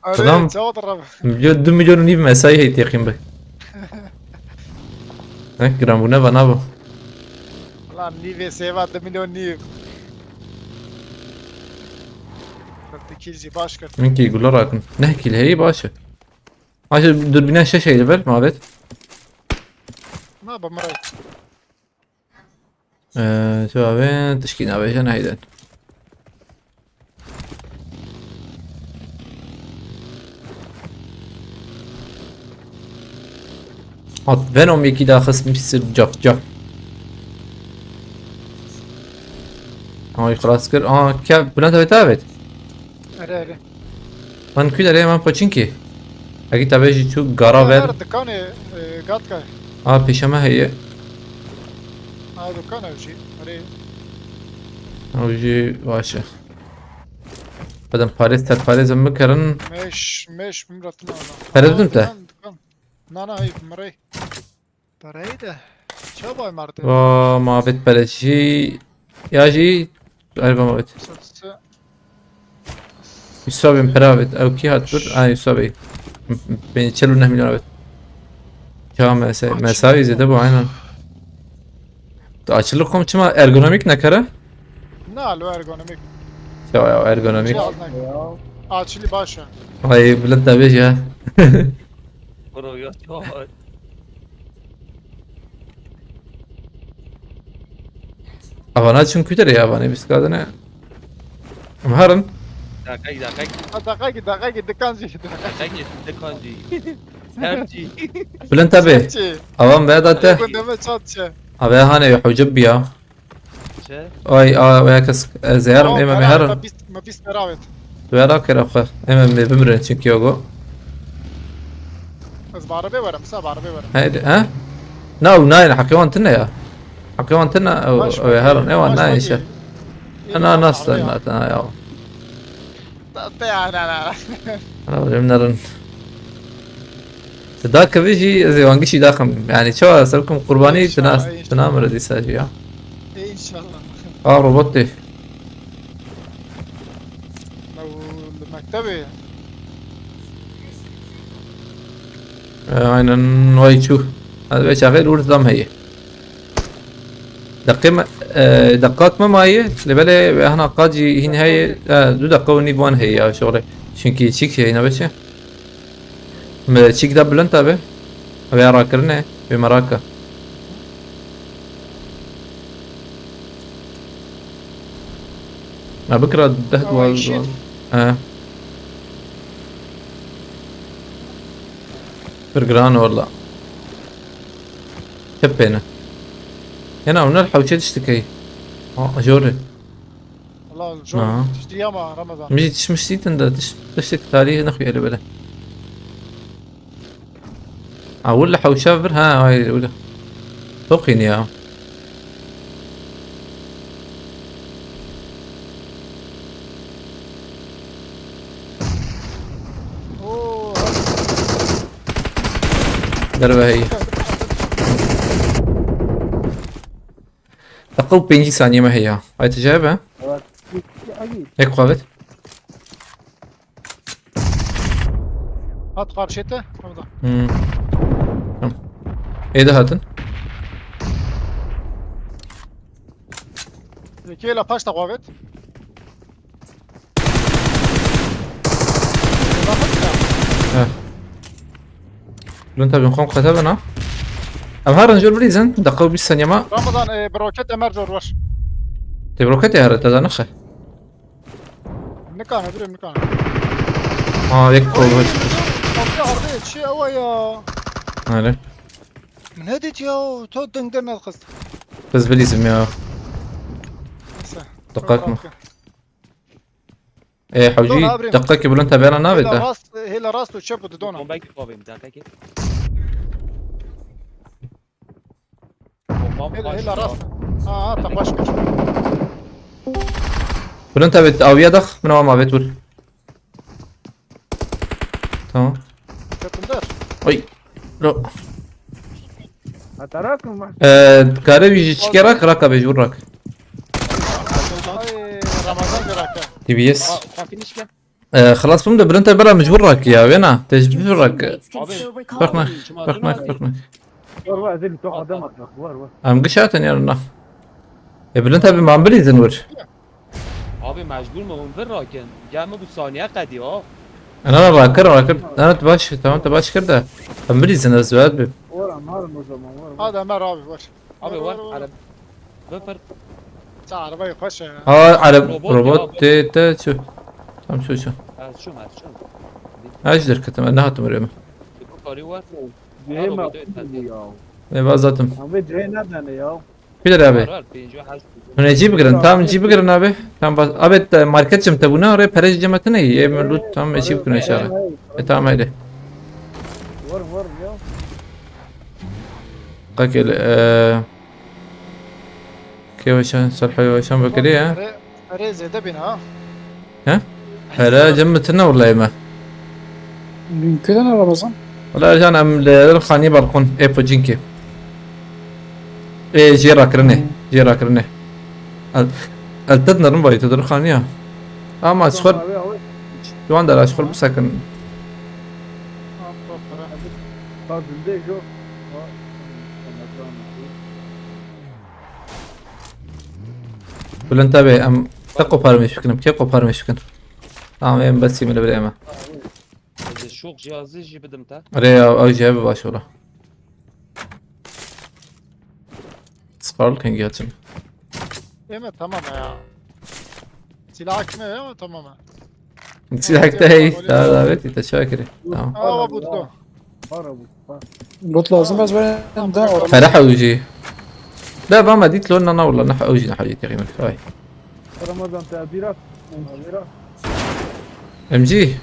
Adam- Cevap araba. مليون 2 مليون ونيف ما يساوي هي تيقين به هيك جرام بو نبا نبا Lan nive seva 2 milyon niv. Kilci baş kart. من كي يقول له راكن نحكي لهي باشا عشان دربنا شاشة يلبل ما بيت Ne yapayım Maray? شو وين تشكينا بيش انا هيدن حط بينهم يكي دا خصم يصير جف هاي خلاص كر كيف بلانتا بتابت Ere. من كي داري من بوچينكي اكيد تابعي شو غارا ver Dükkanı gatka. پیشمه هي Ha dükkan evci. Ere. اوجي باشه بدم باريس تر باريس مكرن Meş mümratın ana. Paradın mı? Dükkan. Nana ayıp Maray. Parayı da. Çabay martı. و ما بيت بلشي ياجي عرفة ما بيت Satsı. يساوي برافت او كي هاتبر يساوي بين 49 مليون بيت كام مساوي زيادة بو عينا açılık çima ergonomik ne kara? Ne alo ergonomik. Ya ergonomik. Şey altına. Ya. Açılı başa. Ay bilet tabi ya. برو یا چهار Avana çünkü der ya bana biz kadına. Maharın. دقیق Dakika dükkancı. دقیق دکاندی هرچی Bilen tabi. Çatçı. Avan veya da te. Bugün deme çatçı. Abi hani yuhujub ya. چه؟ Ay veya kas ziyaram ema meharın. Ma pis meravet. Veya kere akar. Ema bimrin çünkü yogo. Az barabe varım. Sa barabe varım. هاي ها؟ نو ناين حكيوان تنا يا حكيوان تنا او هرن ايوه ناين شا انا نصلا انا يا انا من نرن ذاك بيجي زي وانجيشي داخم يعني شو اسالكم قرباني تنامر دي ساجي يا İnşallah. روبوتي لو المكتبة aynen واي شو هذا بيش شغال ورد ضم هي دقات ما هي اللي بالي هنا قاجي هنا هي دو دقة وني بوان هي يا شغله شنكي تشيك شيء هنا بس ما تشيك ده بلنت أبي أبي أراكرنه بمراكا ما بكرة ده أول شيء. برجران والله تبينا هنا ونلحق وشي تشتكي جوري والله شو تشتري ياما رمضان مجي تشمشتي تندا تشتك تاريخ نخوي اللي بلا ولا حوشافر ها هاي ولا توقيني يا اوه دربه هي تقل بينجي ثانية ما هي هاي تجايبها Evet. Git. هيك قابت هات قارشته رمضان ايه ده هاتن Zeki ile paş taqavet. بلون تبي نقوم كتبنا ام هارن جور بريزن دقوا 20 ثانيه ما Ramazan broket emer zor var. تبروكتي هرت هذا نخه Nikane bir nikane. اه يكفو Abi harbi şey ama ya. هلا Ne dit ya? To dengdemez kız. بس بليزم يا Neyse. دقائق ما ايه حوجي دقائق بلون تبينا Hela نابت rast, hela rast och köp dona. Bomba gitti abi bir dakika ki. Bombam Hela rast. Ha taqaş geç. بلون تبت او يدخ من هو ما بتقول تمام Köpünder. اي لا هتراكم محسن. كارب يجي تشكرك راكب بيجورك Ay Ramazan gerek. تي بي اس Aa finish gel. خلاص بمدة بلون تبرا مجبورك يا وينا تجبرك Teammates can Abi, still recall فرقنا you. فرقنا فرقنا ور ور زين تقعد دمك ور ور. ام قشاتن يا رنا يا بلون تبي ما عم زنور Abi mecbur mu bunu raken? Gelme bu saniye kadi ha. انا راكر انا تباش تمام تباش كده ام بليزن الزواد بي ور عمار النظام ور. Hadi Ömer abi baş. Abi var Arap. Böfer. Sen arabayı koş ya. اه على روبوت روبوت تا شو تمام شو Az şu az şu. اجدر كتم انها تمريمه Bu kari var. جهيم روبوت يا. بازاتم عم بيجي ندن يا. بيدر ابي Var birinci haş. من يجيب قرن تام نجيب قرن ابي تام بس ابي ماركت جم تبونا وري بريج جمتنا يي من لوت تام يجيب قرن ان شاء الله تام هيدي ور ور يا. قاكل كيف عشان صلحوا عشان بكري ها Reze'de bin ha. هلا جمتنا ولا يما كده انا رمضان ولا رجعنا ام للخاني برقون اي بوجينكي اي جيرا كرني التدنا رمباي تدر خانيا اما اشخر جوان دار اشخر بسكن صار زندي شو. بلن تابي ام تقو بارمش فكرم كي قو بارمش فكرم tamam en basit mi بريمه Şok cihazı jibidim ta. ري او جاب باشولا سقال كان جاتم Evet tamam ya. Silah akmıyor ama tamam ha. نسيت تهي لا بيتي تشاكري تمام Aa bu da. هربوا. قلت لازم بس ده ورا فرح اوجي لا ما ديت لون انا والله نح اوجي حاجتي غير كفايه رمضان تأثيرات. تأثيرات. ام جي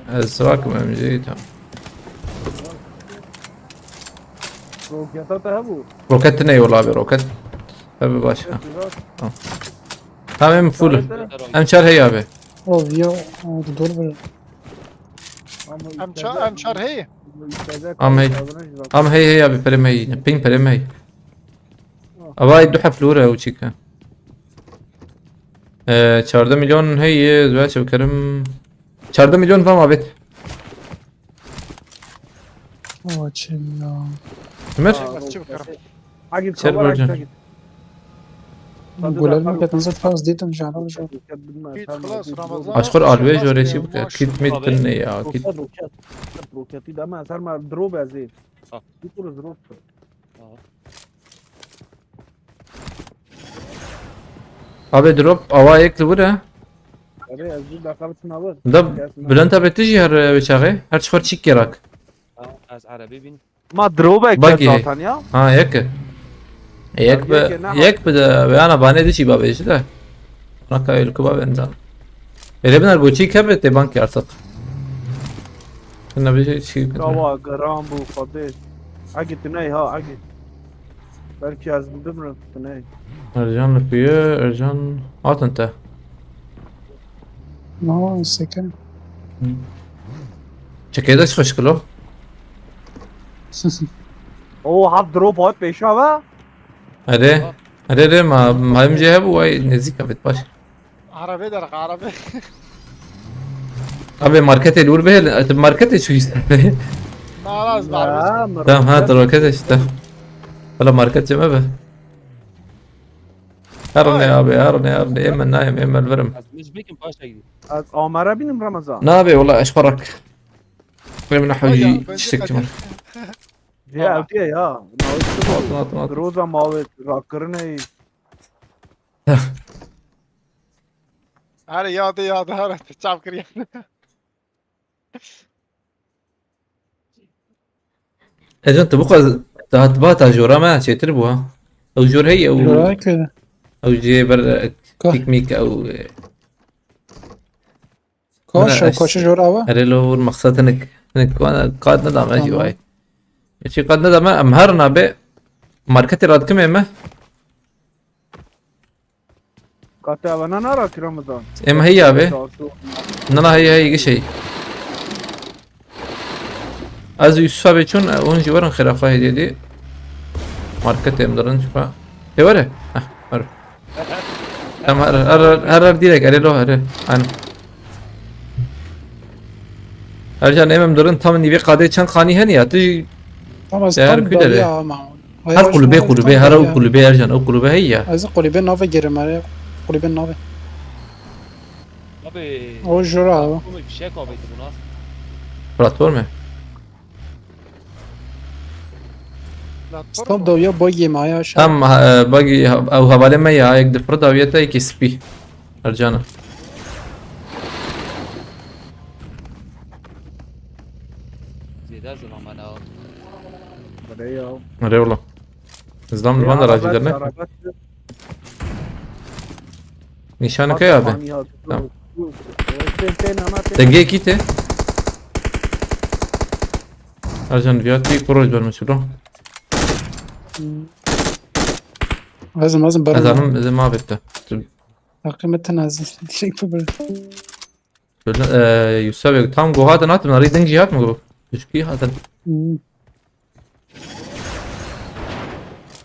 ازراكم ام جي تمام روكيتات هبوا. روكت ني والله بروكت ابي باشا تمام فول ام شهر هي ابي او فيا دور بر Emçar hey. ام هي ابي بريم هي بين بريم هي ابا يدو فلوره وشيكا 14 milyon هي باشا بكرم 14 milyon فما بيت واتشيلا عمر عقد سير خبر برجع. عقد. نقول لهم كانت نزلت خلاص ديتهم مش عارف شو Git خلاص Ramazan. اشكر الويج وريشي اكيد 100 بالمية اكيد روكيت ده ما صار مع دروب يا زين. صح. يقول دروب. ابي دروب اوايك لبره ابي ازيد عقبت ناظر. ده بلانتا بتجي هر بشاغي هر شخور تشيك يراك Az Arabi bin. ما دروبك باقي. zaten ya. ها يك يك يك بدا انا باني دي شي بابا ايش ده انا كاي الكباب انزل اللي بنا البوتشي كبت بانكي ارتق كنا بيجي شي كوا جرام بو قديش. عقد تناي ها عقد. belki yazdım mı تناي. ارجان لفيه ارجان عط انت ما هو السكن شكيدش خشكلو اوه هاف دروب هات بيشاوا. اري ما يمجي هبو واي نزيكا بتباش Arabi derak Arabi. ابي ماركتي الاول به ماركتي شو يستاهل Naraz darbe. تمام هات ماركتي شتا ولا ماركت جمع به هرني يا ابي هرني اما النايم اما الفرم. از مش بيكن باشا جديد. از آمره بینم رمضان. نابي والله اشكرك. من نحوي بنزين اشتكت قديم. من جه اوتیه یا. ناط. روزا ماوت راکرنه. هر یاد هر چاپ کریه. اجا انت بقى هتبات جورا ما شي تربوها او جور هي او جورا كده او جي بر كه. تيك ميك او كاش لا، او كاش جورا وا اري له المقصد انك قاد ندم اجي تمام. واي شي قاد ندم امهرنا به ماركتي راد كم اما کاته و نه نرا کی رمضان. اما هي به نلا هي شيء از يوسف ابي چون اون جوارن خرافه هدي دي ماركتي مدرن شفا اي وره اه وره هر ديرك اري له اري انا ارجع نيم درن tam niye قاده چند خاني هني اتي طبعا از değer tam küdere. داريا معمول هر قلوبه هر قلوبه ارجع او قلوبه هي از قلبه ناف گرماره قلبه ناف Abi. او جورا Como bir şey kabul etti buna. platform ستوب دو يا باجي معايا شا ام باقي او حواله ما يا یک دفر داویتا یک سپی ارجانا Ziyade zaman bana. بله یا. اره والله ازدام الوان در راجی درنه نشانه که یابه تمام. دقیقه کیته ارجان بیاتی کروج برمشلو لازم از برا آنم از ما بيته تقريبا تنازل شيء فبر يوسف tam gohada nat من ريدنج جهات مو تشكي هذا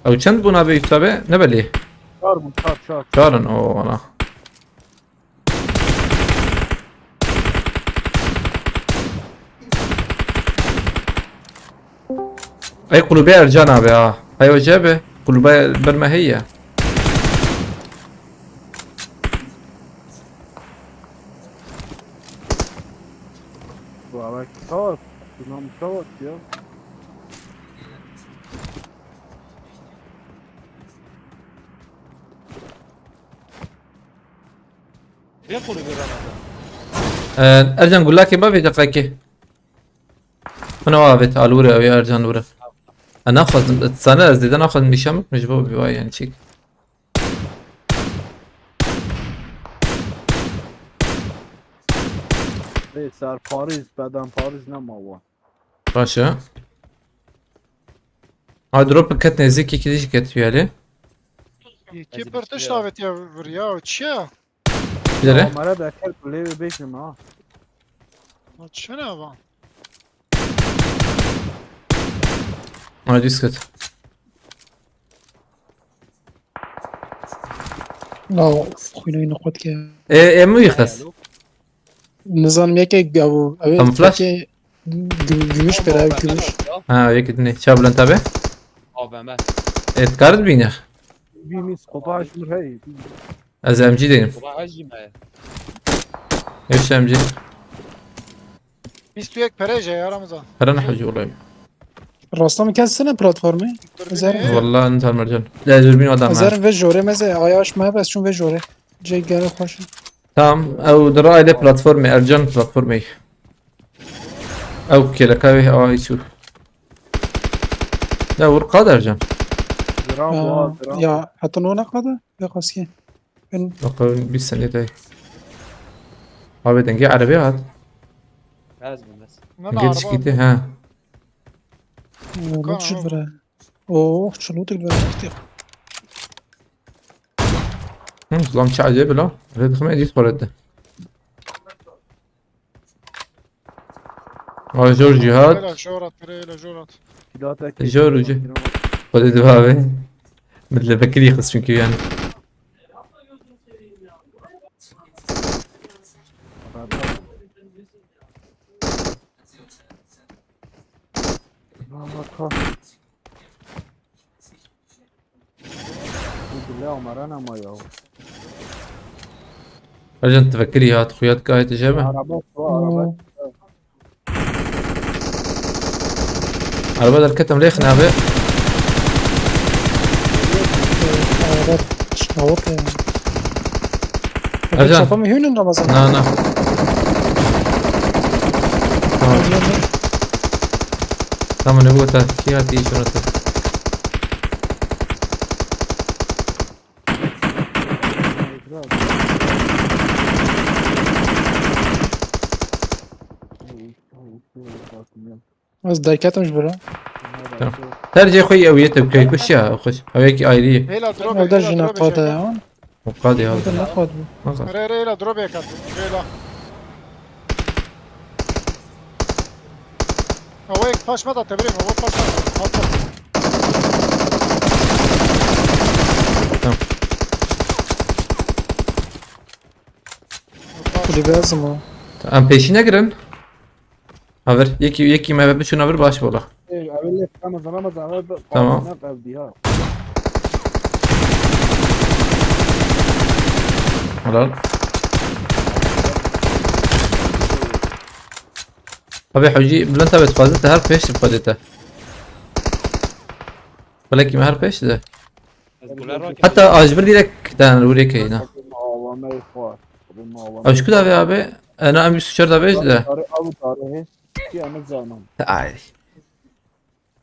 او چند بونا به يوسف نبلي چهار بود چهار. چارن او انا اي قلوبية ارجانا به هاي وجابه قلوبية برما هي Bu ama çهار. Bunam çهار ya. Yapılır bir Ramazan. ارجان قول لك ما في دقيقة انا وابت الورا ويا ارجان ورا انا اخذ السنة ازيد انا اخذ مشامك مجبور بواي يعني شيك سر پاریز بعدم پاریز نماوا. باشا ها دروب كت نزيكي كديش كت فيالي کی پرتش داوت یا وریا چیه؟ داره آمره بکر کلی بکنم ها. چه نه با؟ ها ديسكت لا خوينا نقود كي ايه مو يخلص نظام يكي او أم فلاش؟ gümüş beraber gümüş. ها يك اتنين شاب لن تابع AVM. اتكارد بينا بیمیز قطعش مر هی. از ام جي دينم Baba acıma. ايش ام جي 21 پرژه یا رمضان. هرنا حوجي والله راستم کس سنه پلتفرمی زر والله انت المرجان لا دوربين وضع زر معه و جوره مزه آیاش ما بس چون و جوره جای گره خوش تمام او دراي له بلاتفورم ارجان بلاتفورمي او كلا كاوي او يشوف لا ورقاد ارجان درام با درام. یا حتی نو نقاده یا قاسیه ben بقى 20 سنة داي abi denge عربي هات Lazım bas. نه denge نه تشكيتي ها لوت شد برا اوه شلوت البرا ظلام شي عجيب لا هذا خمس دي تولد ها جورجي هات لا جورات لا جورات. کلات جورجي خذ دبابة مثل بكري يخص çünkü yani يا عمر انا ما يا رجل تفكري هات خويات قاعد تجمع عربات عربات على بدل الكتم ليخ نابع حوارات شهوات يعني أرجع. شافهم هنا رمضان نا تمام نقول كي هاتي شنو بس دايكات مش برا ترجع خوي او يتبكي كل شيء خوش او هيك ايري هيلا دروبي او ده هيلا جينا دروبي قاطع شيكا يعني وقاضي ممكن هذا ناخد ما خلاص. ري هيلا دروبي كاتو هيلا اويك فاش مدى تبرين هو فاش مدى اللي بيعزمه ام peşine girin. Haber yeki meyve şunu haber baş bola. اقول لك رمضان تمام. قبلها Helal. Abi حوجي بلا انت بتفازت هر peş بفادته. ولكن هر peş de. حزبولlah را که Hatta ajbir direkt tane oraya kayına. والله اخوات Abi şu kadar abi. Ana am suçar da beş de. ابو طارق في انا زانم Ay.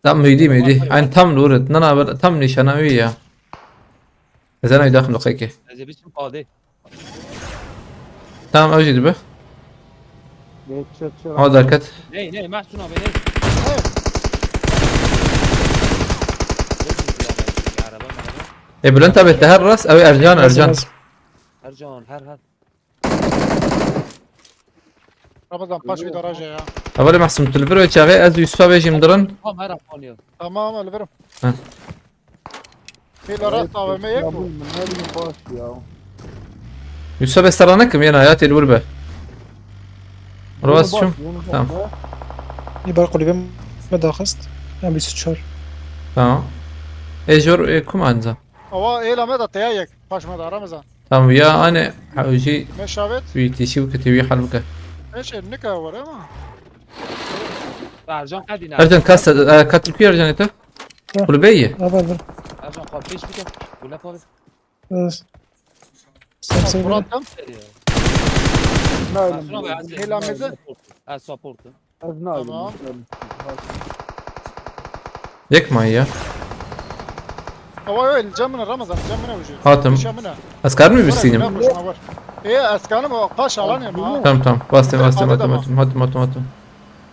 Tam müydi. Yani tam nuret. Nana haber tam nişana üye ya. Zana يدخل لقيك. از بیشتر قاده Tamam öyle be. geçecek Ama darkat. نه محسون آبی نه Bülent abi teherras abi Ercan. هر جان هر رمضان باش في درجة يا Avali mahsum telefonu ve çağı az Yusuf'a beşim duran. هم هر افغانيو تمام الفرم ها. هيلا رات او ما يكفو من هذه باش يا Yusuf'a bestaranak mı yana hayat el be. Ravas şum. Tamam. يبقى قريبا ما داخست يعني بيستشار Tamam. Ejor kum anza. هو هيلا مدى تيايك باش مدى رمضان Tamam ya hani حوجي مش شابت ويتشي وكتبي حلبك. ايش النكا ورا ما ارجان قدی نه Ercan katıl kuyu Ercan ete. Kulübeyi. هذا ارجان خواب پیش بکن گله پا بس سلسلة مراتم محسون آبی از هيلا مدى از ساپورت تمام Yakma ya. هو الجمنة رمضان الجمنة وجود Hatım. الجمنة Askar mı birsiyim? ايه اسكانم قاش علاني ما Tamam. Bastım hatım.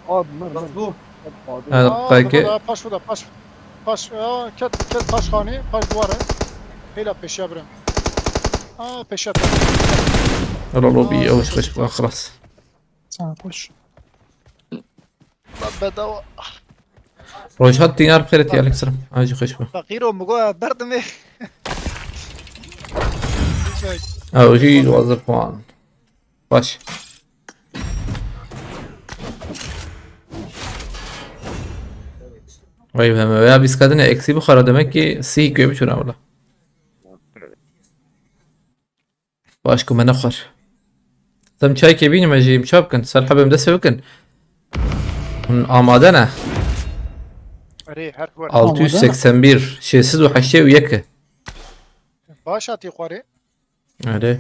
اد مظبوط هذا قايكي. باش فدا باش كت باش خاني باش دواره هيلا بيشا برم بيشا الله بي أوش خش خلاص. وش بدأ روجات دينار بخيرتي عليك سلام. أجي خش بقى. فقير ومقوى بردمي أوجي وظف وان. باش. Vay be ya biz kadına eksi bu kara demek ki si koymuş ona valla. Başka ما نخر. Tam çay kebini mi jiyim şapkın sarhabım da sevkin. Amadana ري هركور 681 şeysiz o haşye uyaka. باشا تيقوري Öyle.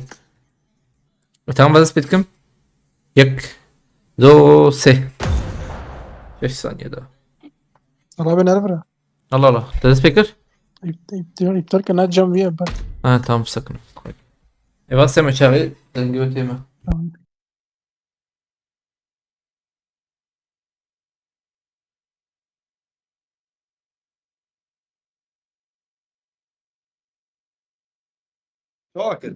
Tamam bazı bitkim. Yak. Do se. 5 saniye daha. طلع بين الفرا Allah Allah. Tez speaker. يبتلك انها جنب فيها بس Ha tamam sakın. Evase meçağı denge öteme. شاكر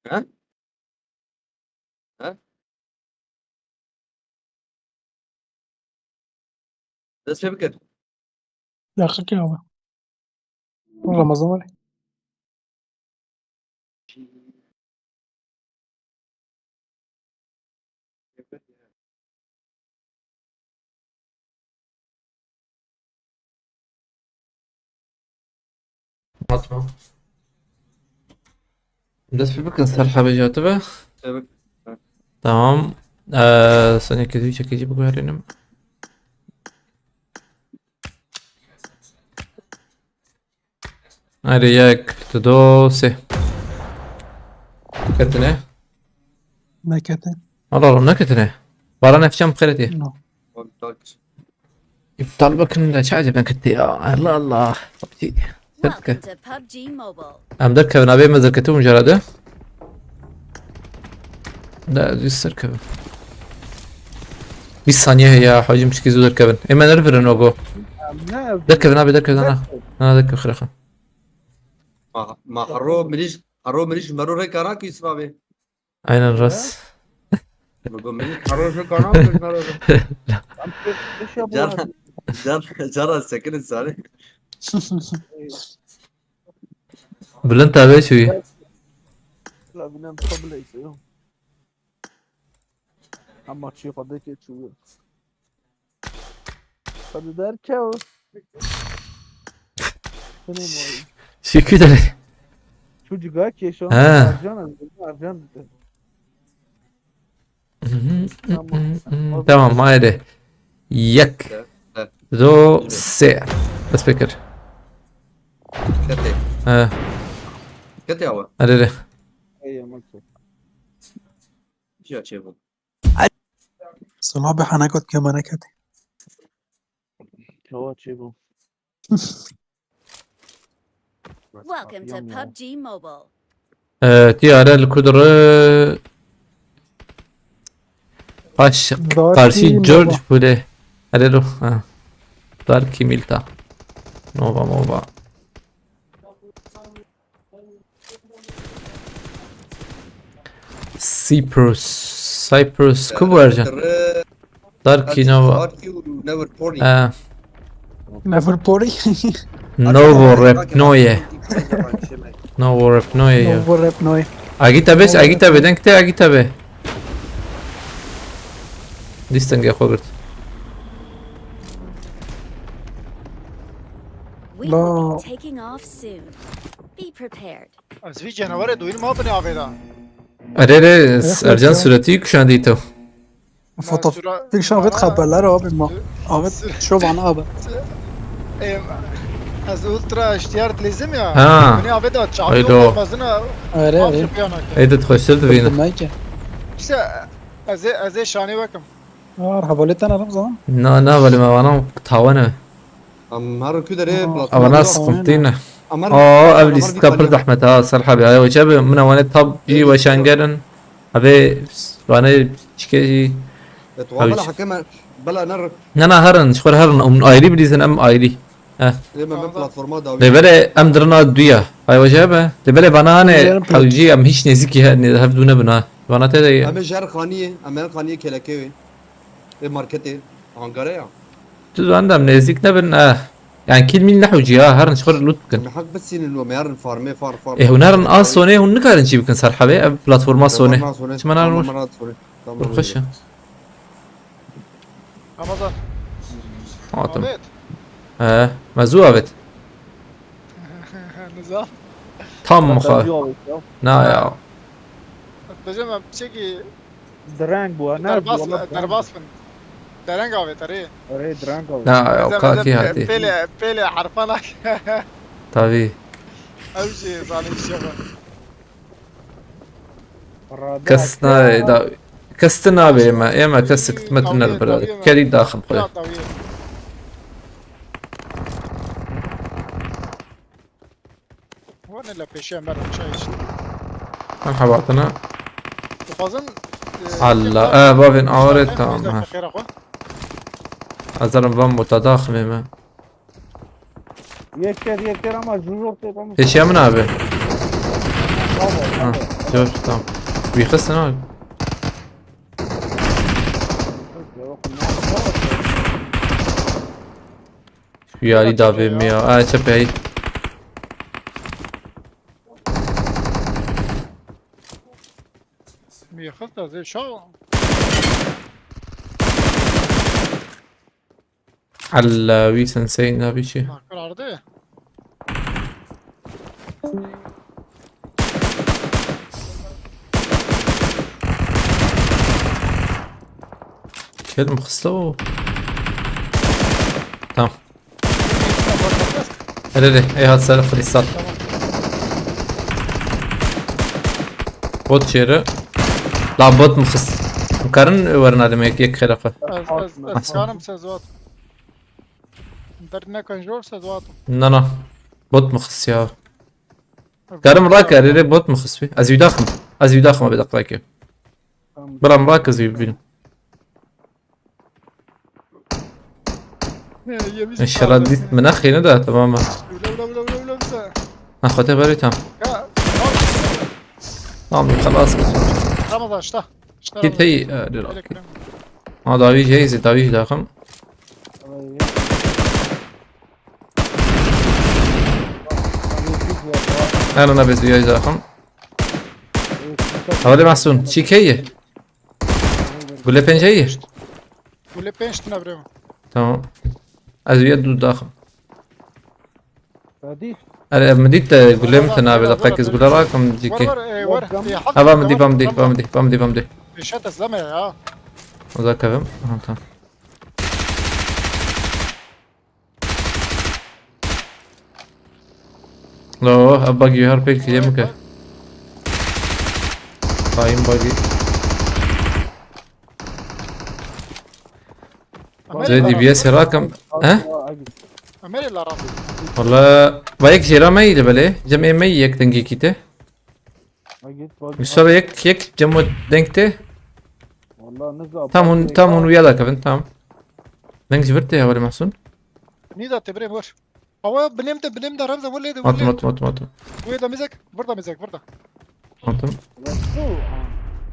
ها ها بس فكر يا اخي كده رمضان هاتما دست في بكن سرحة بجاتبه Evet. تمام ثانية كذي شكل يجيب غيرنا هذه ياك تدو سه كتنه ما كتن الله الله نكتنه برا نفشم خيرتي نو Kontak. يفضل بكن لا شعجب كتي يا الله الله طبتي Welcome سرتك to PUBG Mobile. ام دركب انا بين مزركته مجرده لا دي السركبه 20 ثانية يا حاجي مش كيزو دركبن اما نرفر نوغو Ne? دركب انا دركب انا دركب خرخه ما حرو مليش مرو هيك انا كيس بابي. اين الراس بقول مليش حرو هيك انا مش مرو. ايش يا ابو جرى السكن الثاني. بلنت ابي شوي لا بنام قبل يصير اما تشي فضيك شو فدي دار كاو شو كده شو جاك يا شو ها. ارجان تمام ما يدي يك ذو سعر بس فكر كتي اه كتي هو. ادري اي مكتوب شو تشوفه؟ صلابي حناكت كمان كتن هو تشيبو Welcome to PUBG Mobile. تي ارى الكدر عاشق قارشي جورج بوده ادري اه داركي ميلتا نوفا موفا سايبروس كوبو ارجان داركي نوفا نور بوري. نفر بوري نوفو ريبنويه نوفو ريبنويه نوفو راب نوي اجيتا بس اجيتا بدنكتي اجيتا به ديستنج يا خوبرت We لا. will be taking off soon. Be prepared. از وی جنوار دویل ما بنی آویدا اريري ارجان سورتي كشان ديتو فوتو فيك شنو غير خبرلار ابي ما ابي شوف عن ابي از اولترا اشتیارت لیزم یا ها. بنی آویدا ایدو. چاکو بازنا اري اري ايدا تخشلت فينا مايكه از شانی وکم حواليت انا رمضان نا ولی ما وانا تاوانا امر كده ليه او ناس قمتينا قبل استقبل رحمة ها صراحة بها وجاب من وانا طب جي وشانجرن ابي وانا شكي بلا حكم بلا نر نانا هرن شخور هرن ام ايري بليزن ام ايري لما من بلاتفورمات دولية. لبلا ام درنا دويا هاي وجابه لبلا بنانه حوجي ام هيش نزيكي هفدونا بنا بنا تدي اما جار خانية اما خانية كلاكيوي ماركتي هنغاريا تدو عندهم نزيك نبن يعني كل مين نحو جيها هرن شخور لوتكن محق بس انه ميار فارمي فار إيه هنرن سوني هن نكارن شي بكن صار حبي بلاتفورما سوني شو معناه نروح نخش رمضان عاطم آوید مزوع بت نظام تام مخا نا يا بجمع بشكي درانگ بو انا درباس فن درنگ آوید اری اري درانگ لا يا كاكي هاتي پیلی حرفانك طبي امشي ظالم الشغل كسنا دا كستنا بما ياما كسكت متنا البلاد كري داخل لا خويا طويل وانا لا بيشي مرة مشايش مرحبا عطنا وفازن على بابين اوريت تمام خير اخو ازرم بام متضاخم ما يكر اما جوجو تمام ايش يا منابه جورج تمام بيخسنا يا لي دافي ميا شبه هي ميخلط زي شو على وي سنسي نبي شي معقول عرضية كلمة خصلو. تمام. هلا اي هاد سالة فريستال. بوت شيرة. لا بوت مخص. مكارن ورنا لما يك خلقه. از كانم سزوات درنا كنجور سزوات نا بوت مخص يا. كارم راك اريري بوت مخص فيه. از يداخم ما بدق راكي. برا مراكز يبين. ان شاء الله ديت من اخي ندى تماما. اخوته بري تمام. تمام خلاص. رمضان اشتا كنت هي داوي جايز داوي داخم. انا نبز وياي داخم. هولي محسون شيكيه. قول لي بين جايه. ولا بينش نبرم تمام. از ويا دو داخم. هادي انا مديت قول لي متى نابي دقائق قول لي راكم جيكي. ابا مدي شات الزمن يا وذا كفم. تمام. لو اباقي هاربيك يمك. قايم باقي. زي دي بي اس راكم. ها؟ امري لا راب والله بايك جيرا مي لبلي جمع مي يك تنجي كيته. مشتري يك جمع دنكته. والله نزل تامون ويا ذاك فين تام. دنك جبرته يا ولي محسون. نيدا تبرم ور هو بنمد رمزه ولا ده مات. ويدا مزك برضه ماتم.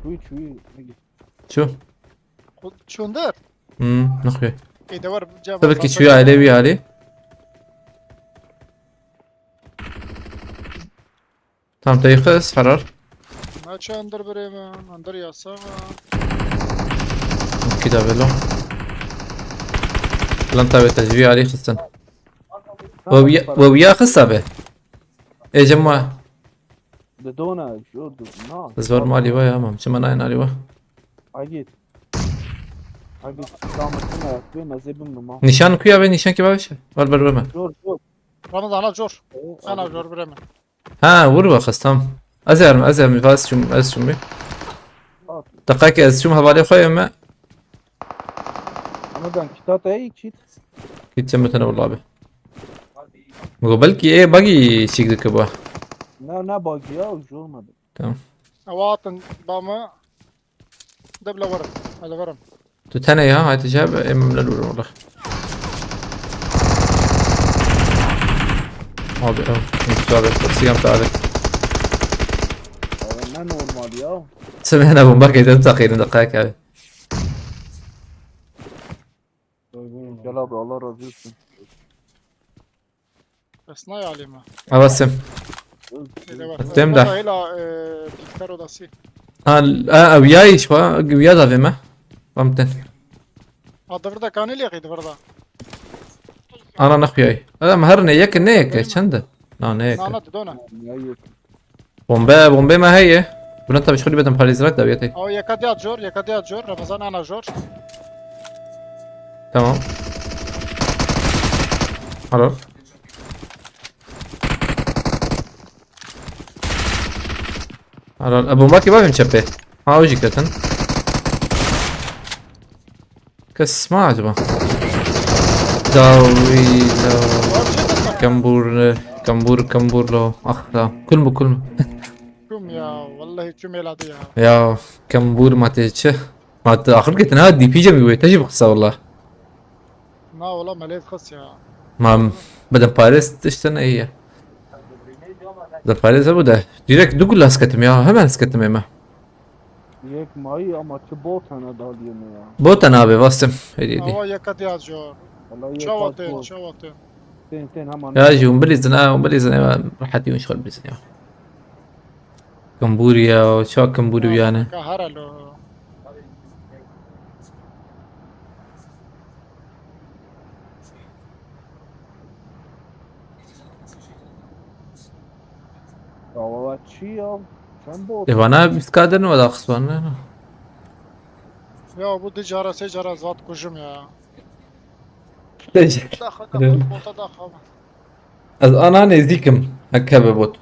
شوي شو؟ شو ندار نخوي. اي دور جاب تبكي شوي عليه ويا عليه. تمام تيخس حرر. ما اندر بريم اندر يا سما كده بلو. لن تابع تجويع عليه خصن. ويا خصه به. ايه جمع. دونا شو ناس زور مالي ويا مام شو مناين علي ويا. عجيت دامتنا فين زبم ما نشان كويا بين نشان كيفاش؟ والبر بما. جور رمضان جور انا جور بريم ها وروا خصتم. ازر مفاس شو دقائق از شو هبالي خويا ما. انا دان كتات اي شيء كنت سمتنا والله به. قبلكي ايه باقي شيك ذكبه. نا باقي او جور ما تمام. اواطن باما دبل ورم على ورم تتنى يا هاي تجاب ايه من الأول والله. هذا اه مستوعب التقسيم تعالى. انا نورمال يا سمعنا ابو بكر تنتقل دقائق هذه. جلاب الله رضي بس ناي علي ما ابسم. التيم ده. الى بيكتارو داسي وياي شو ويا ذا فيما. فهمتن. دفردا كان لي اخي دفردا انا نخياي. انا مهرني ياك نيك شنده. لا نيك. انا دونا بومبي ما هي. بنت مش خلي بدهم خلي زرق دبيتي. او يكاديات جور رمضان انا جور تمام. حلو. ابو ماكي ما بنشبه. ها وجهك كتن. كس ما عجبه. داوي كمبور له اخ كلمه كم يا والله كم يلادي يا كمبور ما تيجي ما اخر كنت نادي في جنبي تجي بقصه والله. ما والله مليت خص يا ما بدل باريس تشتنى هي. بدل باريس ابو ده ديريكت دقول له اسكتم يا هم اسكتم يا ما. يك ماي اما تبوت انا داليون يا بوت انا ابي باسم هدي هو يكاديات جور والله شوطين تين هم يا جي ومبليزنا راحتي ونشغل بليزنا كمبوريا وشو كمبوري ويانا. كهرا له والله شي يا كم بوت انا بيتكادر ولا خصوان Ya bu dicara secara zat kujum ya. ليش Dakha bota dakha. انا نزيكم هكا ببوت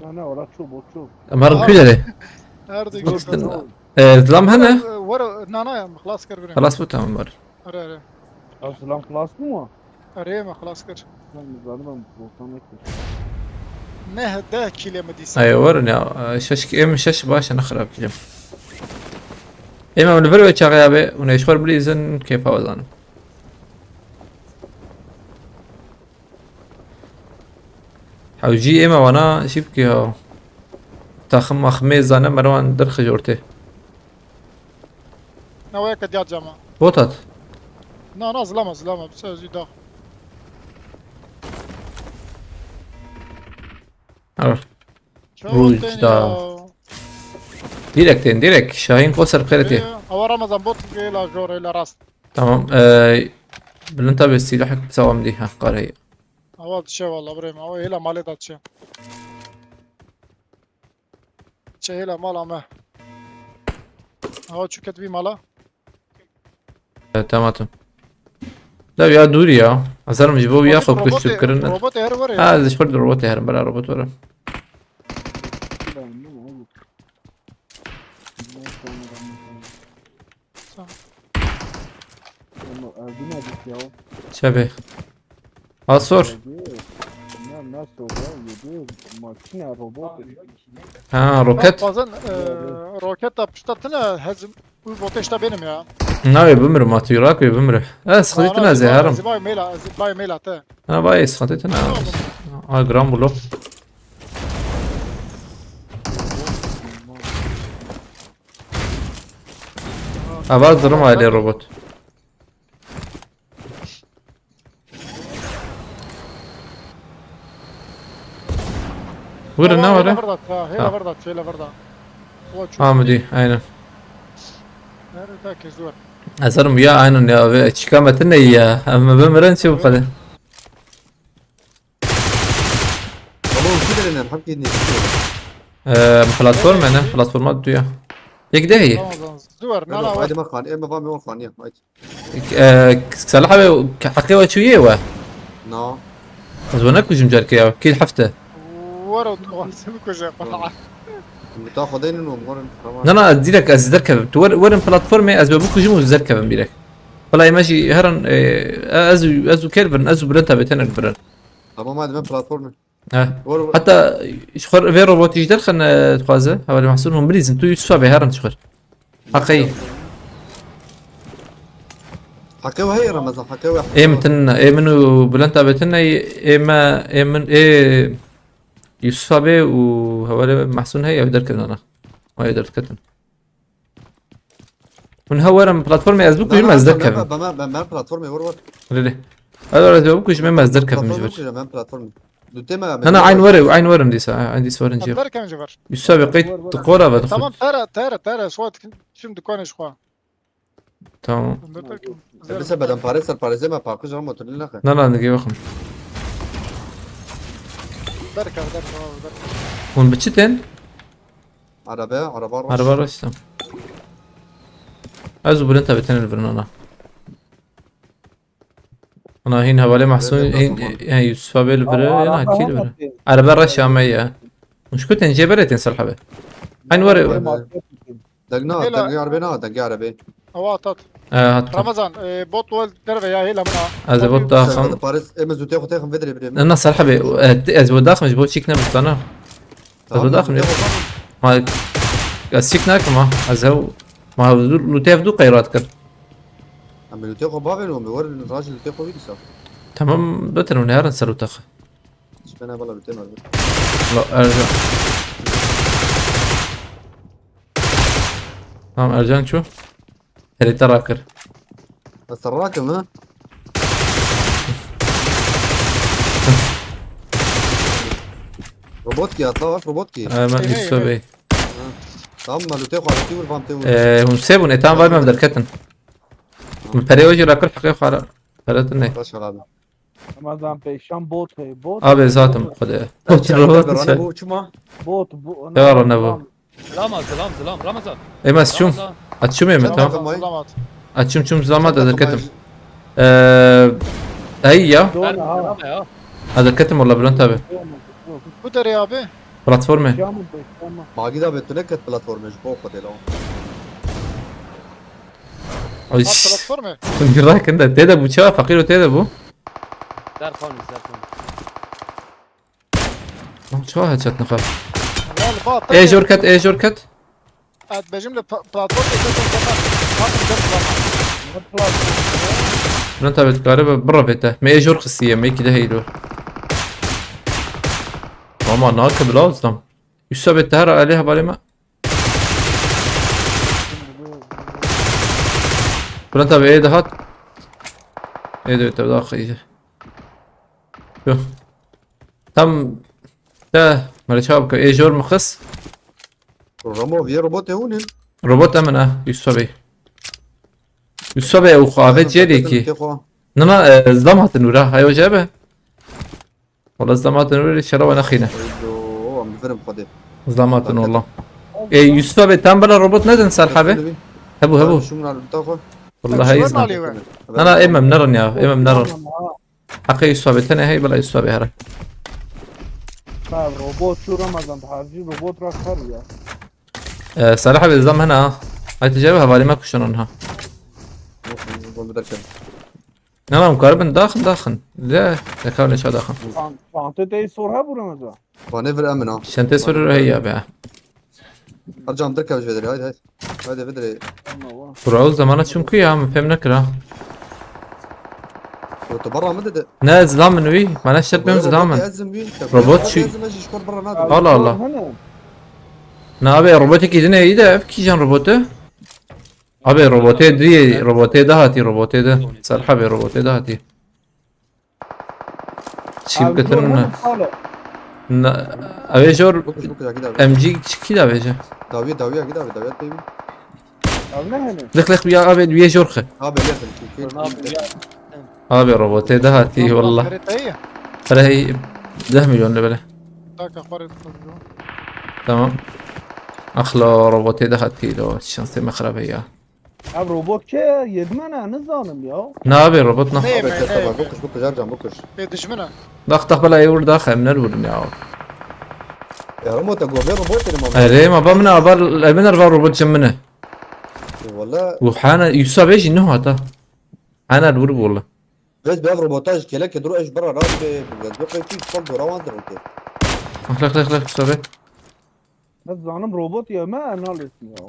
لا ولا شو بوت شو امر كده Nerede Dur, gittin? dur. ظلام هنا Var nana ya خلاص kır beni. خلاص بوت امر Are. اصلا خلاص مو Are mi خلاص kır. Ben zaten bottan ekledim. Ne ده kile medisi. ايوه ورني شش ام شش باش نخرب كلام اما من الفيرو شغابه ونشخر بليزن كيف اوزان حوجي اما وانا شبكي ها تاخم خميز انا مروان درخ جورته Ne var ki diğer cama. بوتات Na zlama bir söz yudah. عرف Çok da. ديريكت شاهين قصر بخيرتي Hava Ramazan bot la jore la rast. تمام بلنتا بالسلاح بسوا مديها قاري Hava şey valla bre hava hela malet atçı. Hela mal ama. Hava çüket bir mala. تمام لا يا دوري يا أزرم جيبوه ياخذ كل شكرنا Robot her var ya. هذا ايش برد روبوت هرم بلا روبوت ورا Ben ne oldu? Ama Erdin'e git ya. شبه عصور Ne nasıl ya? Yedi makine robot. ها روكت Bazen roket yapıştatına hezim. Bu bot işte benim ya. ناوي بمر ما تيراك بمر سخدتنا زي هرم Zibay mail atı. انا باي سخدتنا جرام بلو أبغى ضرم عليه الروبوت ورنا ورا Hela verdat, hela verdat. مدي aynen Nerede ki zor. أزرم يا aynen ya çıkamatına ya ama بمرن شو خده والله كده انا بحب اني بلاتفورم أنا بلاتفورمات دويا يكده هي Ramazan zor. Nala var. عادي ما خان اما فامي ما خان يا صراحة حقيقة شو يوا نو أزونك وش مجركة كيل حفته Var o seni koca. بتاخذين انه مقارن أنا أديلك أزدركب ورن بلاتفورمي أزبابوك جمو زركب بيرك والله ماشي هرن أزو كيربرن أزو برنتا بتنر برن طب ما عندنا بلاتفورم حتى شخر في روبوت يجدر خلنا تقازه هو اللي محسونهم بليزن تو يوسفا بهرن شخر حقيقي حكاوي هي رمضان حكاوي ايه متنا ايه منو بلنتا بتنا ايه ما ايه من ايه يوسفا بي وهو اللي محسون هي يقدر كذا انا ما يقدر كذا من هو رم بلاتفورم ازبوك ما ازدر كذا ما بلاتفورم ورور ليه هذا ازبوك ما ازدر كذا مجبر ما بلاتفورم انا عين ورم دي ساعه عندي صور نجيب Haber kan var. يوسفا بقيت تقورا بدخل Tamam tara suat şimdi konuş kwa. تمام بس بدل باريس ما باكوش هم تقول لك لا نجيب اخم Berka. هون بتشتن عربة على برا استم ازو بلنتا بتن البرنانا انا هنا هوالي محسون هنا يوسفا بالبرا انا اكيد برا على برا الشامية مش كنت نجيبرتين صلحبه عين وري دقنا عربي Hava atat. هات Ramazan bot wal derve ya hela buna. هذا بود داخم باريس اما زو تاخذ فيدري بريم انا صلحبه ازو داخم مش بود شيكنا مستنا ازو داخم ما السيكناك ما ازو ما هو لو تاخذوا قيرات كر عم لو تاخذ بابل ومور الراجل اللي تاخذ فيديو تمام بتر ونهار نسلو تاخ انا والله بتمر لا ارجع تمام ارجع شو اللي تراكر بس الراكم ها روبوتكي اطلع روبوتكي ما يسوي طب ما لو تاخذ على تيور فام تيور هم سيبون ايتام باي ما بدر كتن من بريوجي راكر حقيقة على فلاتني باش غلابه Ramazan peşan bot hey bot. Abi zaten bu kadar. Otur Robot robot şey. bu çuma. Bot bu. Ya Rana bu. Ramazan. Emas şum. Ramazan. Açım yemin tamam. Tamam. Zulamat. Açım çum zaman da dikkatim. Tamam. هي يا Doğru ha. Ya. هذا الكتم والله بلون تابع Bu deri abi. بلاتفورمي Peşan peşan. ما قيدا بتنكت بلاتفورم جبوه قتلوا. Abi platformu. كنت رايك انت تيدا بو شباب فقير وتيدا بو Dar konu zaten. شو هاد شات نخاف Vallahi bat. ايه جوركت ايه جوركت Evet bejimle platform بلون تابع تقارب برا بيته ما ايه جور خصية ما كده هيدو ماما ناكب لازم يسوى بالتهرى عليها بالي ما بلون تابع ايه ده هات ايه ده تبدا خيجة شو تم ده مالي شابك ايه جور مخص رمو في روبوت هون. روبوت امن يسوى يسوى وخافت جيريكي نما زلمات النورا هاي وجابه والله زلمات النورا شروا اخينا هو عم بفرم قدي. زلمات والله ايه يوسف تنبل الروبوت ندن سالحبه هبو هبو شو من على البطاقة؟ والله هاي زلمة انا اما منرن يا اما منرن حقي يوسف تاني هاي بلا يوسف هرا Ha robot şu Ramazan harcı robot rakar ya. سالحبه الزلمة هنا هاي تجاوبها بالي ماكو شلونها انا مقاربا داخل لا تكون شو داخل Fantı değil sor ha bu Ramazan. فنفر امن اه. عشان تسور هي بقى ارجع مدركة مش بدري هاي بدري. برعوز زمانات شنكو يا عم فهمنا كلام كنت برا مدد. ناز زلمة وي ما نشتر بهم زلمة يأزم بيه. روبوت شي. يأزم اجي شكور برا نادي. Allah Allah. Ne abi robotik idine iyi de efkican robotu. Abi robote diye robote daha hati robote de. Sarha be robote daha hati. Çip getirin. Abi jor بكش كده. MG çiki da bece. داوية كده داوية طيب. Abi ne hani? Lek ya abi diye jorxe. اه بليفل. Abi robote daha hati والله. Haritayı. Para هي 10 milyon böyle. Dakika harit. Tamam. Akhla robote daha hati lo şansı makhrabe ya. Abi robot ki yedmene ne zanım ya. Ne abi robot ne? Neyim بكش neyim. بكش ارجع بكش. Bedişmine. Dak bala yur dakh من الورم ya. يا رمو تقوى غير روبوت اللي ما Ere ma bamna abar من اربع robot جمنه. والله وحانا يوسف ايش انه هذا انا الورب والله بس بياخذ روبوتاج كلك يدرو ايش برا راتبه بس بقى فيك صد روان درته. اخلق يوسف Ne zanım robot ya ma analisin ya.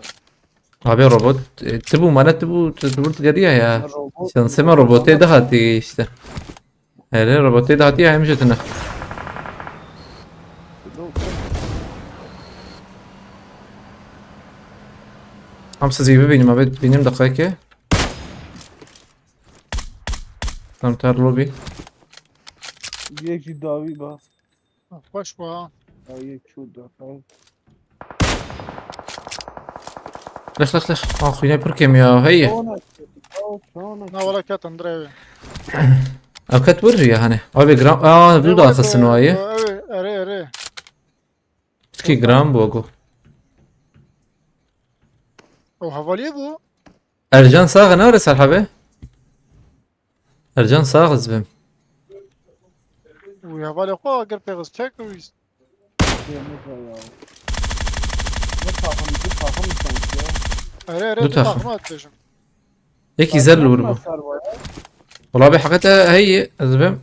abi robot تبو ما تبو تقريها يا Robot. عشان سما روبوتي ده هاتي işte hele روبوتي ده هاتي هم جتنا خمسة زي ببيني ما بيت بينيم دقيقة tam tar lobby Yek davi ba. Hoş bu ha. Ya yek şurada. لخ اخويا بركم يا هي Sonra. Ne valla kat Andrevi. او كتوري يا هاني ابي جرام بدو داخل سنوايه Evet ere. كي جرام بوغو O havaliye bu. ارجان صاغ نورس الحبه ارجان صاغ زبم Bu havaliye ko agar peyaz çek o is. Yemek ya. Ne takım sanki ya. Ere Dur takım. takma atacağım. هيك يزل وربو والله بحقتها هي زبم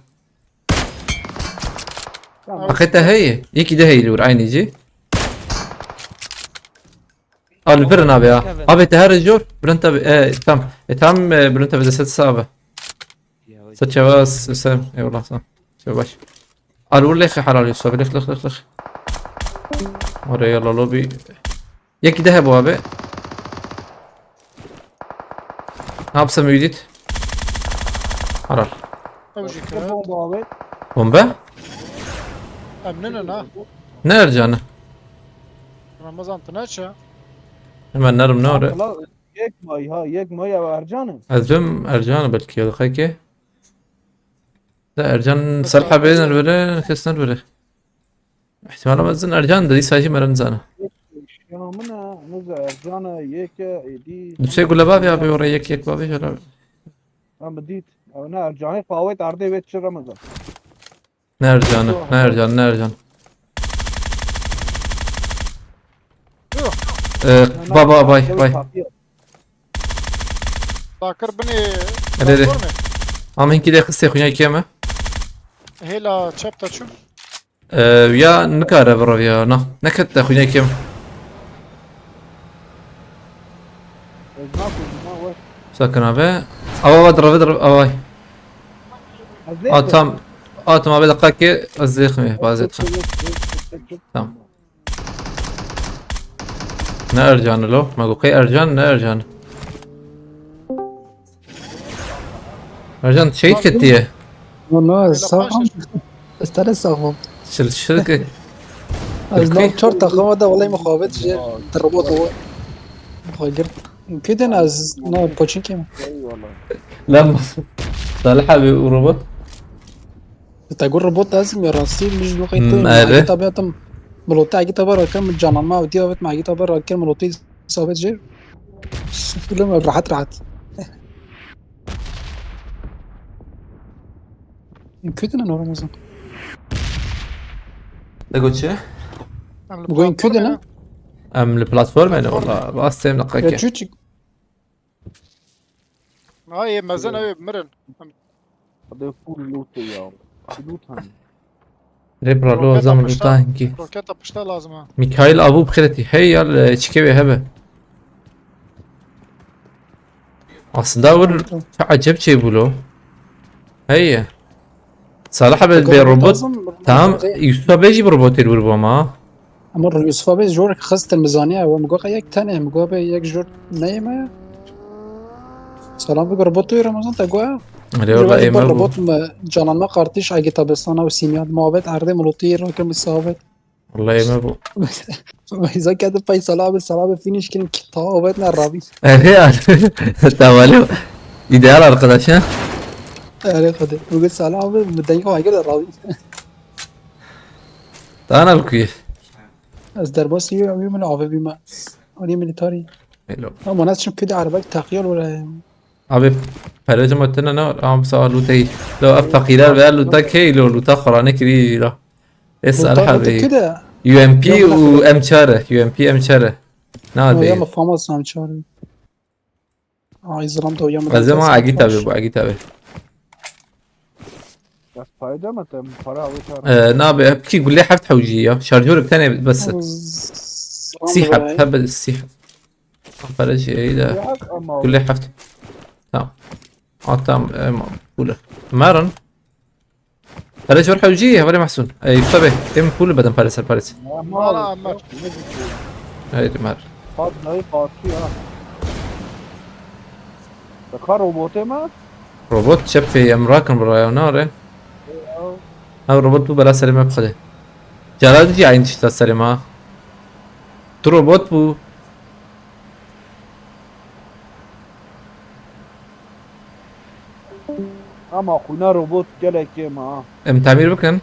حقتها هي يكي ده هي الور عيني يجي اه البرن ابي ابي تهر الجور برنت ابي تم برنت ابي ست صعبه ست شواس سام اي والله صح شو باش الور ليخ حلال يوسف لخ ورا يلا لوبي يكي ده ابو ابي Ne yapsam Üdit? Arar. Avcık Ne ya. bomba abi? Bomba? Emninin ha. Ne Ercan'ı? Ramazan tınaça. Hemen narım ne oraya? La yek may ha yek may ya Ercan'ı. Azım Ercan'ı belki ya dakika. لا ارجان صالحة بين الولا كسر الولا احتمال ما زين ارجان دي ساجي مرن زانه شامنا نزع جانا يك ايدي بس يقول له بابي ابي ورا يك بابي ولا انا بديت انا رجعني فاوت عرضي بيت شر رمضان نرجان بابا باي ذاكر بني أدري. بلاتفورمي. عم هنكي ده خصي خويا كيما هلا تشابتا شو يا نكاره برا يا نكت خويا كيما ساكن ابي او اضرب او تام تام ابي دقاكي ازيخ بازيت تمام نرجع له ما قوقي ارجان شيء كتيه والله صح استنى صعب شركة از نو شرطة خواده والله مخابط جي الرباط هو خاجر كده از نو بوتشين كيما لا صالحة بروبوت تقول رباط لازم يراسي مش لو أيوة. قيتو طبيعتم ملوتي عجيت برا كم جانا ما ودي وقت ما عجيت برا كم ملوتي صابت جي كلهم راحت يمكن انا رمضان تقول شيء وين كده انا ام البلاتفورم انا والله بس يا دقيقة تشوتشي هاي مازن أوي مرن هذا فول لوت يا لوت هم ريبرا لو زمن لوتاهنكي روكيتا بشتا لازمة ميكايل ابو بخيرتي هي تشكيوي هبه اصلا داور عجب شي بلو هي صالحة بالروبوت تمام يوسف بيجي بروبوت الوربو ما امر يوسف بيز جورك خست الميزانية ومقوقع يك تاني مقوقع يك جور نايمة سلام بقى ربوتو رمضان تقوى اللي والله ايه ما ربوت جانان ما قارتيش عاقي طبستانا وسيميات موابت عرضي ملوطير وكم الصوابت والله ايه ما بو إذا كانت باي صلابة فينيش كن كتابتنا الرابي هي تمام ideal arkadaş ha يعني خد وقلت صلابة مدنيك ما يقدر الرابي تعال بكيف از درباس يوم من عافية بما أني ميليتاري حلو ما ناس شو كده عربك تخيل ولا abi paylaşım attığında ne var? Ama sağ lutayı. Lo aftakiler veya luta key lo luta khurane kiri lo. اسأل حبي كده UMP و M4 UMP M4 يا نادي مفهوم سام شاري عايز رمضة ويا بس ما عقيت ابي ابو عقيت ابي بس فايدة ما تم فرع وشار نابي ابكي قول لي حفت حوجيه شارجور ثاني بس سيحب هبل السيحب فرج ايه ده قول لي حفت تمام تمام قول مارن فرج ور حوجيه ولا محسون اي طبعا تم كل بدن فارس فارس لا عمار هاي مار قاد نهي قادشي ها دكار روبوتي ما روبوت شبي امراكن برايو نار او روبوت بو بلا سلمه بخده جلال دي عين تشتا سلمه تو روبوت بو اما خونا روبوت جلك ما ام تعمير بكن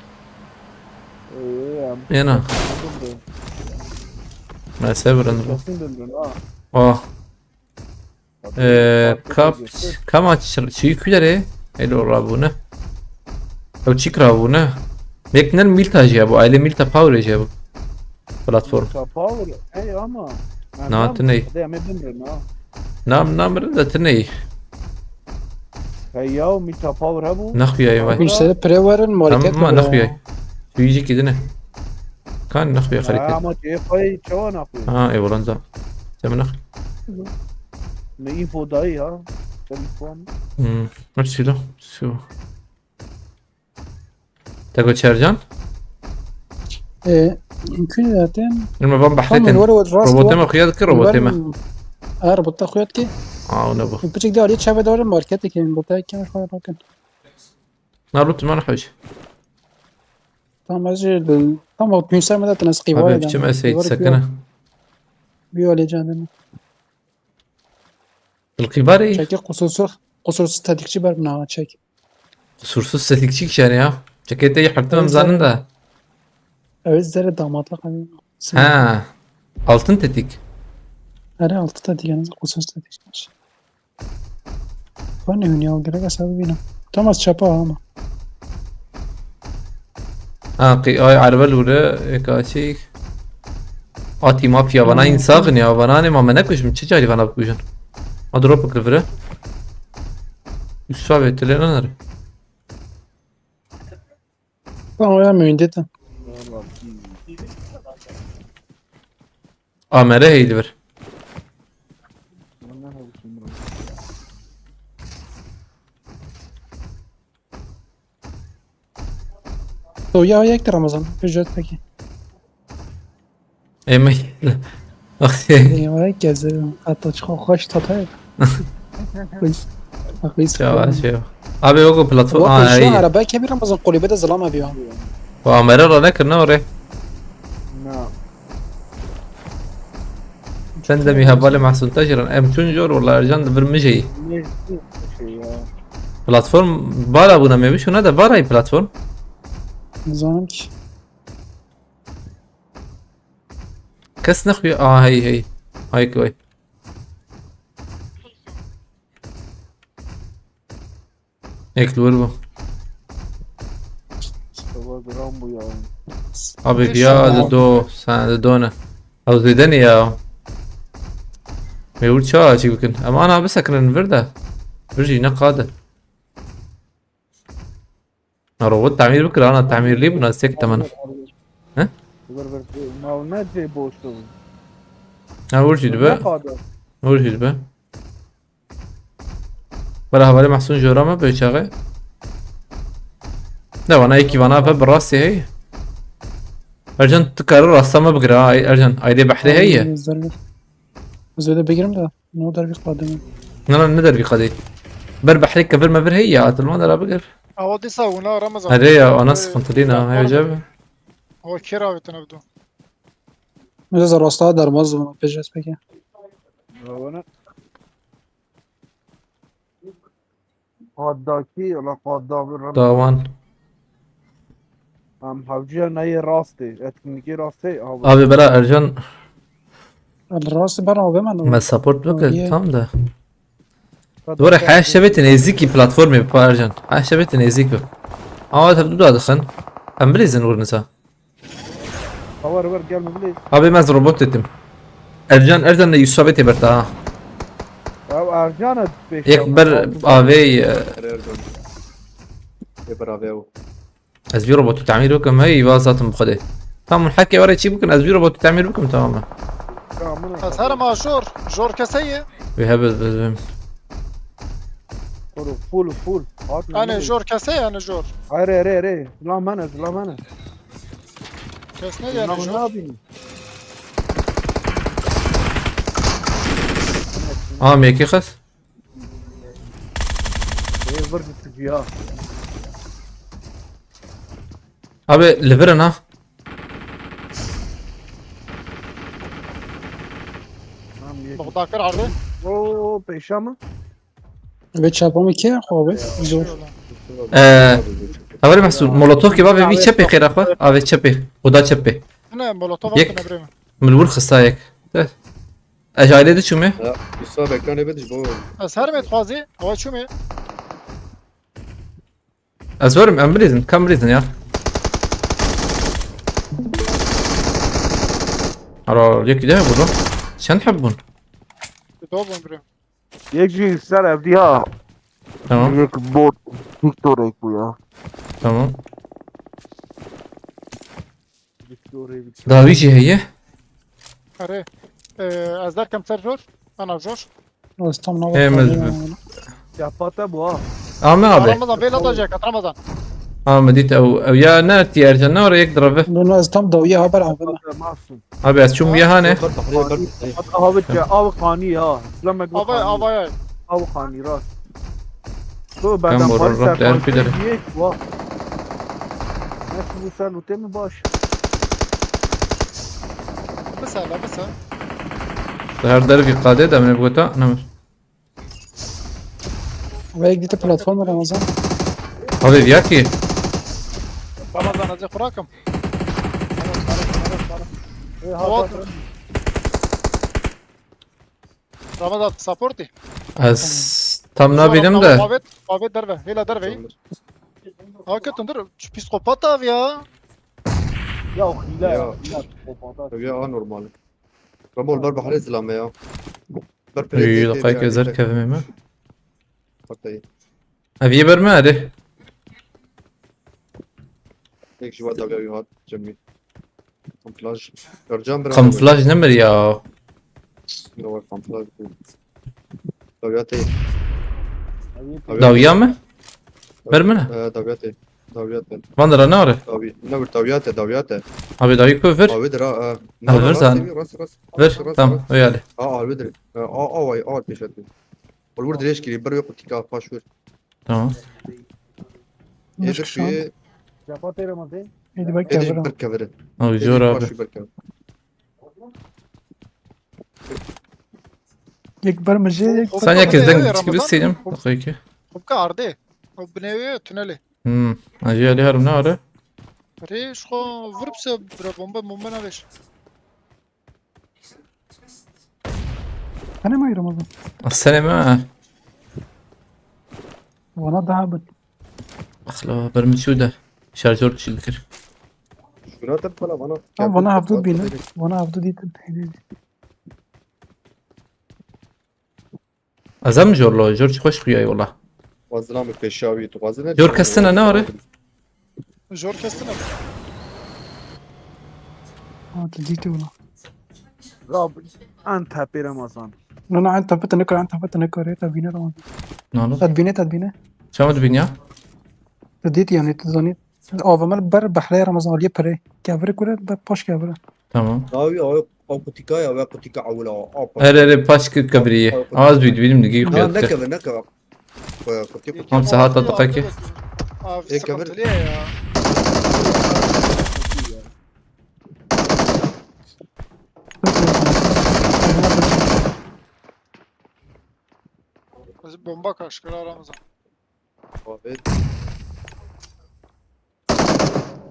ايه ينا ما سبر اندرو اه كاب كما شي كلره الو رابونه او تشيك رابونه بيكنل ميلتا جابو عائله ميلتا باور جابو بلاتفورم باور اي اما ناتني ده مدمر نام رد تني هيا ميتا باور هبو نخويا يا كل سنة بريورن ماركت ما نخويا شو يجي كده كان نخويا خريطة اما جيفاي شو نخويا اي والله نزل زي ما نخ نيفو داي ها تليفون ماشي له شو تقول شارجان يمكن ذاتين المهم بحثتن روبوتي ما خيالك روبوتي ما ربطت اخواتك ونبو بتشك دي عليك شافه دور الماركت كان بتاعك كم شويه ممكن ناروت ما نحوش تمام اجل تمام كنسا مدى تنسقي حبيب كم سيد سكنه بيو علي جاندنا القباري شاكي قصص تهديك شي برنا شاكي Kusursuz tetikçi yani ya. Cekette yıkarttım Evet, zanın evet. da. Evet zerre damatlık hani. Ha. Altın tetik. Her altı da diyeniz kusus da diyeceğiz. Ben ne ya gerek hesabı bilmem. Tam az çapa ama. Ha ay araba lure kaçı. Ati mafya bana insağın ya bana ne ma ne kuşum çicari bana kuşun. A drop kıvırı. Üstü betler anar. Ben oraya mühendete. Amere heydi ver. To ya yektir Ramazan. Ücret peki. Emek. Ah Ya yek gezdi. Hatta çıkıyor hoş tatay. Kız. Akıyız. ya şey. Abi yok o platform. Valla Aa şu iyi. araba kebir Ramazan kulübede zılam yapıyor. O amere ra ne kırna oraya. Na. Sen de mihabali mahsun taşıran. Em tunjor valla Ercan da bir müjeyi. Ne şey ya. Platform bara buna mevi şuna da bara platform. Zanım ki. Kes ne xuya? Aa hey. Hay koy. Eklur bu. Sabah gram bu ya. Abi ya da do sen de dona. Av zedeni ya. Mevur çağa açık bakın. Ama ana abi sakın ver de. Virji ne kadı. Robot tamir بكره انا التعمير ليه بنسيك تمنه ها Ma ne şey boştu. ها ورجي Ne دبا kadar? ورجي دبا بلا هبالي محسون جورامه بيشاغي لا وانا هيك وانا براسي هي ارجن تكرر رسمه بقرا ارجن ايدي بحري هي Özde begirim de. Ne kadar bir kadın. لا ندر في قضيه بر بحري كفر ما بر هي عاد ما دار بقر Ava disa una Ramazan. هذه يا انا سفنتلينا هي جاب Ava kira vetine bdu. Mesela rastlığa darmaz mı? Pejaz peki. Ona. Qaddaki la qadda bir داوان am havciya neyi rastı. Etkinliği rastı. ابي بلا ارجن الراس بره وبما ما سبورت بقر هي- تمام ده دورة حياة شبت نيزيكي بلاتفورمي بارجن حياة شبت نيزيكي اه تبدو ده دخن امبريزن ورنسا Havar ver gelme bile. ابي ماز روبوت تتم ارجن يسوبتي برتا Ya Ercan'a 5 يكبر ابي برافو ازبي روبوت تعمير بكم هي واسطم بخده تمام الحكي ورا شي بكم ازبي روبوت تعمير بكم تماما Az her ma jor keseye. ويهبل Full. Yani jor keseye yani jor. Hayır. Lan bana. Kes ne Lan yani ne jor? yapayım? اه ميكي خس Var gitti ya. ابي ليفرن ها Bogda kır ardı. Oo peşa mı? Ve çapamı ki abi. Zor. اولي محسون مولوتوف كي بابي بي تشبي خير اخوه ابي تشبي ودا تشبي Ne molotov Yek. attın Ebremi. من الور خصايك اجايلي دي شو مي لا يصاب كان يبدش بو Az her met fazi. Ava çumi. ازورم امبريزن كم بريزن يا ارا يك ده بودو شن تحبون Doğru Ebremi. Yekci sen evdi ya. تمام Yek bot. Victor ek bu ya. تمام Victor. داويجي هي Are. Az derkem ser jor. Ana jor. Az tam ne Hem var? özür. Yapata bu ha. اه ما ابي Ramazan bel atacak Ramazan. اه مديت او يا ناتي ارجن نور يقدر به Bunu az tam dawiye haber abi. Masum. ابي اشوم يا هاني Av khani ya. İslam ek Ava ava. av khani rast. تو كم بعد مرة رحت ألف درهم. نفس الوسائل وتم باش Mesela. هر درفي قادة ده من بقطع نمر Ve gitti platform Ramazan. Abi via ki. Ramazan azıcık bırakım. Ha What? Ramazan supporti. Az tam ne bileyim de. Mabet derve. Hela derve. Hakikaten dur. Şu psikopat abi ya. ya hile ya. Ya. Ya normal. Ramol bar bahar izlame ya. Bar İyi dakika gezer kevime mi? Fatayı. Aviye verme hadi. Tek şu vada ya yuhat cemil. Kamuflaj. Göreceğim bir Kamuflaj ne mi ya? Yok kamuflaj. Tabiatı. Davya mı? Verme ne? Tabiatı. Tabiatı. Vandara ne ara? Tabi. Ne bir tabiatı tabiatı. Abi davayı koy ver. Abidir ha. ver sen. Ver. Tamam öyle. Abidir. Vay ateş ettim. Olur direş giriyor. Bir yok tika paş ver. Tamam. Yedir şu. Şafat Ramazan. Hadi bak Yedir kamera. bir kavere. Abi zor abi. Yek bar mıcı. Sen yakizden gibi senin. Dakika. Hubka ardı. Hub nevi tüneli. Acı Ali Harun ne ara? Re şu vurupsa bira bomba naveş. Hani mi Ramazan? Aslan mi? Bana daha bit. Akhla برمجودة شارجور تشذكر Şuna tepala bana. Ama bana hafta bile. Bana hafta değil. أزم جورلو جورج خوش خياي والله Vazına peşavi tu vazına. جور كستنا ناري Jor kestin abi. اه تجيتي والله. Rab انت هابي رمضان. انا انت فت نكر انت فت نكر تبينا رمضان. نالو تدبينه. شامد بنيا تديت يعني تزاني. اه ومال بر بحرية رمضان ليه بري. كافر كله باش كافر. تمام Abi o kutika ya ve kutika avula. أري باش كبرية عاوز بيدويني دقيقة Ne بيتك keve ne keve. Kutika. Tamam, saat dakika. Abi kabir. sıkıntılı ya. Biz bomba kaşkılı aramıza. Abi.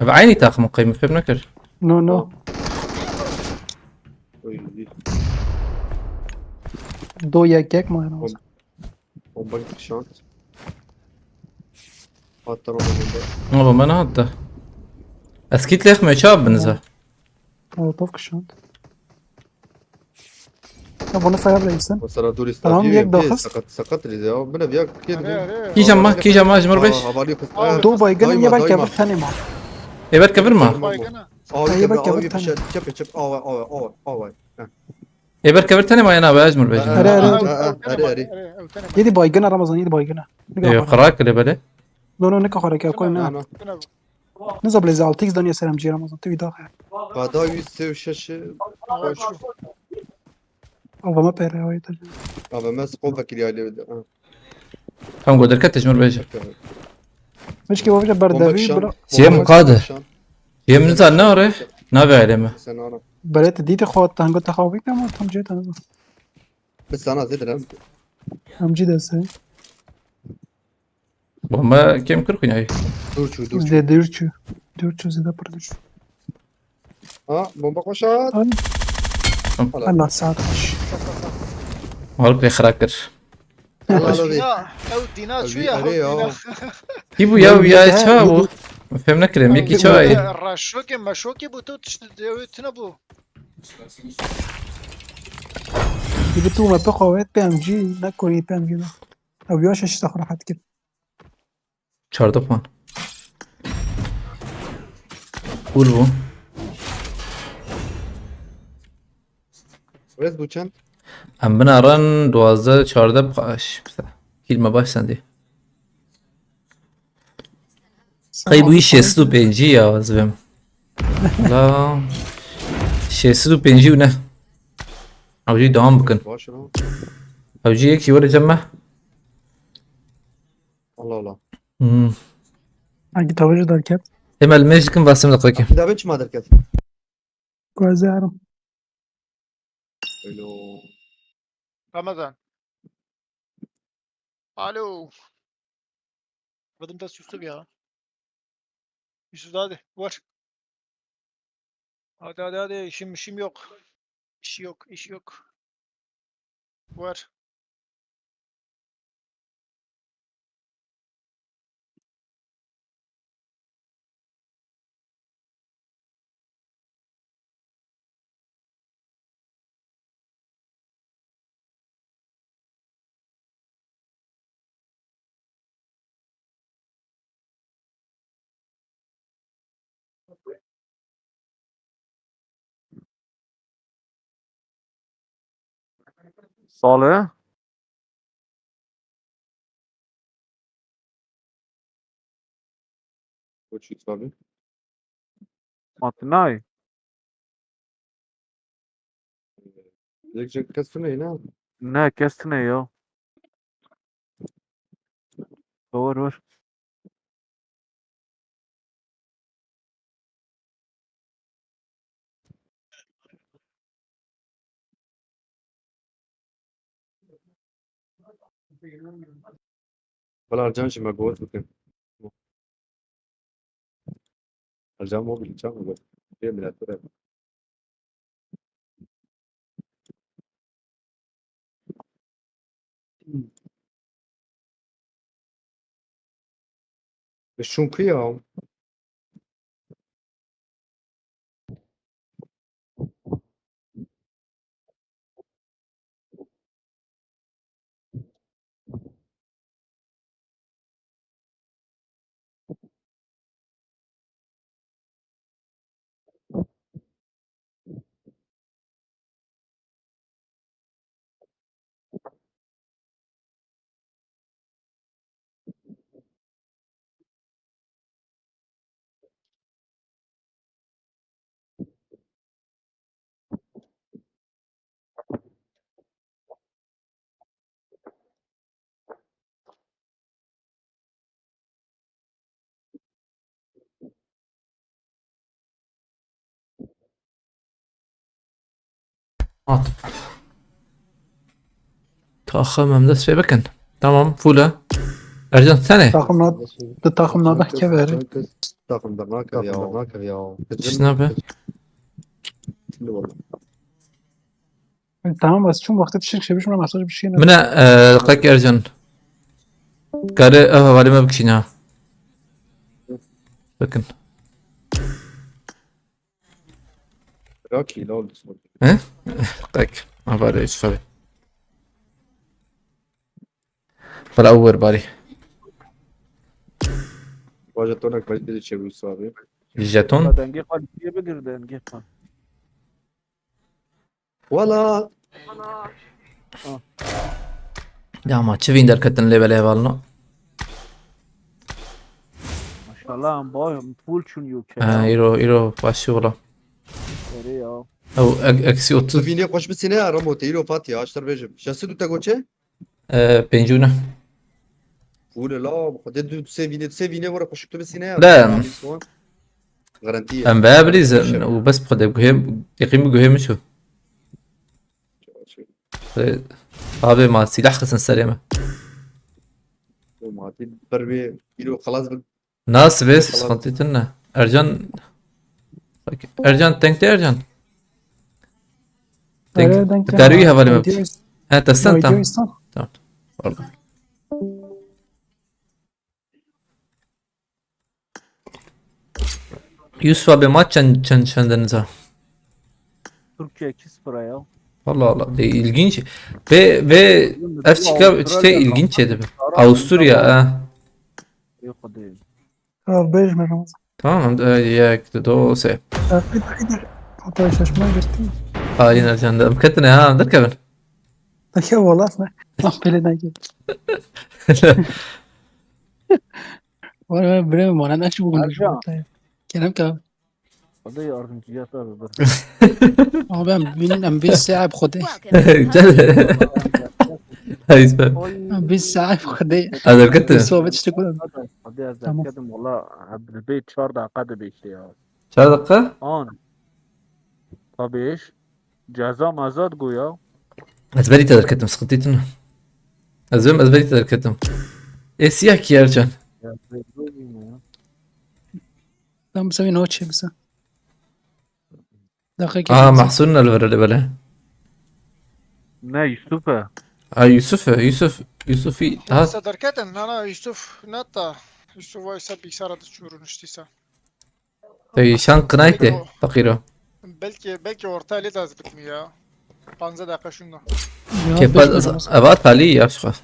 بعيني تاخذ مقيم فهم نكر نو نو. دو يك ما رمضان. Bomba şans. Hatta bomba. والله ما أنا هذا أسكيت ليخ ما شاب بالنسبة اه طفك شانت. طب وانا فاهم الانسان. Mesela dur Tamam, istadı. yak daha. Sakat ya. Bana bir yak kedi. كي جما جمر بيش Havali kız. دو بايجن دايما- يبقى دايما. كافر ثاني ما. إبر كبر ما Baygına. Abi Ayı bak, abi yavru bir şey çep ava. إبر كبر تاني ما أنا بأجمر بيش يدي بايجن رمضان يدي بايجن. إيه قراك اللي بالي نو نو نكا خرك كلنا. نزل لي زالتيكس دنيا سلام جي رمضان تبي داخل. Kada 106 او ما بيري هاي تجي. Abi mes kol fakir yani. هم قدر كت تجمر بيش مش كي وجه بردوي برا. سيم قادة يم نزل ناري نابي عليمه Sen ana. بريت ديتي خوات تانجو تخاوي كما تم جيت انا. Biz sana zedem. هم جي دسه. وما كم كركن يعني Dur şu. زي ديرچو زي دا بردش. Ha bomba koşat. الله ساعات. هارك لي خراكر Allah Allah. Ya, ev dina şu ya. Abi, ya. يبو يا ويا تشاو فهمنا كلام يكي شاي Raşoki maşoki bu tut işte devletine bu. يبي تو ما بقوات بي ام جي ناكوري بي ام جي. او يواش ايش تخرج حد كده. çarda puan. Cool bu. Rez bu çent. Em binaran 12 14 باش كلمة باش سندي طيب ويش يسلو بينجي يا زبم لا شيسلو بينجي ونا او جي دوام بكن Baş lan. او جي يكي ورا جمع Allah Allah. اجي توجه دار كاب. اما الماجيكن باسم دقيقة Bir daha ben çıma derken. كوازارم. Öyle. Ramazan. Alo. Adım da Yusuf ya. Yusuf da hadi var. Hadi işim yok. İş yok. Var. Salih. Koç Yusuf abi. Matnay. Direkt kasını ne? Ne kestin ya? Var. ولا ارجعش مجهود وكده. ارجع موبيل ارجع موبيل. ايه من الفرق. الشنقية يا At. Takımım da bakın. Tamam full'a. Ercan sen ne? takım nadah keveri. طاقم برناكب يا برناكب يا شنو به؟ والله Tamam bas çum vakti tişek şebiş buna mesaj bir şey ne? من دقيقة أرجن قال ولا ما بكشينا لكن راكي لا ولا اسمه دقيقة ما بعرف إيش فبي ولا أول بالي واجتونك بدي شيء بالصابي الجاتون Denge kalitiye bilir denge. ولا يا ما تشوفين در كتن ليبل بالنا Maşallah boyum full çun يرو باش شغله ya. أو أكسي أوتو فيني خوش بالسنة رمو تيرو فاتي اشتر بيجم شاسدو تاغوتشي بنجونة ولا لا خدت سيفيني ورا خوش بالسنة لا. غارانتيه أم بابريز وبس بخد بجهم يقيم بجهم شو هذا مع سلاح خسن سلامة وما بربي يرو خلاص ناس بس خطيتنا أرجان تنك أرجان تنك تارويها ولا ما ها تستن تمام تمام والله Yusuf abi maç çendenize. Türkiye 2-0 ya. Allah de ilginç ve F işte ilginç şeydi. Avusturya ha. Yok değil. Bej mi Ramazan? Tamam ya do se. Gider. Hatta şaşma girdi. Aynen canım. Mketne ha der Kevin. Ya vallahi ne? Ah peleden gel. Var bre mi bana nasıl bugün? Kelam كلام Hadi yardımcıya sarılır. abi ben bir saat بخدي هاي اسمه bir saat بخدي هذا الكتن صوبت تقول Hadi yazdım valla Abdülbeyt 4 dakika beşti ya. شهر دقة 10 tabii iş. Ceza mazat goya. أزبالي تذكرتم سقطيتنا أزبالي تذكرتم إيه سياك يا رجال يا بيضوي. ده مسوي نوتش بس دقيقة محسون اللي بله. نه يوسفه يوسفي Neyse derken ana Yusuf neta. Yusuf oysa bilgisayarda çürün işteyse. شان قنايته تقيره Belki orta eli de az bitmiyor ya. 5 dakika şunda. كيف ابات علي يا اشخاص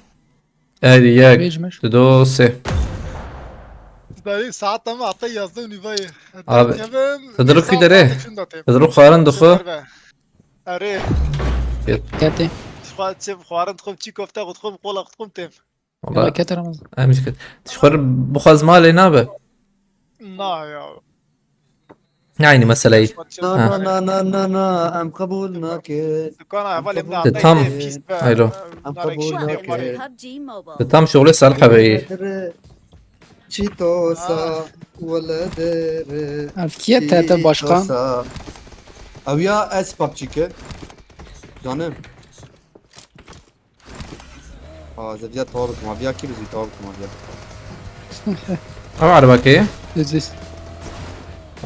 ادي ياك بيجمش تدوسي Dayı saat ama hatta yazdım Niva'yı. Abi, tadırık bir de re. تدرو خارن دخو Arı. كاتي Şuan çift xuarın tıkım çiğ köfte tıkım kola tıkım tem. والله والله كاتي رمضان مش كده تشخر بخاز مالي نابه Na ya. يعني مثلا ايه نا نا نا نا نا ام قبول ناكل Dükkana evvel emne De tam. hatta pis be. Haylo. Welcome Okay. to PUBG Mobile. ده تام شغلي صالحة بايه چیتوسا ولدر الفكية تاتا باشقان او یا اس پاپچیکه جانم زدیا طارق ما بیا کی بزی طارق ما بیا ما عربك ايه لذيذ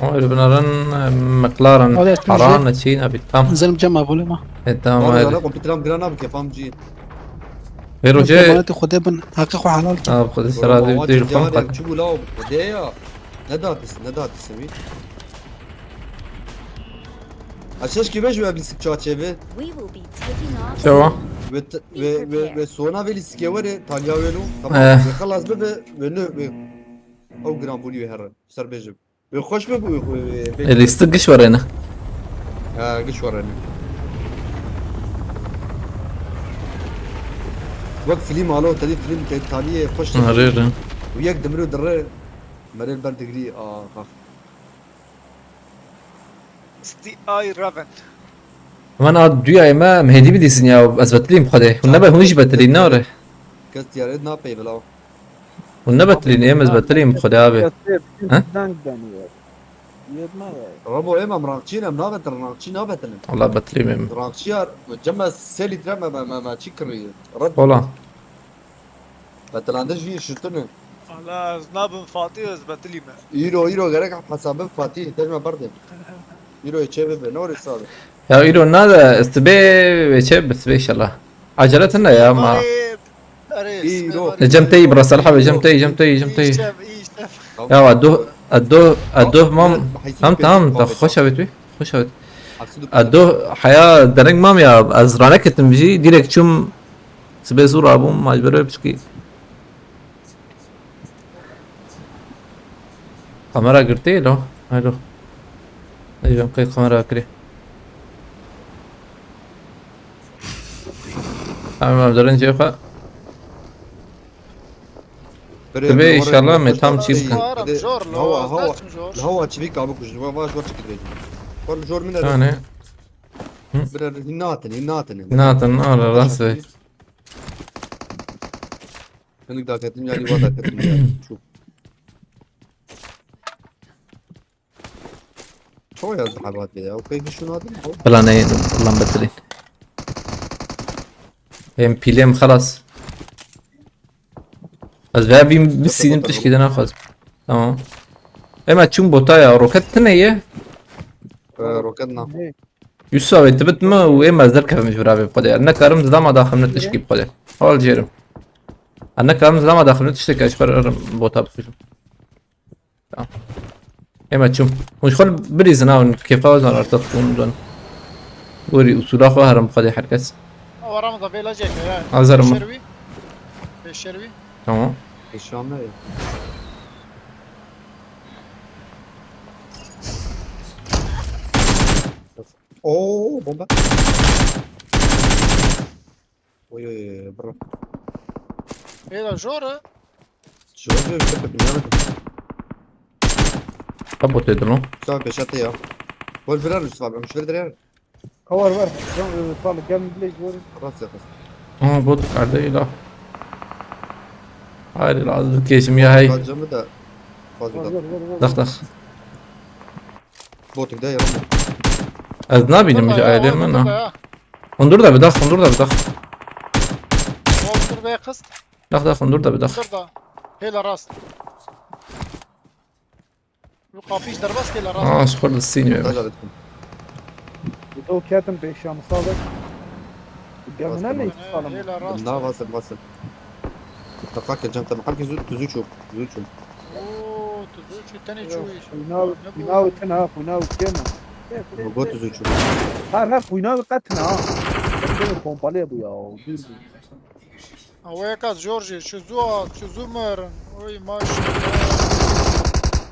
اللي بنرن مكلارن هذا حران تشين ابي تام نزل مجمع فوليما تام انا هذا كمبيوتر جرانا بكفام جي غيرو جاي مالتي خدها بن حقيقة حلال خذ السرعة دي بدي الفنقة شو لا وديا ندات تسوي اشش كيفاش بي سكتشاتشيفي We will be taking off شو و سونا ویلی سکیوره تالیا ویلو اه. تمام خلاص به ونو او جرام بودی هر سر بجم و خوش به اللي يستقش ورينا ها قش وراني وقت فيلم مالو تدي فيلم تاليه خوش نهارير وياك دمرو دره مريل برد جري خاف Sti ay Raven. ما انا دويا ما مهدي بدي سنيا اثبت لي مخده والنبا هو يجبت لي النار كاست يارد نا بي بلاو والنبا لي ايام اثبت لي مخده ابي ها؟ دنگ دنیاد یاد ما ربو اما مرانچينا منابت رانچينا بتن والله بتلي ميم رانچيار جمع سيلي ترى ما تشكري رد والله بتلاندش في شتنه Allah znabın Fatih özbetli mi? ايرو غيرك حسابه فاتي تجمع برده ايرو يتشبه بنور الصاد يا ايرو هذا استبي شيب بس ان شاء الله عجلتنا يا ما ايرو جمتي براس الحب جمتي يا ادوه مام تمام خش ابي خش ابي ادوه حياة درنگ مام يا ازرانك تمشي ديريكت شوم سبي زور ابوم مجبره بشكي كاميرا قرتي له هلو ايوه كي كاميرا كري تمام دارين جيخه تبي ان شاء الله متام تشيز كان هو هو تشبيك ابو كش واش واش كده كل جور من يعني ناتن على راسي انك دا كتم يعني وضع كتم يعني شوف شو يا صحابات كده اوكي شو هذا بلا نين والله مبتلين ام بيليم خلاص بس بابي بالسين بتشكي ناخذ تمام اما تشوم بوتايا روكت تنيه ركضنا يوسف انت بتما واما زركه مش برابي بقدر انا كرم زما داخل من تشكي بقدر اول جيرم انا كرم زما داخل من تشتكي اشبر بوتا بفيلم تمام اما تشوم مش خل بريزنا كيف اوزن ارتقون دون وري اصول خو هرم بقدر حركس Aramızda verecek yani. Hazırım. Beşervi. تمام الشام اوه بومبا وي برا Beyler Jora. شو جو شكل بنيانك طب تدرون صعب بشاتي هو الفرار مش صعب مش فرار كور ورح طالع جنب ليش ورح خلاص يا خلاص اه بوتك علي لا هاي العظم كيشم يا هاي جنب ده فاز دخ دخ بوتك ده يا رب اذنابي مش عايدين منه انظر ده بدخ انظر ده بدخ Voltur Bey kız. دخ دخ انظر ده بدخ Dur da. Beyler rast. رو قافیش در بس که لراست شخور الصيني Montaj بيعمل. ettim. تو كاتم بيشام صادق قبلنا ليش هي صالم لراست لا واصل اتفقك يا جنت محل تزوجوا اوه تزوج التاني تشويش قويناوي تنا قويناوي كنا موجود تزوجوا هر قويناوي قتنا بومبالي ابويا اوه كاس جورجي شو زوات شو زومر اوي ما شاء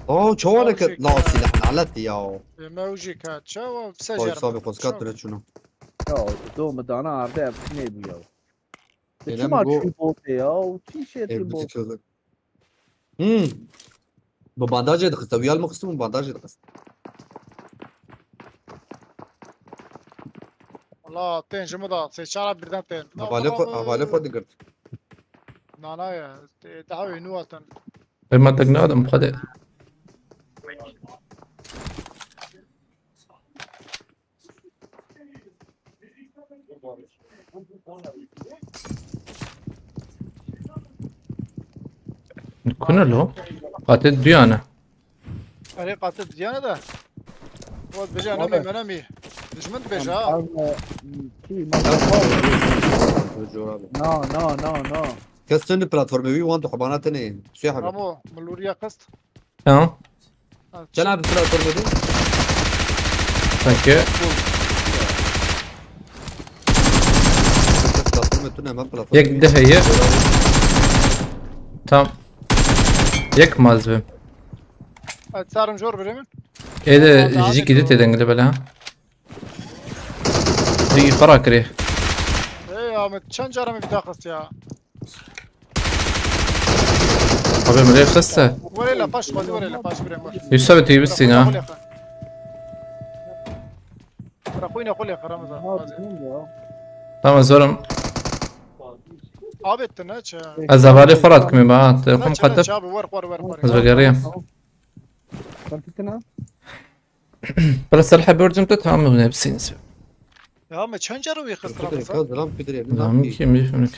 اوه شوانك لا سلاح علت يا الله موجي كات شو اوه بسجر سابق وسكات شنو دو مدانا عرضه بكني ابويا Öyle شو mi ما bu? تشوف بوتي يا وشي شيء Elbise kıldı. Bu bandaj yedik. Uyal mı kıstım? Bandaj yedik. والله تين جمدا سيشارة بردان تين Havale koydu gırt. لا يا دعوي نواتن ما تقنع آدم قد كنا له قاتل ديانة طريقة الديانة ده ود بجا نمي منامي دشمنت بجا نو كاستن بلاتفورم وي وانتو حباناتني شو يا حبيبي رامو ملوريا قسط ها تلعب بلاتفورم دي ثانك يو بلاتفورم تنا ما بلاتفورم يك ده هي تمام يك مازبم صار مجور بريمن ايه جيك دي تدنقل بلا دي فراكري ايه يا مت شن جرى من بداخست يا ابي ملي خسه ولا لا باش خذ ولا لا باش بريمن يسوي تي بالسينا اخوينا قول يا رمضان تمام زورم عابد تناتش الزبالي فرات كمي بعد خم قدب شاب ورق زبقرية بس الحب برجم تتعامل هنا بسينس يا مت شن جرى ويخسر كاز لام كدري نعم كيم يفهمك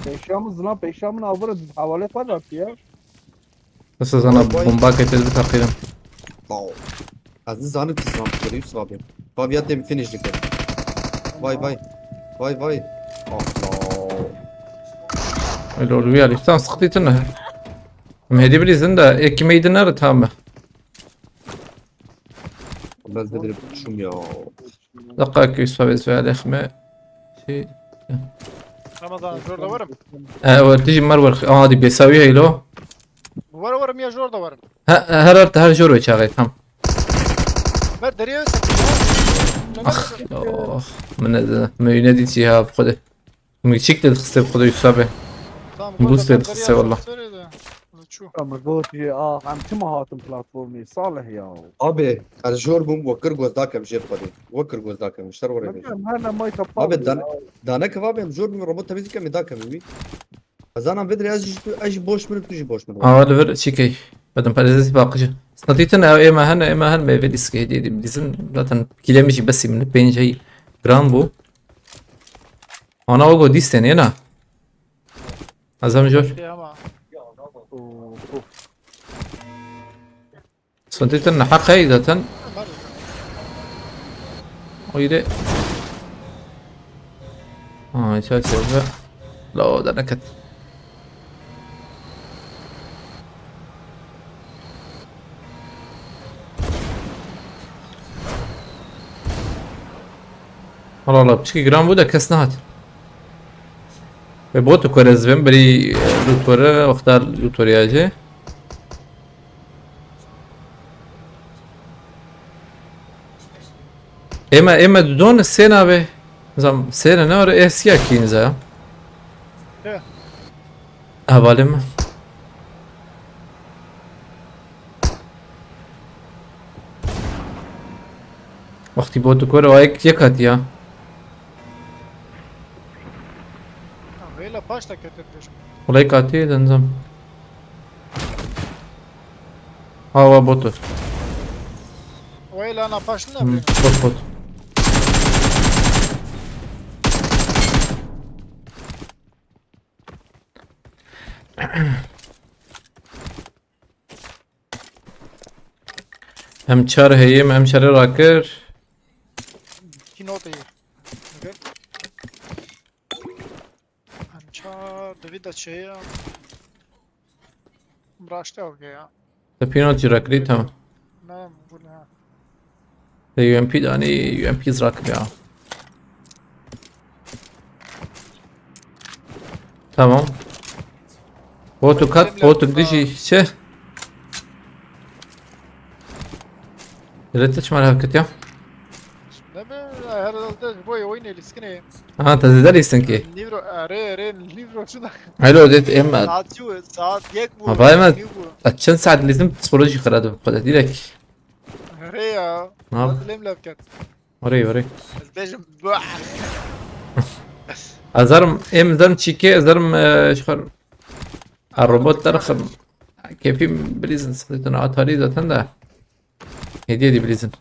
بيشام زلام بيشام ناظر حوالي فرق يا بس انا بومباك تلبي تقريبا واو عزيز انا تسلم كدري يوسف ابي فابيات دي فينيش دي باي الله الأولوية اللي تام سقطيت النهر مهدي بلي زندا إيه كيما يدنا تامة بس بدري شوم يا دقائق يسوى بيسوى على خما شيء رمضان جور دورم تيجي مرور دي بيساويها يلو ورم يا جور دورم هررت هر جور شاغي تام مر دريو من ينادي تيها بخده ميشيك تدخل بخده يسوى بوست تدخل والله مربوط عم تما هاتم بلاتفورمي صالح يا ابي الجور بوم وكر جوز داكم جيب قدي وكر جوز داكم اشتر ورا هلا ما يتبقى ابي دانك فابي الجور بوم ربط تبيزي كم داكم وي انا بدري اجي بوش من تجي بوش من ولا ver شيكي بدم بارزتي باقجة سنتيتنا اما هن ما يفيدس كهدي دي بليزن لاتن كيلمشي بس من بين جاي جرامبو انا وقو ديستن هنا ازام جور سنتيتنا حق هيدة ويدي يسوي سوى لا ده نكت والله بشكي جرام بودا كسنات بوتو كورزبن بري لوتورا واختار لوتورياجي اما دون السنة به زم سنة نور اسيا كينزا هوالم وقتی بوتو كورا وايك يكاتيا ولا باش تكتب ولا يكاتي دنزم هوا بوتو ولا انا باش لا بوت Hem çar heyim hem çarı rakır. Ki notu iyi. Okay. Ançar, David şey. Braşta okey ya. Tepino cirakri tamam. Ne bu ne? De UMP de hani UMP rakır ya. Tamam. Botu kat, botu dişi şey. Retiş hareket ya. Ne be herhalde bu oyun eliskine. Ha tazeder iyisin ki. Livro are livro şuna. Alo det emma. Saat yek bu. Ha, vay be. Açın saat lazım psikoloji karadı bu kadar direkt. Are ya. Ne yap? Lem lapkat. Oraya. Bezbejim. Azarım emzarım çike azarım şkar. Robotlar khım. Keyfim bilizin sıkıntı atari zaten de. Hediye de bilizin.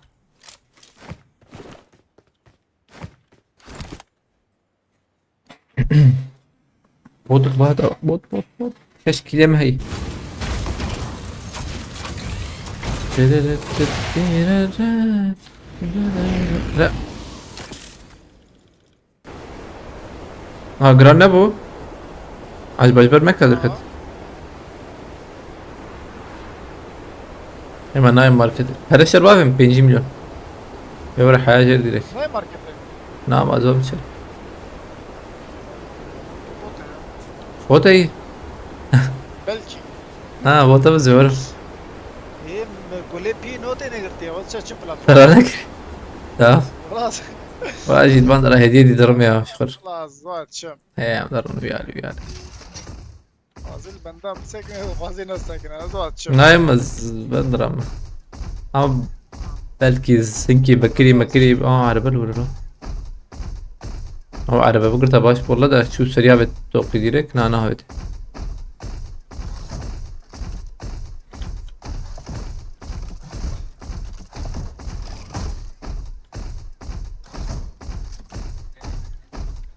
بوت بهذا بوت تشكيلة ما هي لا ها جران ابو عجب عجبر مكة ذكرت hemen نايم ماركت هذا الشرباب 5 مليون يوري حاجة ديريك Ne markette? نعم أزوم شيء بوت اي Belki. ها بوت بزور Hem gole pi note ne girdi? O çaçı platform. ترانك لا خلاص. واجد بندر هدية دي درم يا شكر خلاص زاد شم. ايه درم بيالي Fazil benden sakın, fazil nasıl sakın? Zad şum. نايم بندرم ama belki zinki bakiri على بالي ولا لا او على بالي قلت باش والله ده شو سريع بتوقي ديرك انا هايد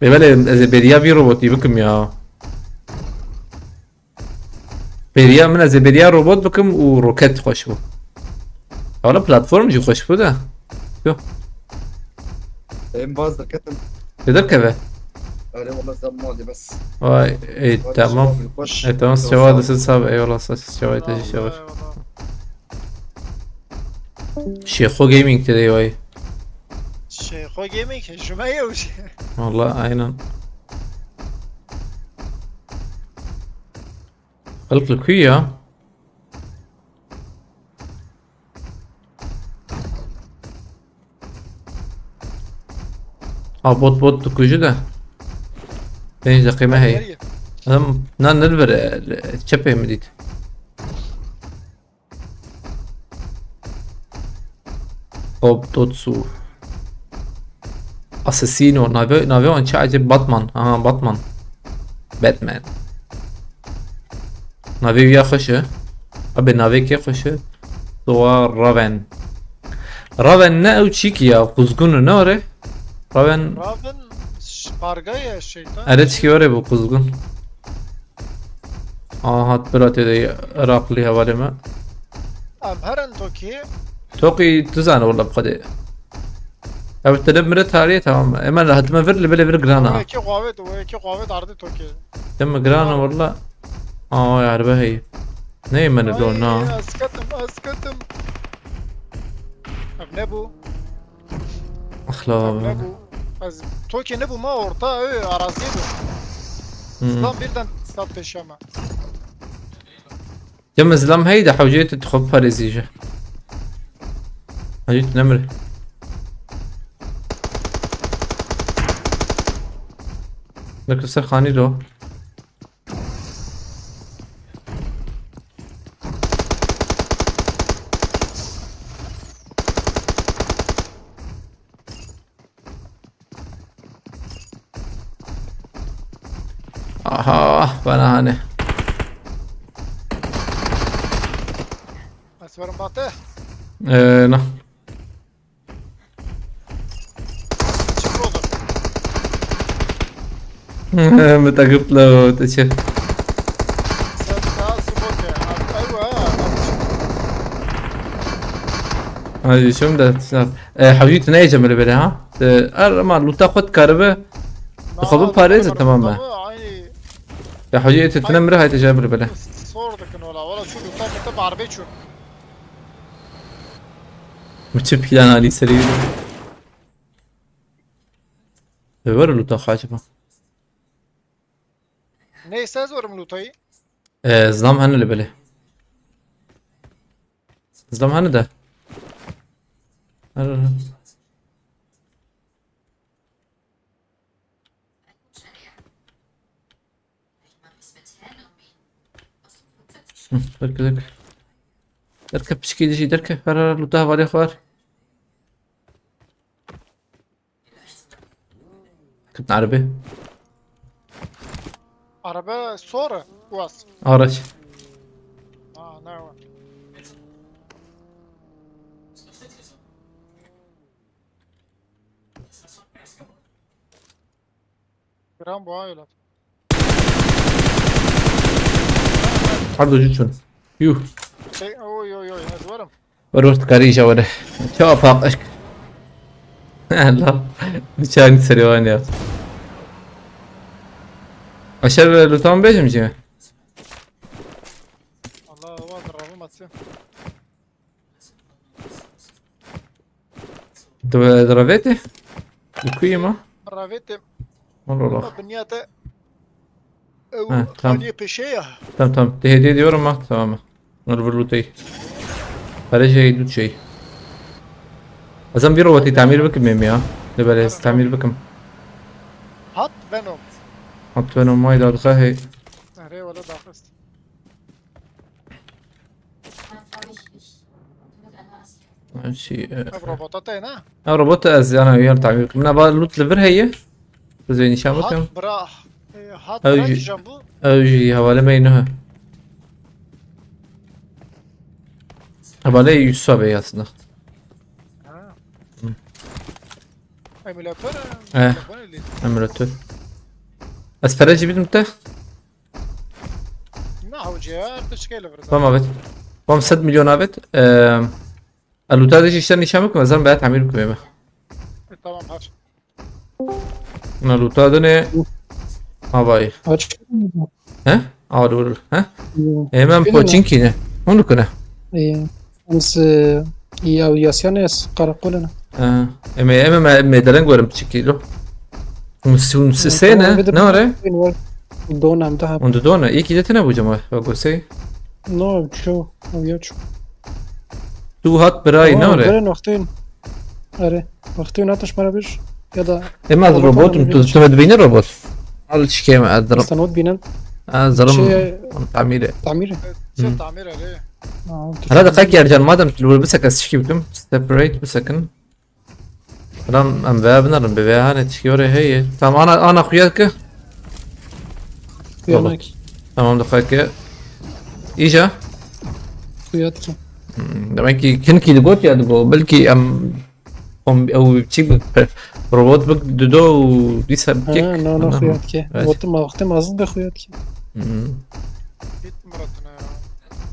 ببالي از بريا بي روبوتي بكم يا بريا من از بريا روبوت بكم وروكت خوش بو حالا بلاتفورم جو خوش بو ده En bazı كتم تقدر كذا öyle والله زمادي بس واي اي تمام نخش اي تمام الشواذ ست صعب اي والله الشواذ تجي شواذ شيخو جيمنج تدي واي Şey, o gaming şumaya uç. والله aynen خلق لك يا بوت تكوجو ده بين قيمة هي هم نان نلبر تشبه مديد توتسو اساسينو نافيو ان عجب باتمان باتمان باتمان نافيو يا خشه ابي نافي كي خشه تو رافن نه او چیکی یا قزگون ناره رافن Raven karga ya şeytan. اره چیکی واره بو قزگون هات براته دی راقلی حواله ما Am heren toki. توقي تزانه والله بقدي او تلب مرة تاريه تمام اما هات ما فر لبلا فر O جرانا iki kuvvet, o iki kuvvet ardı toki. تم جرانا والله يا عربة هي ني من الدون نا Askatım. Ab ne bu? اخلا Ne bu? Az toki ne bu ma orta arazi bu. Lan birden sat peşama. جم زلام هيدا حوجيت تخب فريزيجة حوجيت نمر لك سر خاني لو بنا هاني Asvarım batı. نه Çıkır olur. متى قلت له تشوف Sen daha smoke. Ayva. هذه شو بدها تصير حوجيت نيجم اللي بلا ها ارما لو تاخذ كهرباء تخبط باريس تماما عيني يا حوجيت تنمر هاي تجاب اللي بلا صور لكن ولا شو طب تبع عربية شو متشب كده علي سريع ور لو تاخذ عجبه نيسا زور ملوطي زلام هن اللي بلا زلام هن ده درك درك بشكي شي درك هر لو تاخذ عليه خوار كنت عربي عربية صورة واس أورج نعم جرام بوايلات عرضو جيتشون يوه اوي اوي اوي ازورم ورورت كاريجا ولا شو أفاق أشك لا نشان سريوان يا أشر لوتان بيجم جيمه الله واقع رابو ما تصير ضربته الكويمة رافيت والله الله بنياته تمام. ثانية بشيء تمام تهدي دي ورا ما تمام نربلوتي هذا شيء دوت شيء أزم بيروتي تعمير بكم ميمي ها لبلاس تعمير بكم حط بينهم حط بينهم ماي داد خاهي هري ولا داخست ماشي روبوتاتين ها روبوت از انا وياه تعمير بكم انا لوت ليفر هي زين شامكم حط براح حط أو براح يجي. جنبه اوجي حواله بينها حواله يوسف aslında. ايميلاتور إيه. Emülatör. Asperaj جبت متى؟ نعم جهات تشكيله فرزان تمام ابد. تمام 6 مليون ابد. اللوتات ايش يشتري شامك مثلا بقى تعمير بكم يبقى. تمام هاش انا اللوتات ده ما باي. Aç. ها؟ dur. ها؟ Hemen poçinki ne? Onu kuna. Biz iyi aviasyonuz karakoluna. Ama medalen görüm çikilo. Sene ne var? Donam daha. Onda dona iyi ki de tane bu cama. Bak şey. No, şu aviaç. Tu hat beray ne var? Verin vaktin. Are. Vaktin atış bana bir ya da Ama robotum tu beni robot. Al şikeme adrım. istanot binen زرم شيء- تعميره تعميره. تصير تعمير عليه هذا دقيقة يا رجال ما دام لو بسك تشكي بكم سيبريت بسكن رام ام بابنا رام ببيعها تشكي هي تمام انا اخوياك Uyanak. تمام دقيقة ايجا Uyat ki. demek ki كنكي دقوت يا دقو بلكي ام او تشيك روبوت بك دودو وديسا بكيك No no uyat ki. Evet. Vaktim azız da uyat ki. جيت مرتنا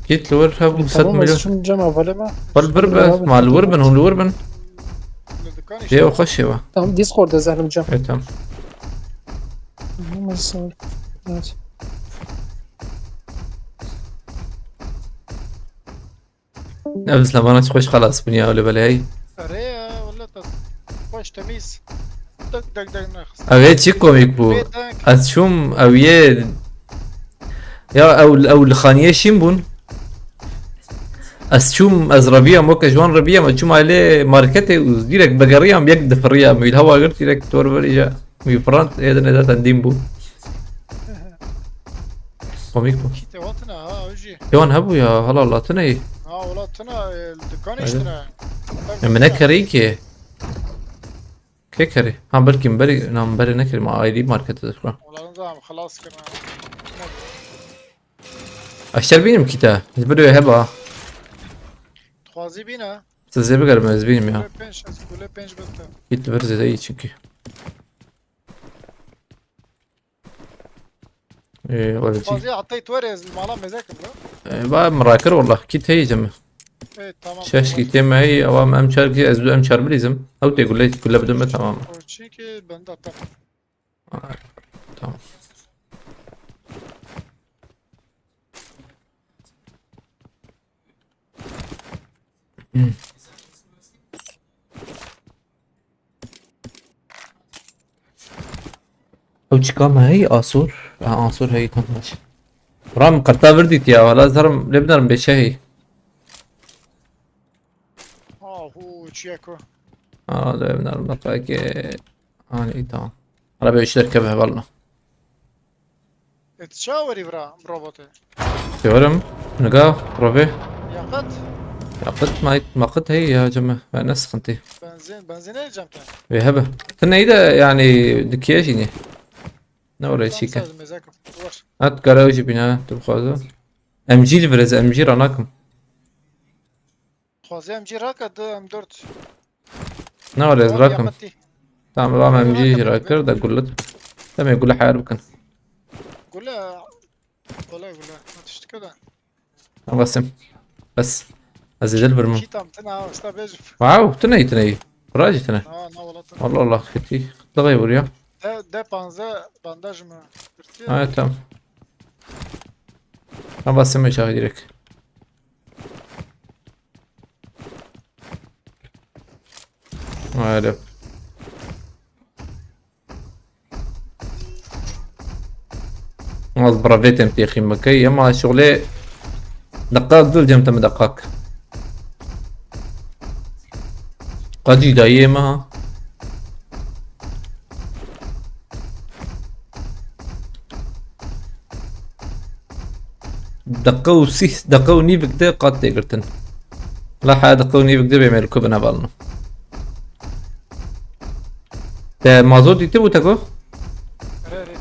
جيت لور هابو 7 Tamam مليون şunu cam avalema. والبربة مع الوربن هو الوربن الدكان جاي وخش يبا Tamam Discord'da zahlim cam. ايه تمام Tamam sağ ol. Evet. بس لما انا تخش خلاص بنيا ولا بلا هي ريا ولا خوش تميز دق دق دق نخس اويت شي كوميك بو بيتك اتشوم اويه يا او الخانيه شيمبون اسشوم ازربيه موكا جوان ربيه ما تشوم عليه ماركتي وديرك بقريه بيقدف الريا من الهواء قلت لك تور بريجا في فرنسا ايضا اذا تنديمبو كوميك بو كيتي وطنا ها وجي يوان هبو يا هلا الله تني ها ولا تنا الدكان اشترى من كريكي كيكري ها بلكي مبري نعم مبري نكري مع اي دي ماركت تذكر ولا نظام خلاص كنا اشتر بينم كتا بدو يهبها تخوازي بينا زي بقر ما زبينم يا بنش كل بنش بنت جيت برزي زي تشكي ايه ولا شي تخوازي عطيت ورز المعلم مذاكر لا بقى مراكر والله كيت هي جمع Evet tamam. شاشكي تيم هي او ام شاركي ازدو ام شار بليزم او تقول لي كلها بدون ما تمام Çünkü ben de atarım. تمام او çıkama هي اسور اسور هي tamam ماشي رام قرطا فرديت يا ولا زرم لبنان بشهي Ahu çiyeko. اه لبنان بقاك انا اي tamam araba işlerkebه والله Etşaveri vra robotu. يورم نقا بروفي Yakıt. يا قد ما قد هي يا جماعة ناس خنتي Benzin alacağım ki. بهبه كنا اذا يعني دكياشيني نوري شيكا Tamam mezakim. Var. هات كراوجي بنا تبخوزو امجي الفرز امجي راناكم Xwazê em cî raked M4. نوري راكم Yametî. tamam بابا امجي راكر دا قلت تمام يقول حيار بكن Gule. Gule. Atıştık da. بسم بس ازيد الفرمو İki tam tına usta bezif. واو تني راجي تني Ha ne olatı. والله والله كتي تغير يا De panze bandaj mı? اه تمام انا بسم مش هديرك هذا اصبر فيتم يا اخي مكي اما شغلي دقاق دول جمت دقاق قدي دايما دقو سيس دقو نيفك ده قد تقرتن لا حا دقو نيفك ده بيعمل كوبنا بالنا ده مازوت يتبو تكو Reri.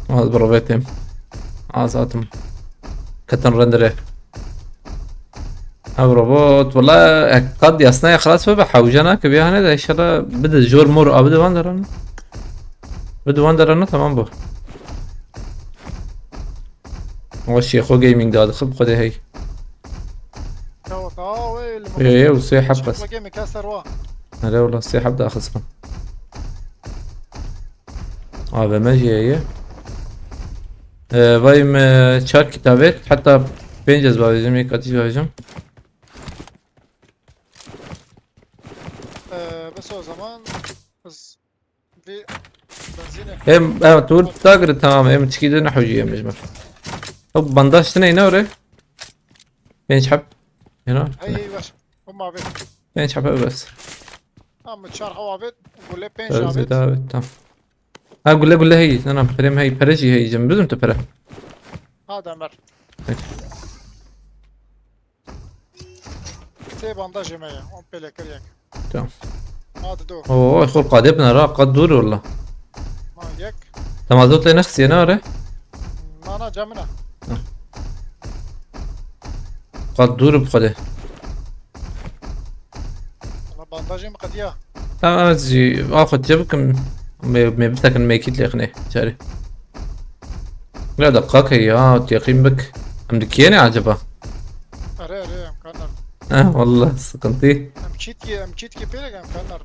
اصبر فيتم عازاتم كتن رندره او روبوت والله قد يصنع خلاص بحوجنا كبير هنا ده شرا بدا جور مور ابدا واندرن بدا واندرن تمام بو وشي خو جيمنج ده خب خده هي Tavuk. Aa ve. ايه وسيحب بس Bakayım kasar var. لا والله السيحب ده خسران هذا ماجي هي بايم تشار كتابات حتى بينجز بايجم هيك اتيش بايجم Bes o zaman biz bir benzine. هم تقول تاجر تمام هم تشكيد نحوجي مجمر طب بنداش تني نوري بين حب هنا Hey var. O mabet. بين حب بس Ama çar havabet. Gule penç فرز abet. داوت تمام قول له هي انا بريم هي برجي هي جنب لازم تفرح Ha demer. Evet. Te bandaj yemeğe. On pelekir yak. تمام Hadi do. اوه اخو قادبنا را قد دور والله Ma yak. تمازوت لي نفسي نوري Mana camına. قد دور بخده Valla bandajım kadiya. تمام ازي اخذ جبكم ما بفتكر ما يكيد لي اخني جاري لا دقاق هي تيقين بك امريكياني عجبها Are imkanlar. والله سقنتي Emçitki pelek imkanlar.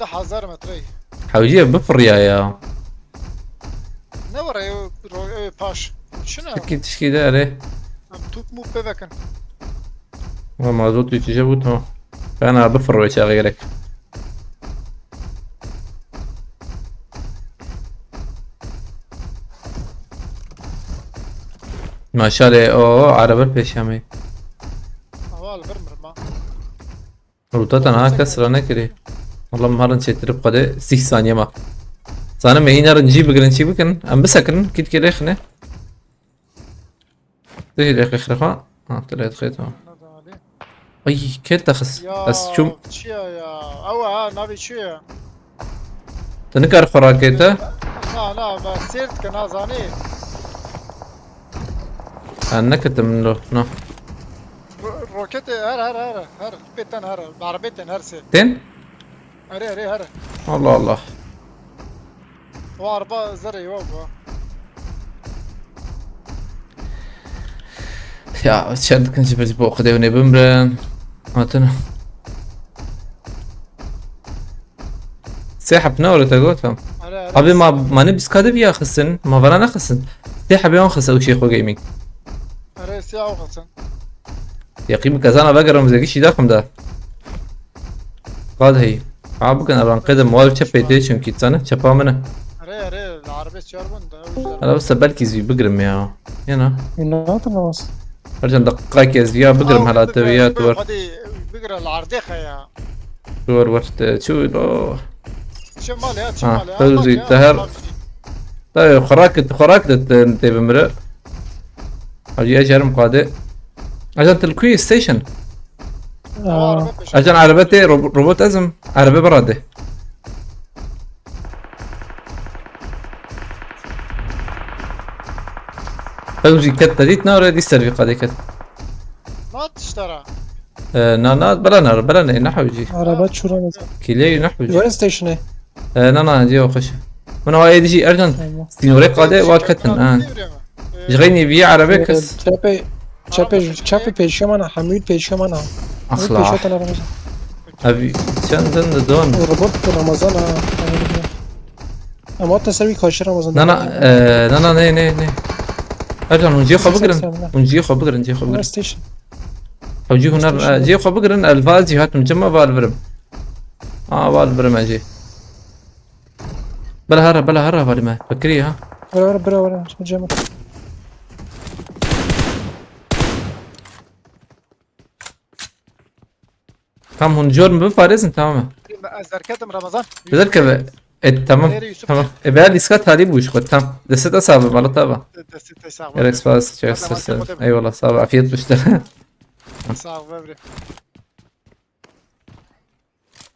ده 1000 metre. حوجيه بفر يا Ne var ya paş. Şuna. اكيد تشكي ده عليه Tut mu bevekin. ما زلت يتجابوا تمام فانا بفر ويش غيرك ما شاء الله اوه عربة البيشامي Aval vermir ma. روتات انا كسر انا كري والله مهارن شتري بقدر 6 ثانية ما صانا ما هنا نجيب بقرن شي بكن ام بسكن كيد كده خنه تيجي لك اخرها طلعت خيطها نظام عليه. اي كيت خس بس شو چیه یا او ها ناوی چیه تنكر خوراكيته نه با سیرت که نازانی انك منه نو روکت هر بیتن هر عربیتن هر سه تين اره هر الله الله و عربا زره یوبا يا شد كنت بجيبو خدي وني بمرن هاتنا سيحب نور تقولهم اره ابي ما نبس كادب يا خسن ما فرانا خسن سيحب يوم خس او شيخ وجيمنج اره سیاه و خسن يا قيمة كزانا بقرا مزاجيش داخم ده قاد هي عابك انا ران قدم وال تشبيتي شن كيتسانا تشبا منه اره العربی چیار بند انا بس بالكي زي بقرم يا هنا ينات نواص ارجع دقائق يا زيا بقرم هلا تبيات ور خدي بقرا العرضي خيا ورت شو لو شمالي شمالي فوزي الدهر. طيب خوراك انت بمرق اجي اجرم قاده عشان تلكوي ستيشن عشان عربتي روبوت ازم عربي براده فوزي كتا ديت نار دي سيرفي قاده كت ما تشترى نانا بلا نحو يجي عربات شو رمز كيلي نحو يجي وين ستيشن ايه نانا جي وخش من هو يجي ارجن سينوري قاده واكتن جغيني بي عربي كس چپی پیشی من حمید پیشی من اخلاع پیشی رمضان ابي چندن دون ربط رمضان اما تسوي كاشي رمضان نه نه ارجع ونجي خو بقرن نجي خو بقرن ستيشن او جي هنا جي خو بقرن الفاز جهات مجمع بالبرم بالبرم اجي بلا هرب بالي ما فكري ها ولا جمع تمام هون جورم بفارزن تمام زركتم رمضان بذلك تمام بعد اسكات هذه بوش خد تمام دست اصابع مالت تابع ريس باس اي والله صعب عافيت بشتغل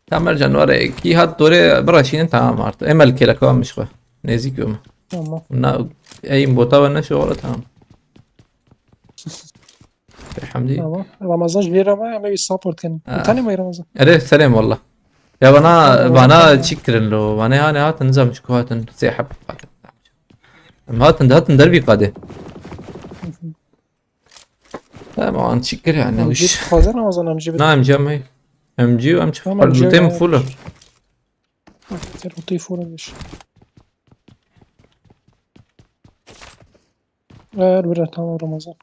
تمام جنوار كي هاد دوري براشين تمام عرفت امل كيلا كمان مش خو نزيك يوم تمام اي مبوطه ولا شغل تمام حمدي تمام رمضان جبير ما يعمل سبورت كان ثاني ما رمضان عليه سلام والله يا بنا تشكرن له بنا يعني هات نظام شكوات سيحب هات دربي قاده لا ما نشكر يعني وش خازن رمضان ام جيب نعم جمعي ام جي وام تشوف التيم فوله لطيف ولا مش الورا تمام رمضان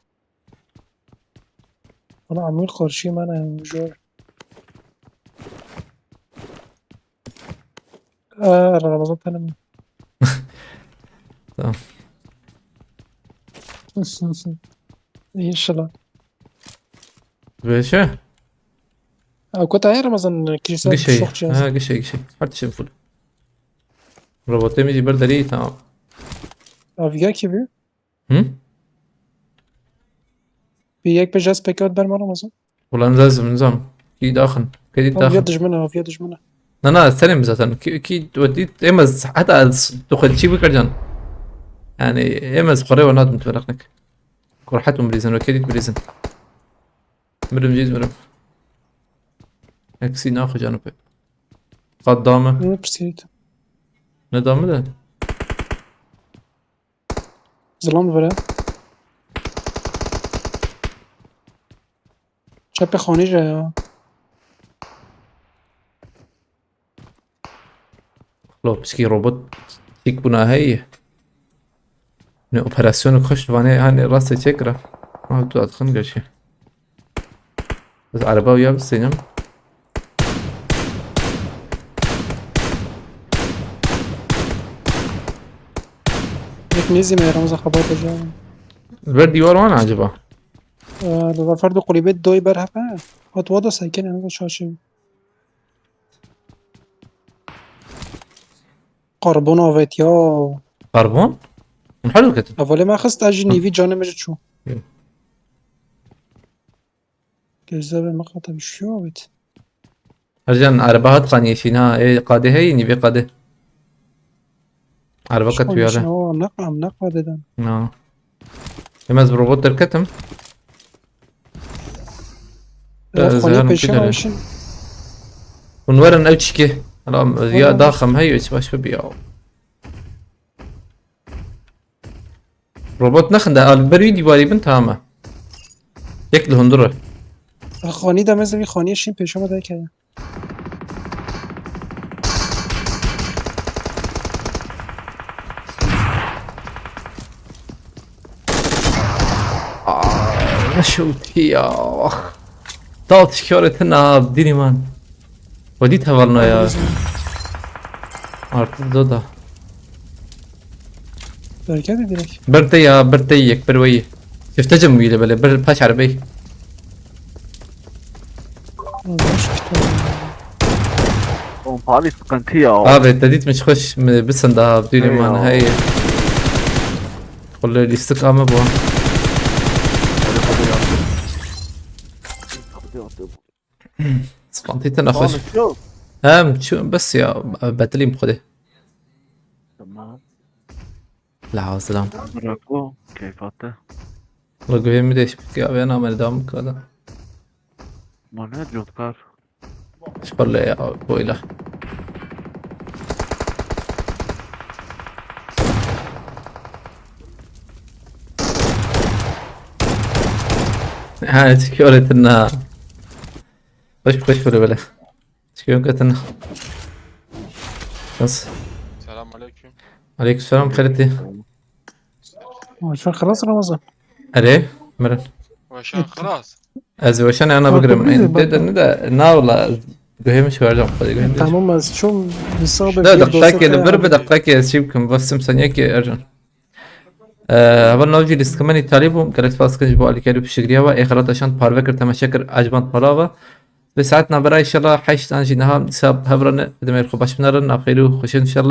انا عميل قرشي ما انا جوع رمضان تاني تمام ايش لا باشا كنت عايز رمضان كيسات قشي قشي حتى شيء فل روبوتي ميجي برد لي تمام افيا كيبي هم بيك بجاز بيكات بر رمضان والله نظام كي داخن كي داخن فيدج منها لا استلم ذاتا كي وديت امز حتى تاخذ شي بكرجان يعني امز قريبا وناد متفرقنك كرحتهم بريزن وكيدت بريزن مرم جيز مرم اكسي ناخذ جانبه قدامه برسيت ندامه ده ظلام ولا چپ خانی جایا لو بسكي روبوت تيك بنا هي من اوبراسيون خش فاني هاني راسي تشكره ما تو ادخن قشي بس عربا ويا بسينم یک نیزی می رمز خبات جا البرد ديوار وانا عجبه لو فرد قريبات دوي برهفه هتوضع ساكن انا شاشي قربونا فيتيا كربون حلو كتب اولي ما خست اجي نيفي جانا مجد شو Gözler مقاطع شو بيت ارجان عربات خانيشين ها ايه قاده هي نيفي قاده عربة كت وياله شنو نقم ددن اه يمز بروبوت دركتم خوني زهرم بيشن كده وشن ونورن اوتشكي رام يا ضاخم هي باش ببيعو روبوت نخنده البريدي بالي بنت هامه يكل هندره خوني ده مثل خوني شين پیشم ده که شوت يا اخ طاط شكورتنا بديني مان وديت هفرنا يا ارت دودا برکت direkt. برتي يا برتي يك بروي شفت جميله بلا باش عربي Baş kütüğü. Pompalı sıkıntı ya. ابي تديت مش خش بس عندها بديني مان هي قول لي استقامه بوا سقطيتنا خش Konuşuyor. هم شو بس يا باتلي بخده Tamam. لا سلام Bırak o. Keyfatı. والله قوي مديش يا ابي انا ما دام كذا Bana diyorlar. اشكر لي يا بويله ها سكيورتي انها خش ولا بلا سكيورتي انها بس Selamünaleyküm. عليك السلام خيرتي عشان خلاص رمضان. عليه مرن وعشان خلاص. ازوشان انا بقرم ندى النار ولا قوي مش وارجع قوي Tamam az çok misal لا دقائق البرب دقائق سيبكم بس مسنيك ارجع اول نوجي لسكماني طالبهم كانت فاسكن جبوا على كاري بشجريها واي خلاص عشان بارفكر تمشكر عجبان مراغه بساعتنا برا ان شاء الله حيش انجي نهام ساب هبرنا دمير خو باش بنرن اخيرو خوش ان شاء الله